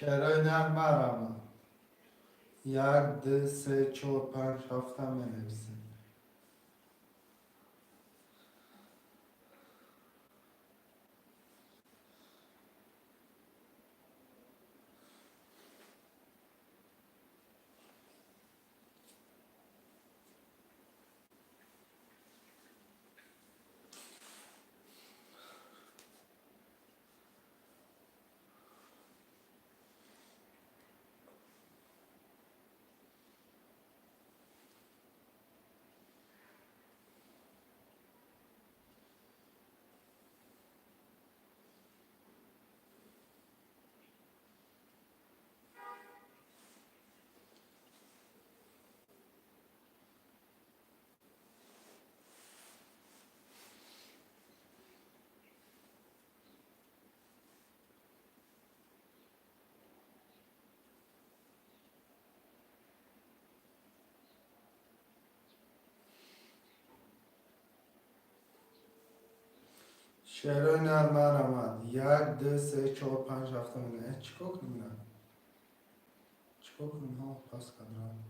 شعرهای نرمارم آن یک دو سه چهار پنج هفته می نویسیم. شعرهای نرمارم آن یک دو سه چهار پنج هفته می نویسیم. چیکار کنم؟ چیکار کنم ها پس کدرم.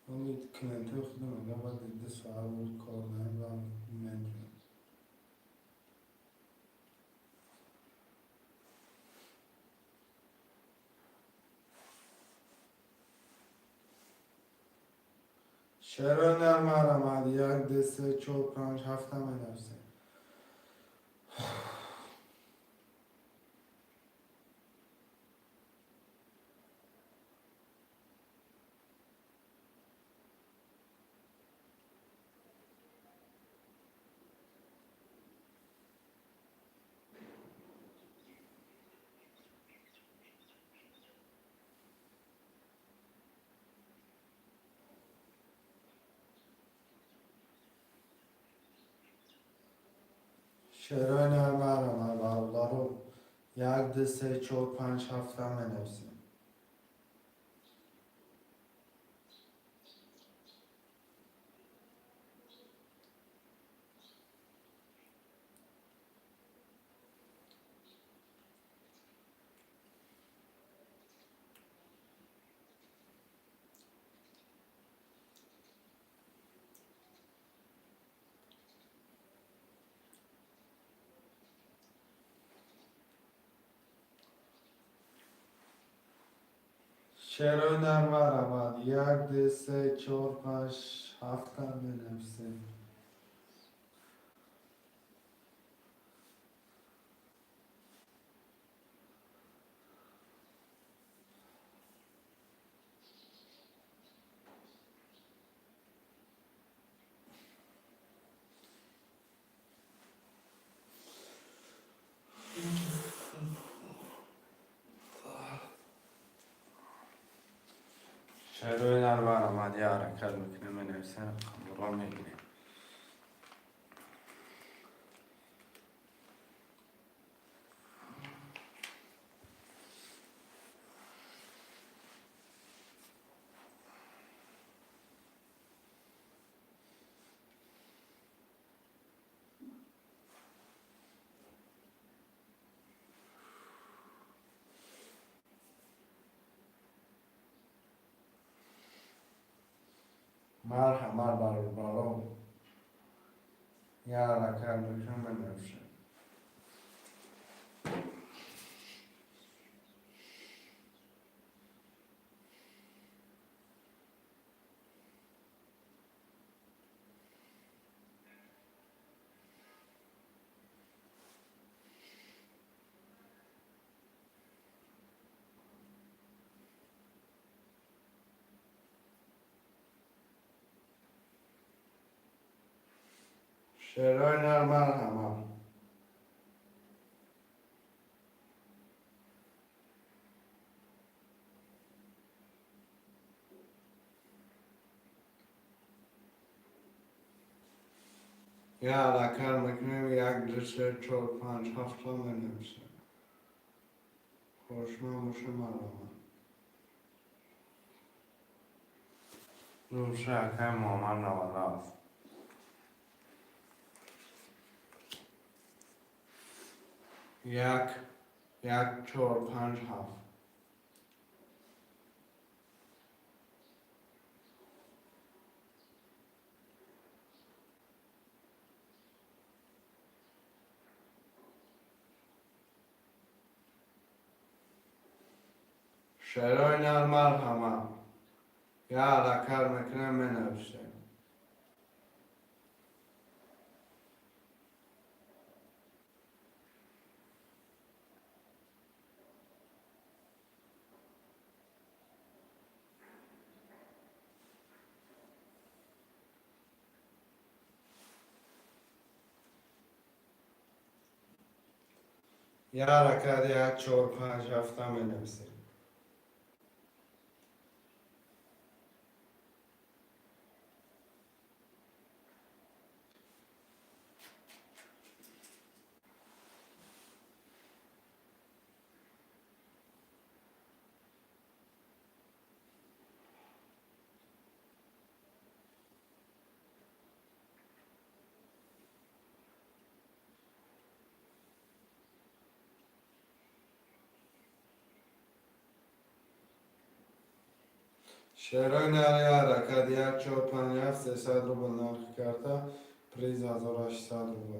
اون کلنتر خودم اگه باید دیده سوال بود کار نیم و منجم. شعرهای نرمارم آن یک دو سه چهار پنج هفته می نویسیم. شعرهای نرمارم آن برادرها یک دو سه چهار پنج هفته می نویسیم. شعرهای نرم و روان 1 2 3 4 5 7 هم بنویسیم. شعرهای نرم و روان یه حرکت میکنه بنویسه خمور را میگیره. مرحمت برادران یه حرکت میکنه بنویسیم. شعرهای نرم و روان یه حرکت میکنیم 1 2 3 4 5 7 هم بنویسیم. خوشمند باشه مرحمت. روش اکه محمد نواله است. یک 4 5 7 شعرهای نرم و روان یه حرکت میکنیم بنویسیم. یه حرکت 1 4 5 7 هم بنویسیم. شعرهای نرم حرکت 1 4 5 7 300 روبل نرخ کرده پریز 1800 روبل.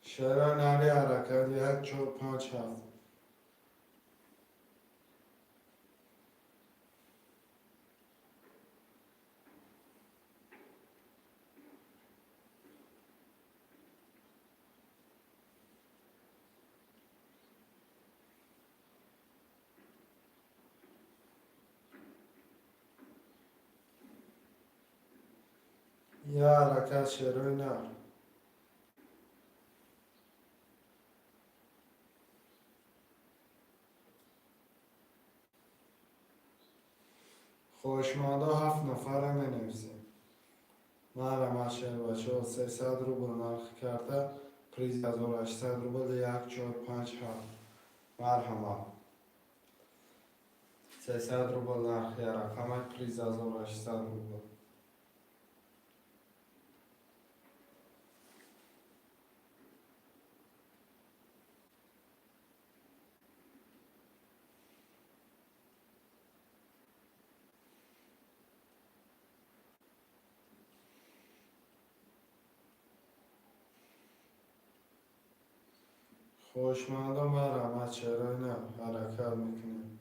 شعرهای نرم حرکت 1 4 5 7 یه حرکت شعرهای نرم. خوشمانده 7 نفر هم بنویسیم. مرحمت شعر بچه ها 300 روبل نرخ کرده پریز 1800 روبل 1 4 5 7 مرحبا 300 روبل نرخی رقمک پلیز از 800 روبل خوشمندم مرحمت چرا نه حرکت میکنیم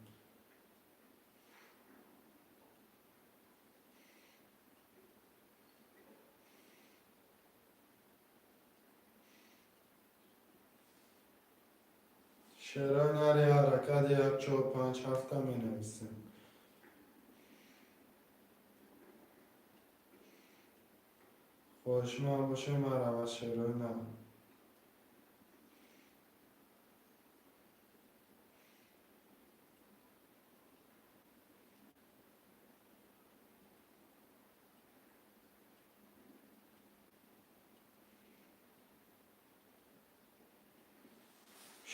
چرا نری حرکت 1 4 5 7 می نویسیم خوشمند باشه مرحمت چرا نه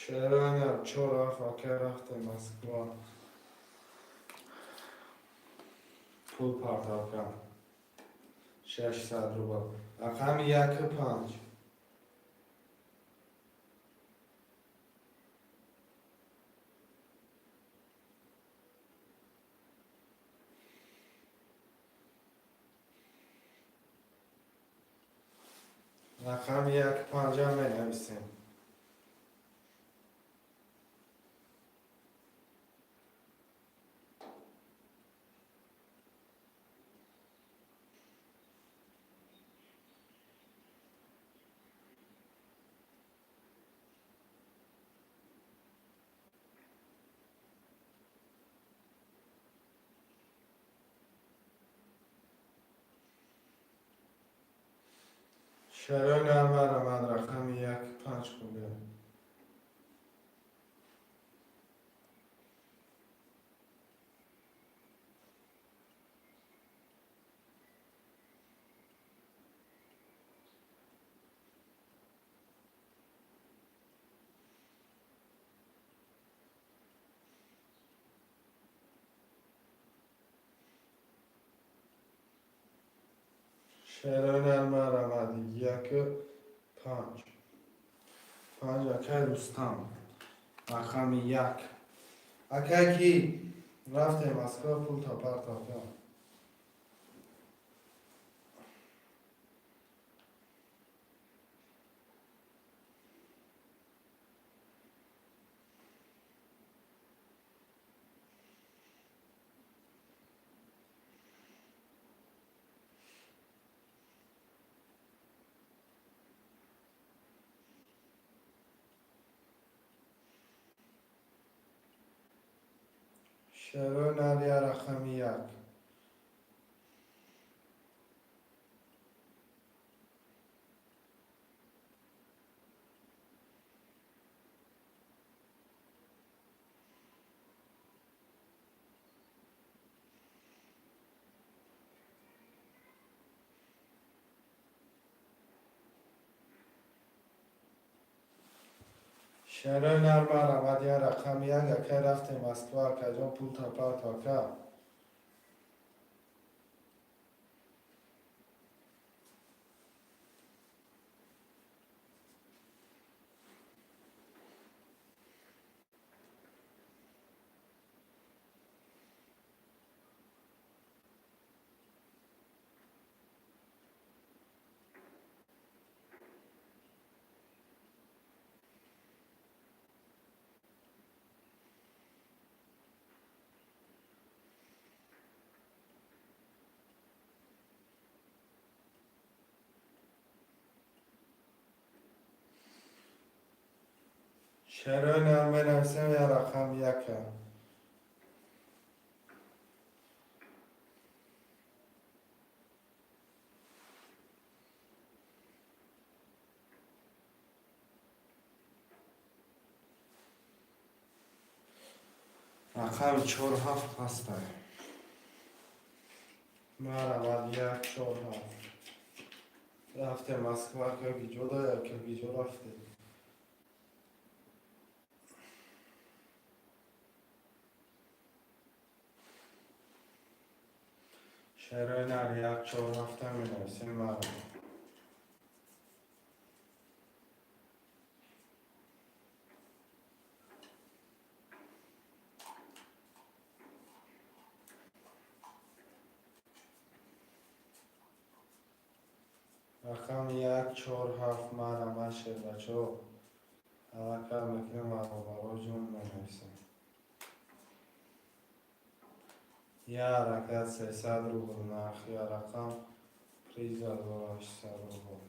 چرا نه چرا فاکر رفته مسکوا پول پارتاب کن 600 روبل رقم 1 5 رقم 1 5 هم بنویسیم چرا نه مرحمت رقم 1 5 خوبه چرا نه مرحمت 1 5 5 اکه دوستان رقم 1 اکه کی رفته مسکو پول تا پرتاب چرا نری رقم 1 چرا نر مرحمت یا رقم 1 اکه رفته مسکو اکه جان پول تا پرتاب چرا نر بنویسیم یا رقم 1 رقم 4 7 هسته مرحمت 1 4 7 رفته مسکو که گیجو داره که گیجو رفته شعرهای نر یک 4 هفته می نویسیم مرمه. رقم 1 4 7 مرمه شعر بچه ها حرکت میکنیم و برای جون می نویسیم. یا حرکت 300 روبل نرخ یا رقم پریز 1800 روبل.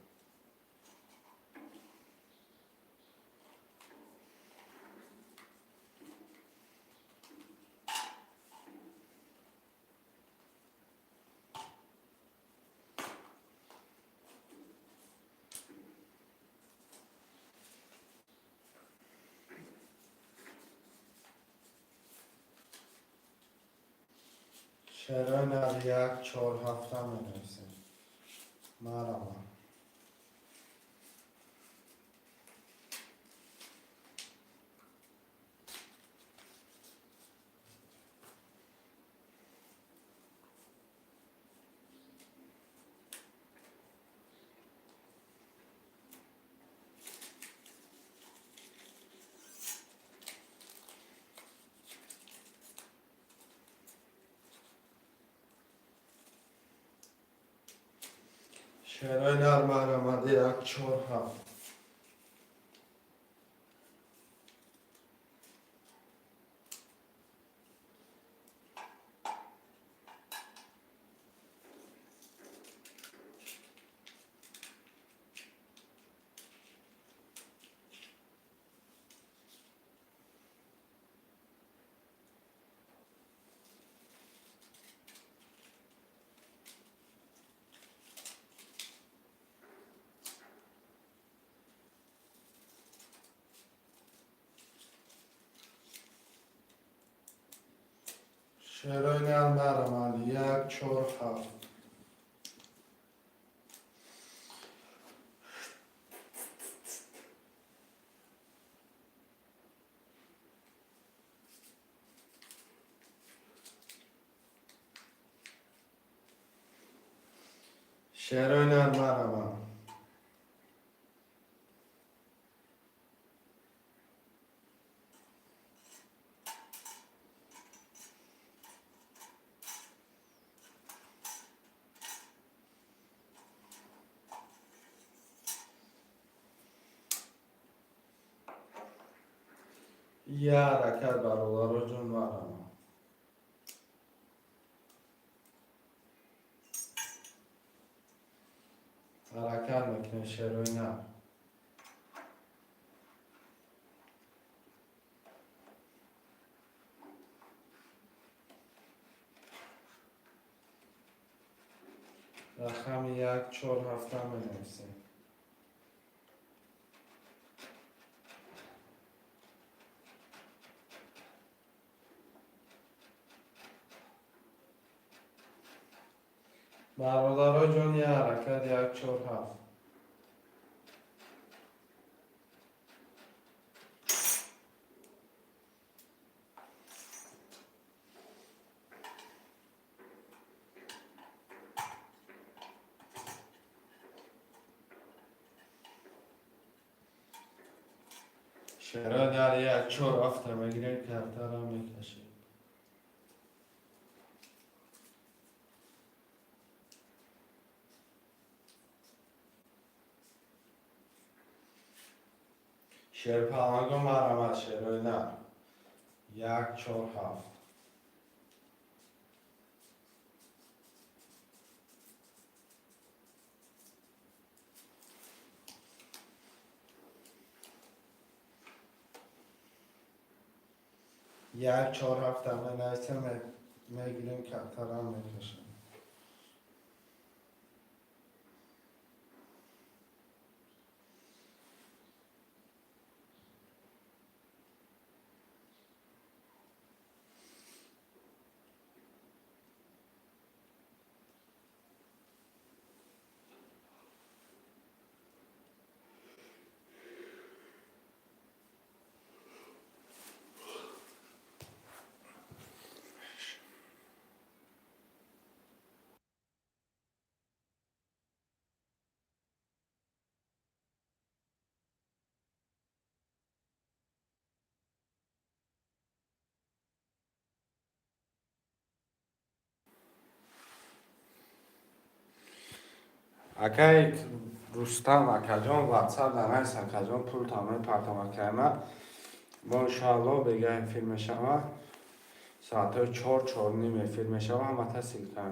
شعرهای نر 1 4 هفته می نویسیم مرمه. شعرهای نر مرمه 1 4 7. شعرهای نر مرمه 1 4 7. شعرهای نر مرمه یه حرکت برادر جون مرمه. حرکت میکنه شعرهای نر. رقم 1 4 هفته می نویسیم. برادرها جون یه حرکت 1 4 7. شعرهای در 1 4 هفته میگیریم کرتر هم میکشیم. شعر پهلوان مرمه شعرهای نر 1 4 7. یک 4 هفته می نویسیم میگیریم کرتر هم میکشیم. Акай Рустам акаҷон ватсап данайс акаҷон пул тамоми партома кайма. Мо иншоалло бегаҳем филм мешава. Соатҳои 4 4:30 филм мешава. Ҳама таҳсил кардем.